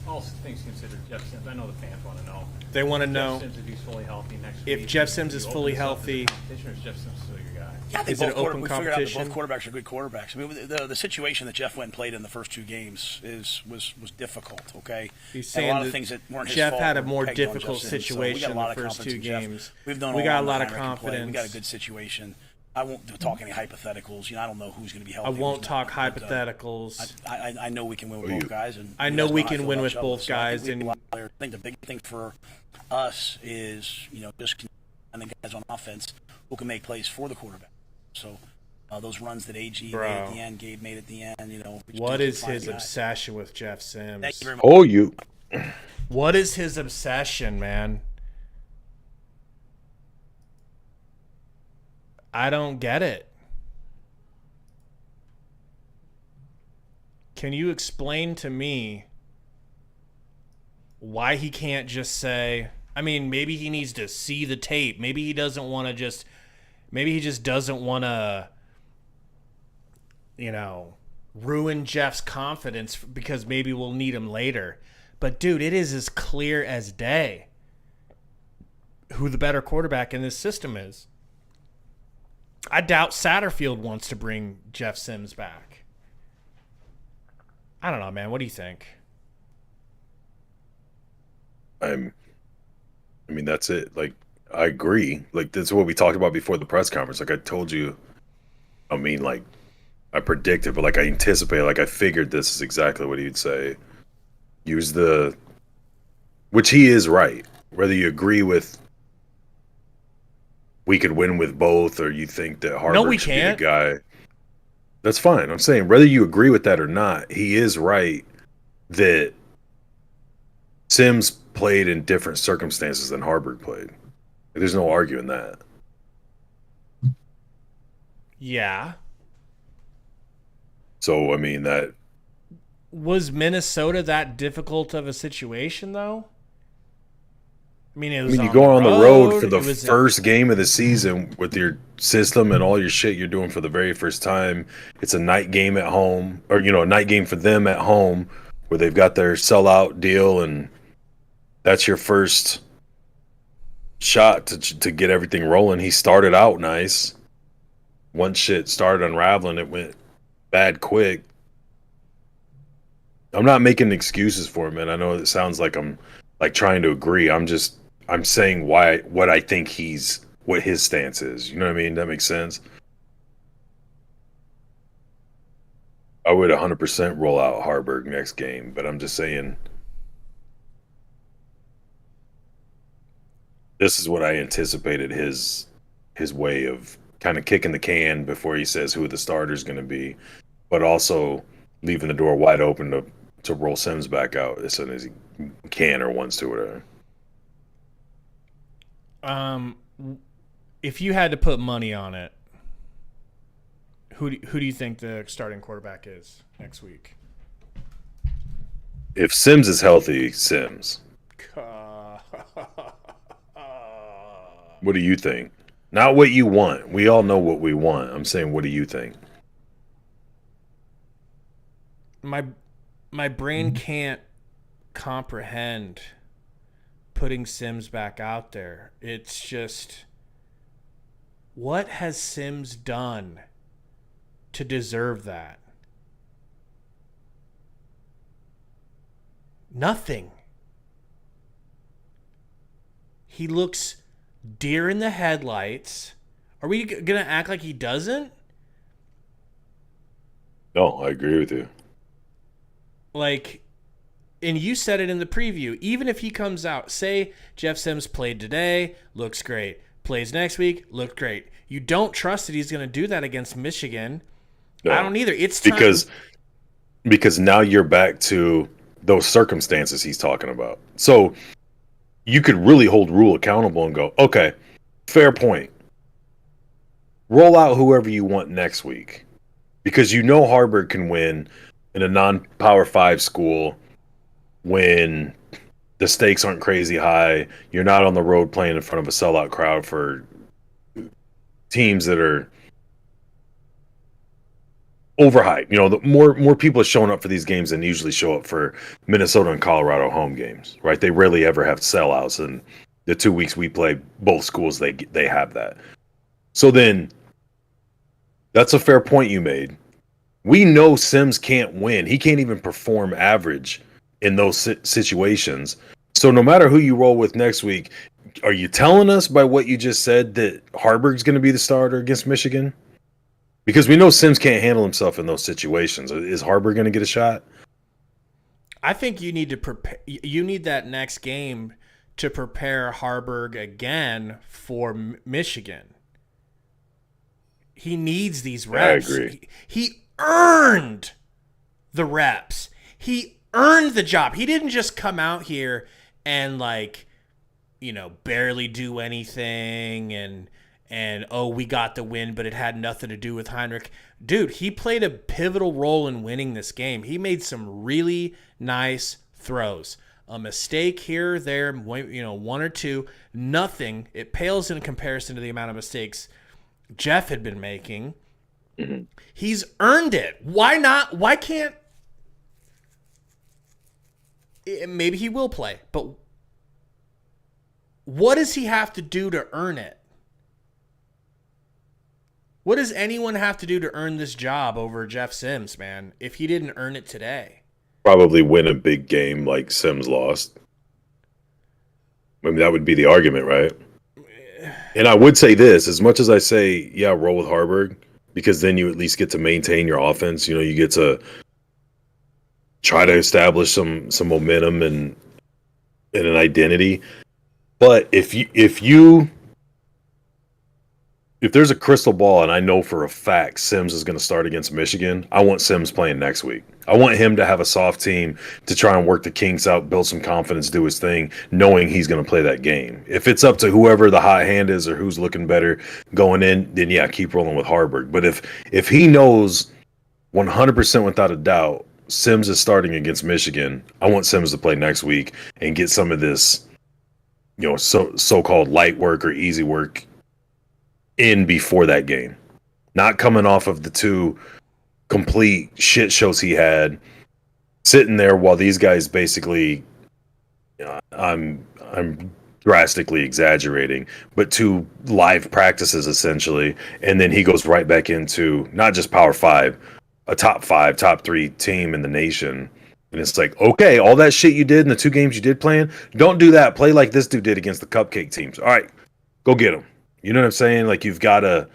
all things considered, Jeff Sims. I know the fans want to know. They want to know Jeff Sims, if he's fully healthy next if week. Jeff Sims is fully healthy. Is Jeff Sims still your guy? Yeah, I think is it an open we competition? figured out that both quarterbacks are good quarterbacks. The situation that Jeff went and played in the first 2 games was difficult. Okay, he's saying a lot of things that weren't his Jeff fault had a were more pegged on difficult Jeff Sims. situation So we got a lot in the of first 2 confidence in Jeff. games. We've done we got a lot of Heinrich confidence. We got a good situation. I won't talk any hypotheticals. I don't know who's going to be healthy. I won't talk hypotheticals. I know we can win with both guys, and I know we can win with both guys. And I think the big thing for us is just and the guys on offense who can make plays for the quarterback. So those runs that AG made at the end, Gabe made at the end. What is his obsession with Jeff Sims? Thank you very much. What is his obsession, man? I don't get it. Can you explain to me why he can't just say, maybe he needs to see the tape. Maybe he doesn't want to maybe he just doesn't want to, ruin Jeff's confidence because maybe we'll need him later. But, dude, it is as clear as day who the better quarterback in this system is. I doubt Satterfield wants to bring Jeff Sims back. I don't know, man. What do you think? I mean, that's it. Like, I agree. Like, that's what we talked about before the press conference. Like, I told you, I mean, like, I predicted, but, like, I anticipated, like, I figured this is exactly what he'd say. Use which he is right. Whether you agree with we could win with both or you think that Haarberg should be the guy, that's fine. I'm saying whether you agree with that or not, he is right that Sims played in different circumstances than Haarberg played. There's no arguing that. Yeah. So, I mean, that... Was Minnesota that difficult of a situation, though? I mean, you go on the road for the first game of the season with your system and all your shit you're doing for the very first time. It's a night game at home, or, a night game for them at home where they've got their sellout deal, and that's your first shot to get everything rolling. He started out nice. Once shit started unraveling, it went bad quick. I'm not making excuses for him, man. I know it sounds like I'm like trying to agree. I'm saying what I think what his stance is. You know what I mean? That makes sense. I would 100% roll out Haarberg next game, but I'm just saying this is what I anticipated his way of kind of kicking the can before he says who the starter's going to be, but also leaving the door wide open to roll Sims back out as soon as he can or wants to, whatever. If you had to put money on it, who do you think the starting quarterback is next week? If Sims is healthy, Sims. What do you think? Not what you want. We all know what we want. I'm saying, what do you think? My brain can't comprehend putting Sims back out there. It's just, what has Sims done to deserve that? Nothing. He looks deer in the headlights. Are we going to act like he doesn't? No, I agree with you. Like, and you said it in the preview, even if he comes out, say Jeff Sims played today, looks great. Plays next week, looked great. You don't trust that he's going to do that against Michigan. No, I don't either. It's time. Because now you're back to those circumstances he's talking about. So you could really hold Rule accountable and go, okay, fair point. Roll out whoever you want next week. Because Haarberg can win in a non-Power 5 school when the stakes aren't crazy high. You're not on the road playing in front of a sellout crowd for teams that are overhyped. The more people are showing up for these games than usually show up for Minnesota and Colorado home games, right? They rarely ever have sellouts, and the 2 weeks we play both schools, they have that. So then, that's a fair point you made. We know Sims can't win. He can't even perform average in those situations. So no matter who you roll with next week, are you telling us by what you just said that Haarberg's going to be the starter against Michigan? Because we know Sims can't handle himself in those situations. Is Haarberg going to get a shot? I think you need to prepare. You need that next game to prepare Haarberg again for Michigan. He needs these reps. I agree. He earned the reps. He earned the job. He didn't just come out here and barely do anything and we got the win, but it had nothing to do with Heinrich. Dude, he played a pivotal role in winning this game. He made some really nice throws. A mistake here or there, one or two, nothing. It pales in comparison to the amount of mistakes Jeff had been making. Mm-hmm. He's earned it. Why not? Why can't? Maybe he will play, but what does he have to do to earn it? What does anyone have to do to earn this job over Jeff Sims, man, if he didn't earn it today? Probably win a big game like Sims lost. I mean, that would be the argument, right? And I would say this, as much as I say, yeah, roll with Haarberg, because then you at least get to maintain your offense. You know, you get to try to establish some momentum and an identity. But if there's a crystal ball and I know for a fact Sims is going to start against Michigan, I want Sims playing next week. I want him to have a soft team to try and work the kinks out, build some confidence, do his thing, knowing he's going to play that game. If it's up to whoever the hot hand is or who's looking better going in, then yeah, keep rolling with Haarberg. But if he knows 100% without a doubt Sims is starting against Michigan, I want Sims to play next week and get some of this, you know, so-called light work or easy work in before that game. Not coming off of the 2 complete shit shows he had, sitting there while these guys basically, I'm drastically exaggerating, but 2 live practices essentially, and then he goes right back into not just Power 5, a top 5, top 3 team in the nation. And it's like, okay, all that shit you did in the 2 games you did playing, don't do that. Play like this dude did against the cupcake teams. All right, go get him. You know what I'm saying? Like, you've got to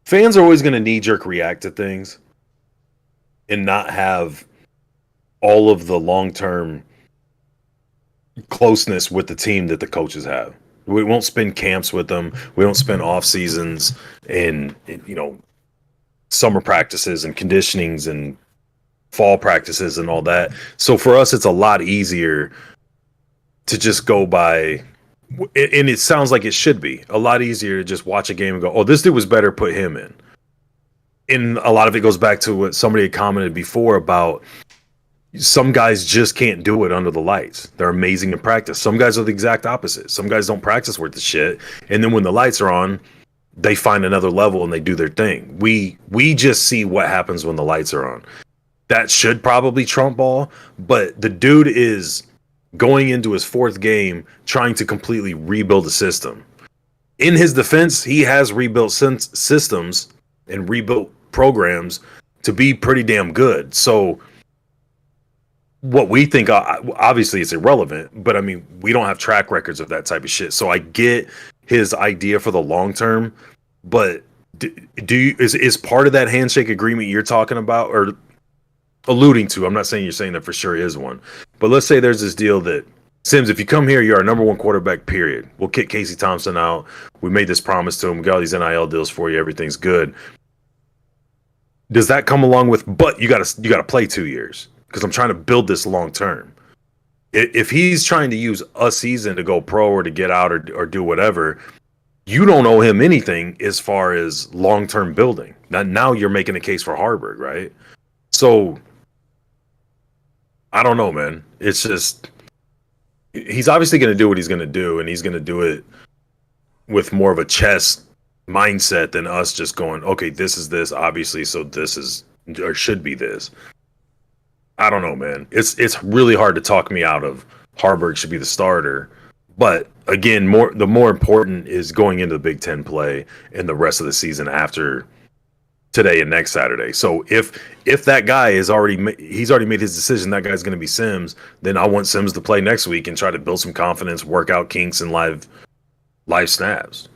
fans are always going to knee-jerk react to things and not have all of the long-term closeness with the team that the coaches have. We won't spend camps with them. We don't spend off seasons and you know, summer practices and conditionings and fall practices and all that. So for us, it's a lot easier to just go by, and it sounds like it should be a lot easier to just watch a game and go, oh, this dude was better, put him in. And a lot of it goes back to what somebody had commented before about some guys just can't do it under the lights. They're amazing in practice. Some guys are the exact opposite. Some guys don't practice worth the shit, and then when the lights are on, they find another level and they do their thing. We just see what happens when the lights are on. That should probably trump all, but the dude is going into his 4th game trying to completely rebuild the system. In his defense, he has rebuilt systems and rebuilt programs to be pretty damn good. So what we think, obviously it's irrelevant, but I mean, we don't have track records of that type of shit. So I get his idea for the long term, but is part of that handshake agreement you're talking about or alluding to? I'm not saying you're saying that for sure is one, but let's say there's this deal that Sims, if you come here, you're our number 1 quarterback, period. We'll kick Casey Thompson out. We made this promise to him. We got all these NIL deals for you. Everything's good. Does that come along with, but you got to play 2 years because I'm trying to build this long term. If he's trying to use a season to go pro or to get out or do whatever, you don't owe him anything as far as long term building. Now you're making a case for Haarberg, right? So I don't know, man. It's just, he's obviously going to do what he's going to do, and he's going to do it with more of a chess mindset than us just going, okay, this is this, obviously, so this is, or should be this. I don't know, man. It's really hard to talk me out of Haarberg should be the starter. But again, the more important is going into the Big Ten play and the rest of the season after today and next Saturday. So if that guy he's already made his decision, that guy's going to be Sims, then I want Sims to play next week and try to build some confidence, work out kinks and live snaps.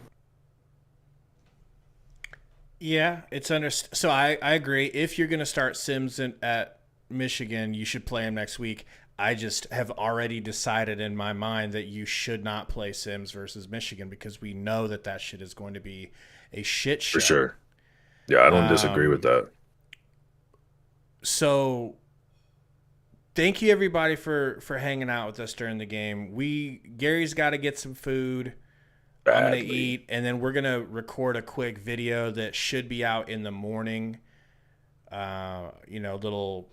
Yeah, it's so I agree. If you're going to start Sims at Michigan, you should play him next week. I just have already decided in my mind that you should not play Sims versus Michigan because we know that shit is going to be a shit show. For sure. Yeah, I don't disagree with that. So thank you everybody for hanging out with us during the game. Gary's got to get some food. I'm going to eat, and then we're going to record a quick video that should be out in the morning. Little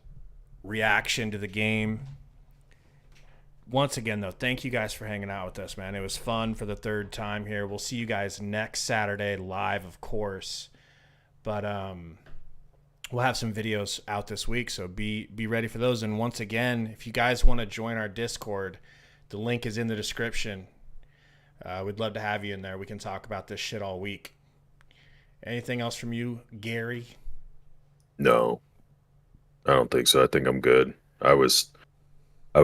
reaction to the game. once again, though, thank you guys for hanging out with us, man. It was fun for the third time here. We'll see you guys next Saturday live, of course. But we'll have some videos out this week, so be ready for those. And once again, if you guys want to join our Discord, the link is in the description. We'd love to have you in there. We can talk about this shit all week. Anything else from you, Gary? No, I don't think so. I think I'm good. I was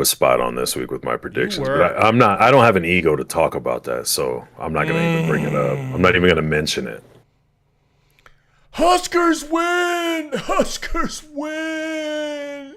spot on this week with my predictions, but I'm not. I don't have an ego to talk about that, so I'm not going to even bring it up. I'm not even going to mention it. Huskers win! Huskers win!